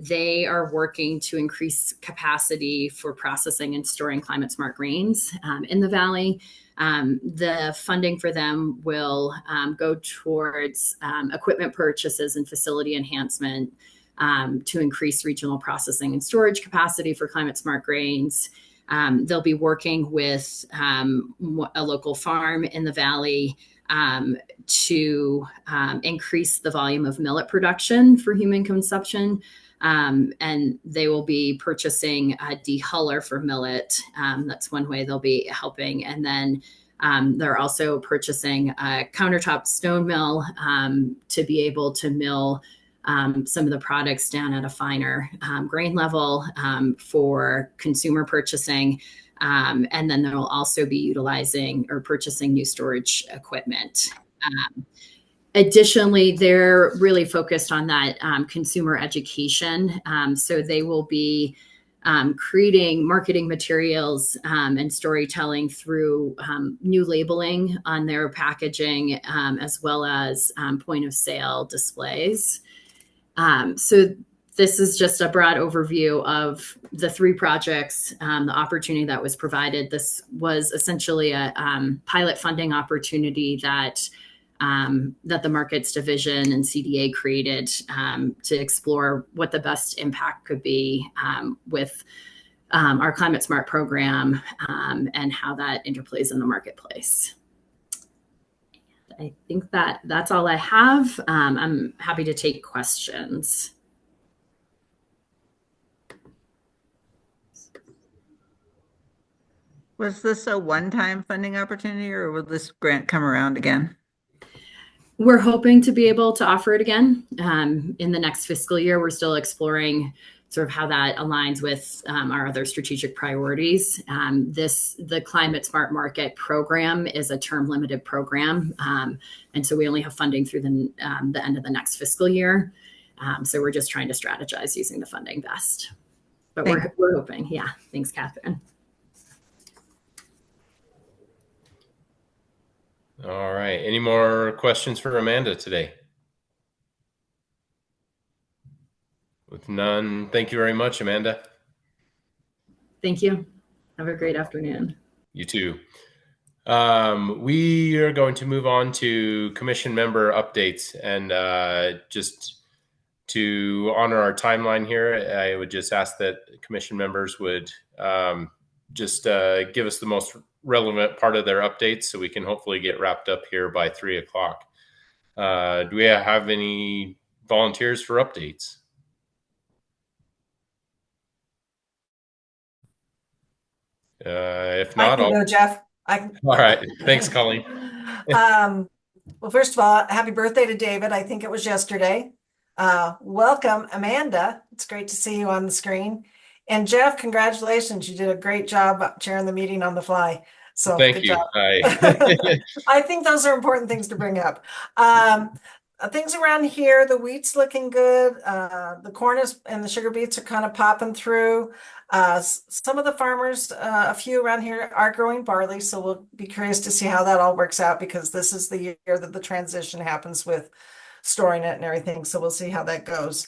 they are working to increase capacity for processing and storing climate smart grains in the valley. The funding for them will go towards equipment purchases and facility enhancement to increase regional processing and storage capacity for climate smart grains. They'll be working with a local farm in the valley to increase the volume of millet production for human consumption. And they will be purchasing a dehuller for millet. That's one way they'll be helping. And then they're also purchasing a countertop stone mill to be able to mill some of the products down at a finer grain level for consumer purchasing. And then they'll also be utilizing or purchasing new storage equipment. Additionally, they're really focused on that consumer education. So they will be creating marketing materials and storytelling through new labeling on their packaging, as well as point of sale displays. So this is just a broad overview of the three projects, the opportunity that was provided. This was essentially a pilot funding opportunity that the Markets Division and CDA created to explore what the best impact could be with our Climate Smart program and how that interplays in the marketplace. I think that's all I have. I'm happy to take questions. Was this a one-time funding opportunity, or will this grant come around again? We're hoping to be able to offer it again in the next fiscal year. We're still exploring sort of how that aligns with our other strategic priorities. The Climate Smart Market program is a term limited program. And so we only have funding through the end of the next fiscal year. So we're just trying to strategize using the funding best. But we're hoping. Yeah. Thanks, Catherine. All right. Any more questions for Amanda today? With none, thank you very much, Amanda. Thank you. Have a great afternoon. You too. We are going to move on to commission member updates, and just to honor our timeline here, I would just ask that commission members would just give us the most relevant part of their updates so we can hopefully get wrapped up here by 3 o'clock. Do we have any volunteers for updates? If not, I can go, Jeff. I All right. Thanks, Colleen. Well, first of all, happy birthday to David. I think it was yesterday. Welcome, Amanda. It's great to see you on the screen. And Jeff, congratulations. You did a great job chairing the meeting on the fly. So Thank good you. job. I I think those are important things to bring up. Things around here, the wheat's looking good. The corn is and the sugar beets are kind of popping through. Some of the farmers, a few around here are growing barley, so we'll be curious to see how that all works out because this is the year that the transition happens with storing it and everything. So we'll see how that goes.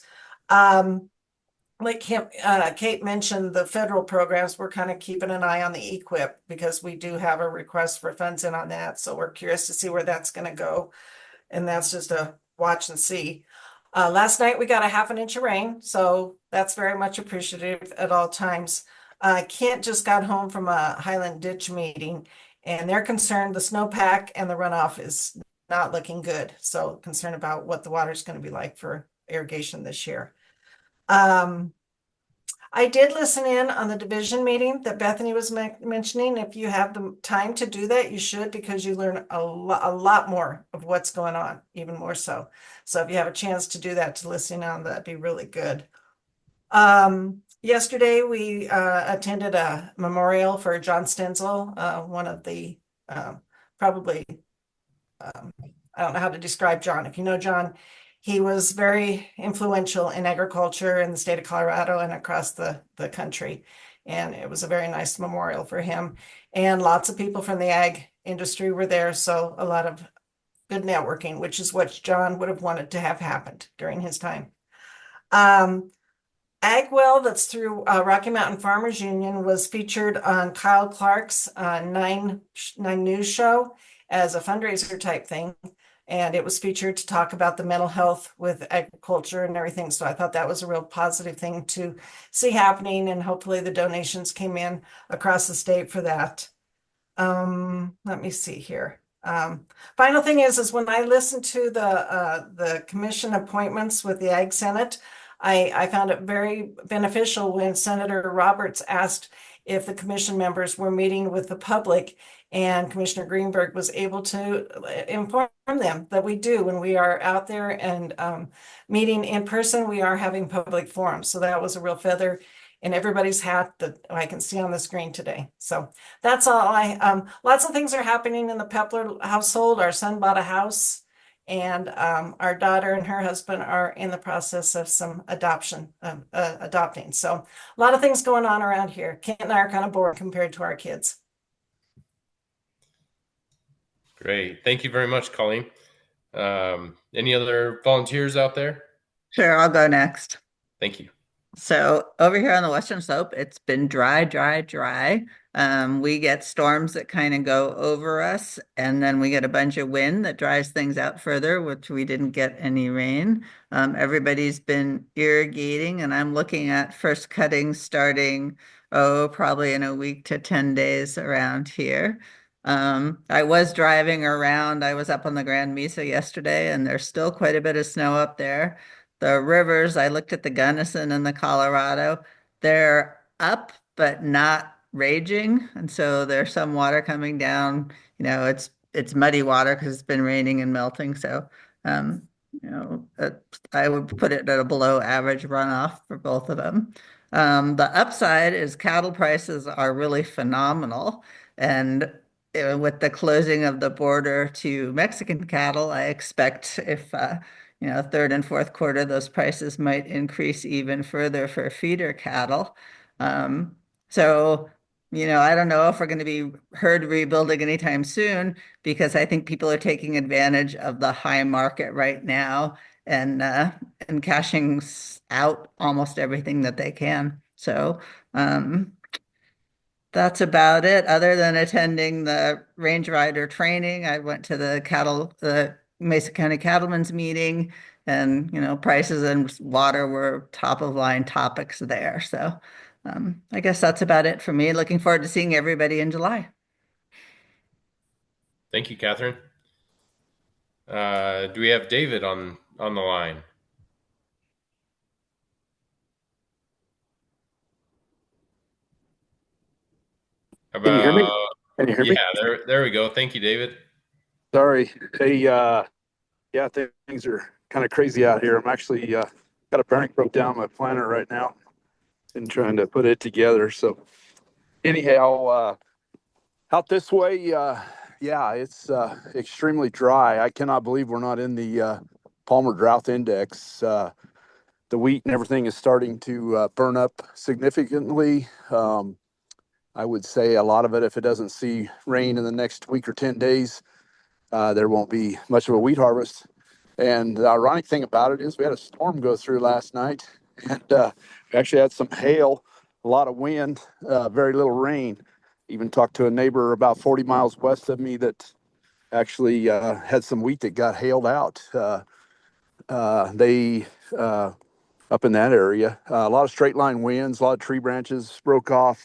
Like Kate mentioned, the federal programs, we're kind of keeping an eye on the EQIP because we do have a request for funds in on that. So we're curious to see where that's going to go. And that's just a watch and see. Last night we got a half an inch of rain, so that's very much appreciative at all times. Kent just got home from a Highland Ditch meeting, and they're concerned the snowpack and the runoff is not looking good. So concerned about what the water is going to be like for irrigation this year. I did listen in on the division meeting that Bethany was mentioning. If you have the time to do that, you should, because you learn a lot more of what's going on, even more so. So if you have a chance to do that, to listen on, that'd be really good. Yesterday we attended a memorial for John Stenzel, one of the probably I don't know how to describe John. If you know John, he was very influential in agriculture in the state of Colorado and across the country. And it was a very nice memorial for him. And lots of people from the ag industry were there. So a lot of good networking, which is what John would have wanted to have happened during his time. AgWell, that's through Rocky Mountain Farmers Union, was featured on Kyle Clark's 9 News show as a fundraiser type thing. And it was featured to talk about the mental health with agriculture and everything. So I thought that was a real positive thing to see happening. And hopefully the donations came in across the state for that. Let me see here. Final thing is when I listened to the commission appointments with the Ag Senate, I found it very beneficial when Senator Roberts asked if the commission members were meeting with the public, and Commissioner Greenberg was able to inform them that we do when we are out there and meeting in person, we are having public forums. So that was a real feather in everybody's hat that I can see on the screen today. So that's all lots of things are happening in the Pepler household. Our son bought a house, and our daughter and her husband are in the process of some adopting. So a lot of things going on around here. Kent and I are kind of bored compared to our kids. Great. Thank you very much, Colleen. Any other volunteers out there? Sure, I'll go next. Thank you. So over here on the Western Slope, it's been dry. We get storms that kind of go over us, and then we get a bunch of wind that dries things out further, which we didn't get any rain. Everybody's been irrigating, and I'm looking at first cutting starting, probably in a week to 10 days around here. I was driving around. I was up on the Grand Mesa yesterday, and there's still quite a bit of snow up there. The rivers, I looked at the Gunnison and the Colorado, they're up, but not raging. And so there's some water coming down. You know, it's muddy water because it's been raining and melting. So, I would put it at a below average runoff for both of them. The upside is cattle prices are really phenomenal. And with the closing of the border to Mexican cattle, I expect if third and fourth quarter, those prices might increase even further for feeder cattle. So, I don't know if we're going to be herd rebuilding anytime soon, because I think people are taking advantage of the high market right now and cashing out almost everything that they can. So, that's about it. Other than attending the range rider training, I went to the Mesa County Cattlemen's meeting, and prices and water were top of line topics there. So I guess that's about it for me. Looking forward to seeing everybody in July. Thank you, Catherine. Do we have David on the line? Can you hear me? Can you hear me? Yeah, there we go. Thank you, David. Sorry. Hey, yeah, things are kind of crazy out here. I'm actually got a bearing broke down my planter right now and trying to put it together. So anyhow, out this way, yeah, it's extremely dry. I cannot believe we're not in the Palmer Drought Index. The wheat and everything is starting to burn up significantly. I would say a lot of it, if it doesn't see rain in the next week or 10 days, there won't be much of a wheat harvest. And the ironic thing about it is we had a storm go through last night, and we actually had some hail, a lot of wind, very little rain. Even talked to a neighbor about 40 miles west of me that actually had some wheat that got hailed out. They up in that area, a lot of straight line winds, a lot of tree branches broke off.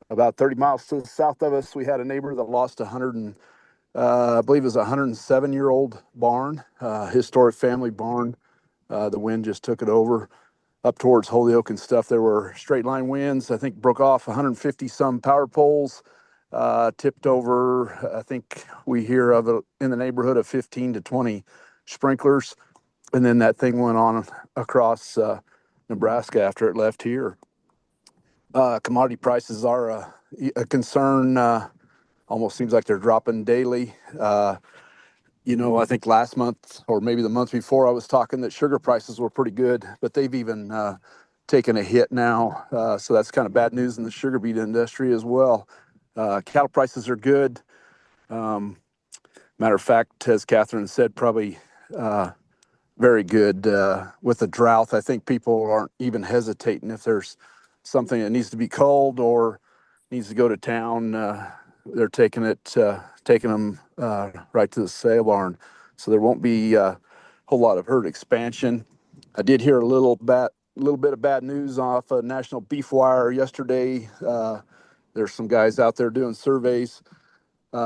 About 30 miles to the south of us, we had a neighbor that lost I believe it was a 107-year-old barn, historic family barn. The wind just took it over up towards Holyoke and stuff. There were straight line winds. I think broke off 150 some power poles, tipped over. I think we hear of it in the neighborhood of 15 to 20 sprinklers. And then that thing went on across Nebraska after it left here. Commodity prices are a concern. Almost seems like they're dropping daily. I think last month or maybe the month before I was talking that sugar prices were pretty good, but they've even taken a hit now. So that's kind of bad news in the sugar beet industry as well. Cattle prices are good. Matter of fact, as Catherine said, probably very good with the drought. I think people aren't even hesitating if there's something that needs to be culled or needs to go to town. They're taking them right to the sale barn. So there won't be a whole lot of herd expansion. I did hear a little bit of bad news off National Beef Wire yesterday. There's some guys out there doing surveys,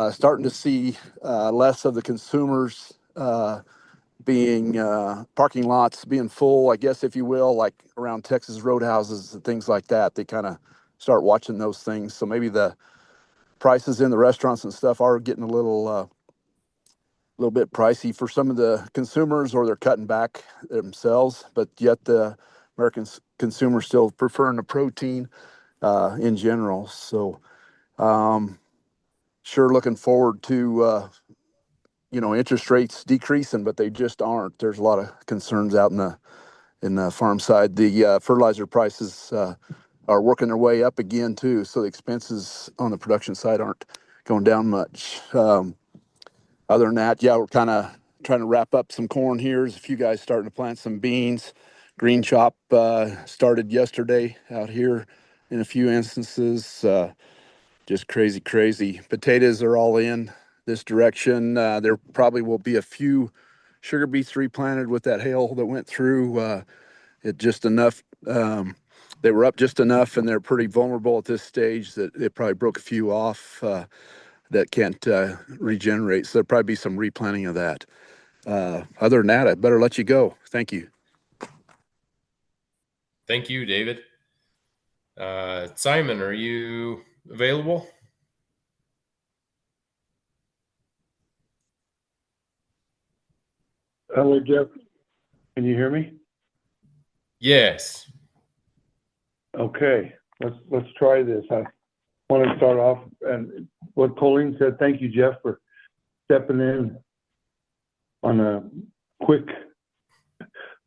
starting to see less of the consumers being parking lots being full, I guess, if you will, like around Texas roadhouses and things like that. They kind of start watching those things. So maybe the prices in the restaurants and stuff are getting a little bit pricey for some of the consumers, or they're cutting back themselves. But yet the American consumer still preferring the protein in general. So sure looking forward to interest rates decreasing, but they just aren't. There's a lot of concerns out in the farm side. The fertilizer prices are working their way up again too, so the expenses on the production side aren't going down much. Other than that, yeah, we're kind of trying to wrap up some corn here. There's a few guys starting to plant some beans. Green chop started yesterday out here in a few instances. Just crazy. Potatoes are all in this direction. There probably will be a few sugar beets replanted with that hail that went through. It just enough. They were up just enough, and they're pretty vulnerable at this stage that it probably broke a few off that can't regenerate. So there'll probably be some replanting of that. Other than that, I better let you go. Thank you. Thank you, David. Simon, are you available? Hello, Jeff. Can you hear me? Yes. Okay, let's try this. I want to start off and what Colleen said. Thank you, Jeff, for stepping in on a quick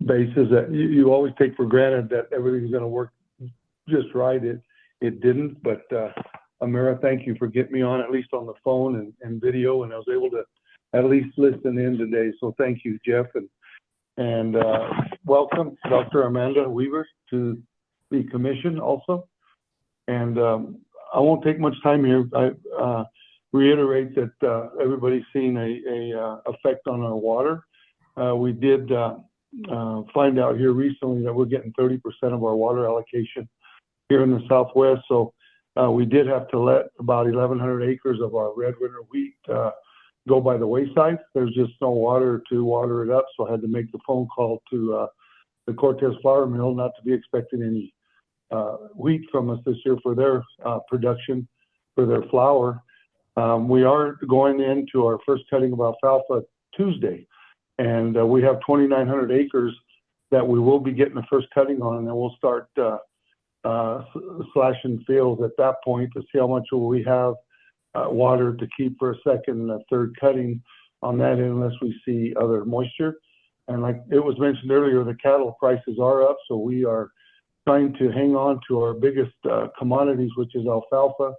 basis that you always take for granted that everything's going to work just right. It didn't, but Amira, thank you for getting me on, at least on the phone and video, and I was able to at least listen in today. So thank you, Jeff, and welcome Dr. Amanda Weaver to the commission also. And I won't take much time here. I reiterate that everybody's seen a effect on our water. We did find out here recently that we're getting 30% of our water allocation here in the Southwest. So we did have to let about 1,100 acres of our red winter wheat go by the wayside. There's just no water to water it up. So I had to make the phone call to the Cortez Flour Mill, not to be expecting any wheat from us this year for their production, for their flour. We are going into our first cutting of alfalfa Tuesday, and we have 2,900 acres that we will be getting the first cutting on, and then we'll start slashing fields at that point to see how much will we have water to keep for a second and a third cutting on that unless we see other moisture. And like it was mentioned earlier, the cattle prices are up, so we are trying to hang on to our biggest commodities, which is alfalfa,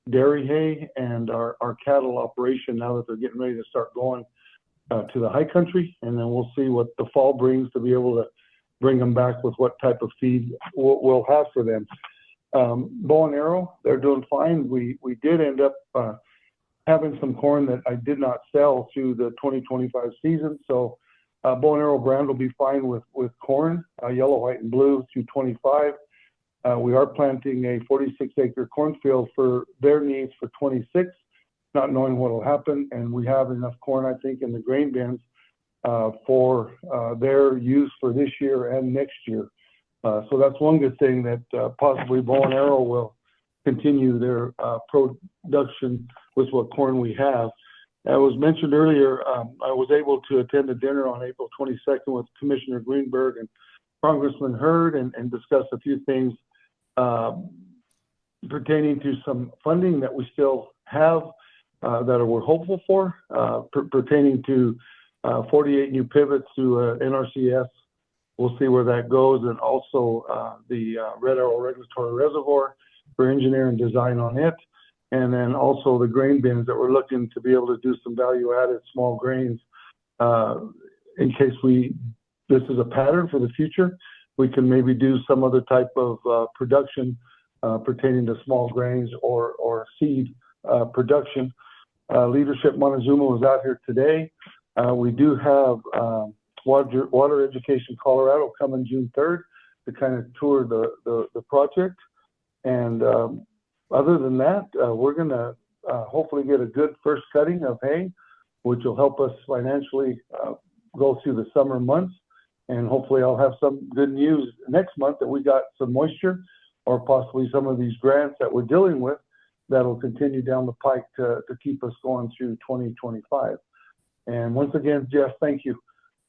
dairy hay, and our cattle operation now that they're getting ready to start going to the high country. And then we'll see what the fall brings to be able to bring them back with what type of feed we'll have for them. Bow and Arrow, they're doing fine. We did end up having some corn that I did not sell through the 2025 season. So Bow and Arrow brand will be fine with corn, yellow, white, and blue through 25. We are planting a 46-acre cornfield for their needs for 26, not knowing what will happen. And we have enough corn, I think, in the grain bins for their use for this year and next year. So that's one good thing that possibly Bow and Arrow will continue their production with what corn we have. As was mentioned earlier, I was able to attend a dinner on April 22nd with Commissioner Greenberg and Congressman Hurd and discuss a few things pertaining to some funding that we still have that we're hopeful for, pertaining to 48 new pivots to NRCS. We'll see where that goes, and also the Red Arrow Regulatory Reservoir for engineering design on it. And then also the grain bins that we're looking to be able to do some value-added small grains in case this is a pattern for the future. We can maybe do some other type of production pertaining to small grains or seed production. Leadership Montezuma was out here today. We do have Water Education Colorado coming June 3rd to kind of tour the project. And other than that, we're going to hopefully get a good first cutting of hay, which will help us financially go through the summer months. And hopefully I'll have some good news next month that we got some moisture or possibly some of these grants that we're dealing with that'll continue down the pike to keep us going through 2025. And once again, Jeff, thank you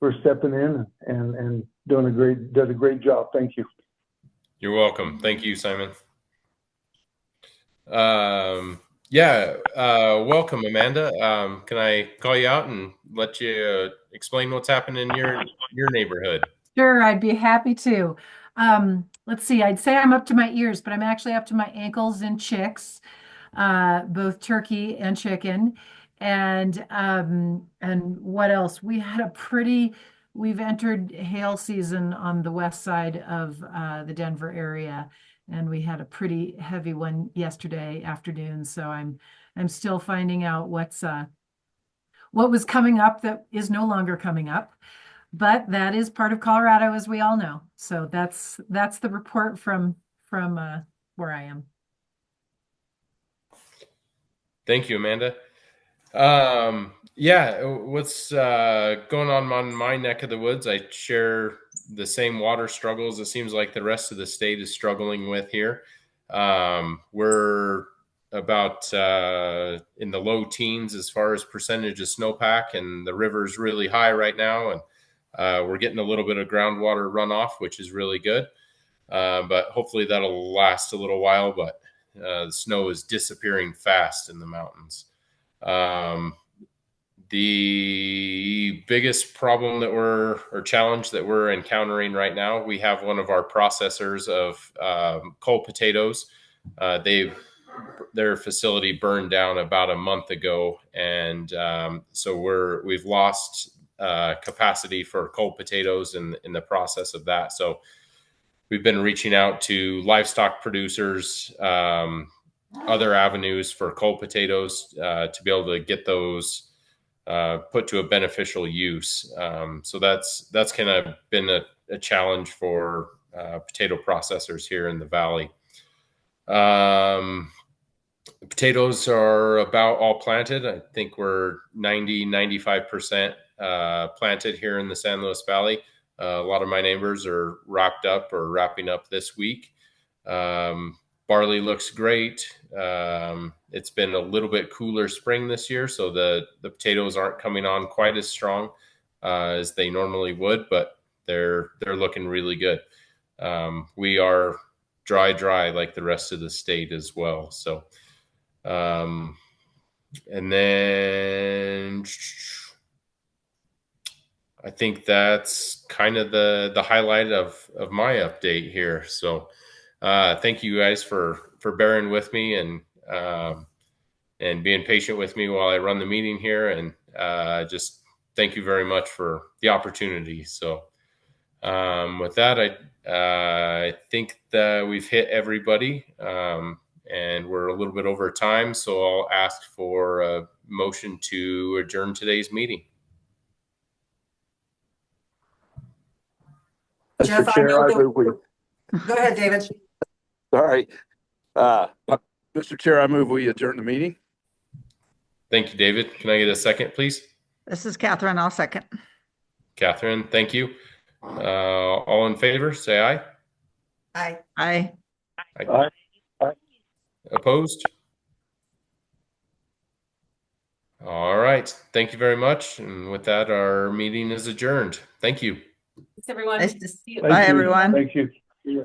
for stepping in and did a great job. Thank you. You're welcome. Thank you, Simon. Welcome, Amanda. Can I call you out and let you explain what's happening in your neighborhood? Sure, I'd be happy to. Let's see, I'd say I'm up to my ears, but I'm actually up to my ankles in chicks, both turkey and chicken. And what else? We've entered hail season on the west side of the Denver area, and we had a pretty heavy one yesterday afternoon. So I'm still finding out what was coming up that is no longer coming up, but that is part of Colorado, as we all know. So that's the report from where I am. Thank you, Amanda. What's going on my neck of the woods? I share the same water struggles it seems like the rest of the state is struggling with here. We're about in the low teens as far as percentage of snowpack, and the river's really high right now, and we're getting a little bit of groundwater runoff, which is really good. But hopefully that'll last a little while, but the snow is disappearing fast in the mountains. The biggest problem challenge that we're encountering right now, we have one of our processors of cold potatoes. Their facility burned down about a month ago, and so we've lost capacity for cold potatoes in the process of that. So we've been reaching out to livestock producers, other avenues for cold potatoes to be able to get those put to a beneficial use. So that's kind of been a challenge for potato processors here in the valley. Potatoes are about all planted. I think we're 95% planted here in the San Luis Valley. A lot of my neighbors are wrapping up this week. barley looks great. It's been a little bit cooler spring this year, so the potatoes aren't coming on quite as strong as they normally would, but they're looking really good. We are dry like the rest of the state as well. So, and then I think that's kind of the highlight of my update here. So, thank you guys for bearing with me and being patient with me while I run the meeting here. And just thank you very much for the opportunity. So, with that, I think that we've hit everybody, and we're a little bit over time. So I'll ask for a motion to adjourn today's meeting. Jeff, Mr. Chair, I move we. Go ahead, David. Sorry. Mr. Chair, I move we adjourn the meeting. Thank you, David. Can I get a second, please? This is Catherine. I'll second. Catherine, thank you. All in favor, say aye. Aye. Aye. Aye. Aye. Opposed? All right. Thank you very much. And with that, our meeting is adjourned. Thank you. Thanks, everyone. Nice to See you. Bye, everyone. Thank you. Thank you.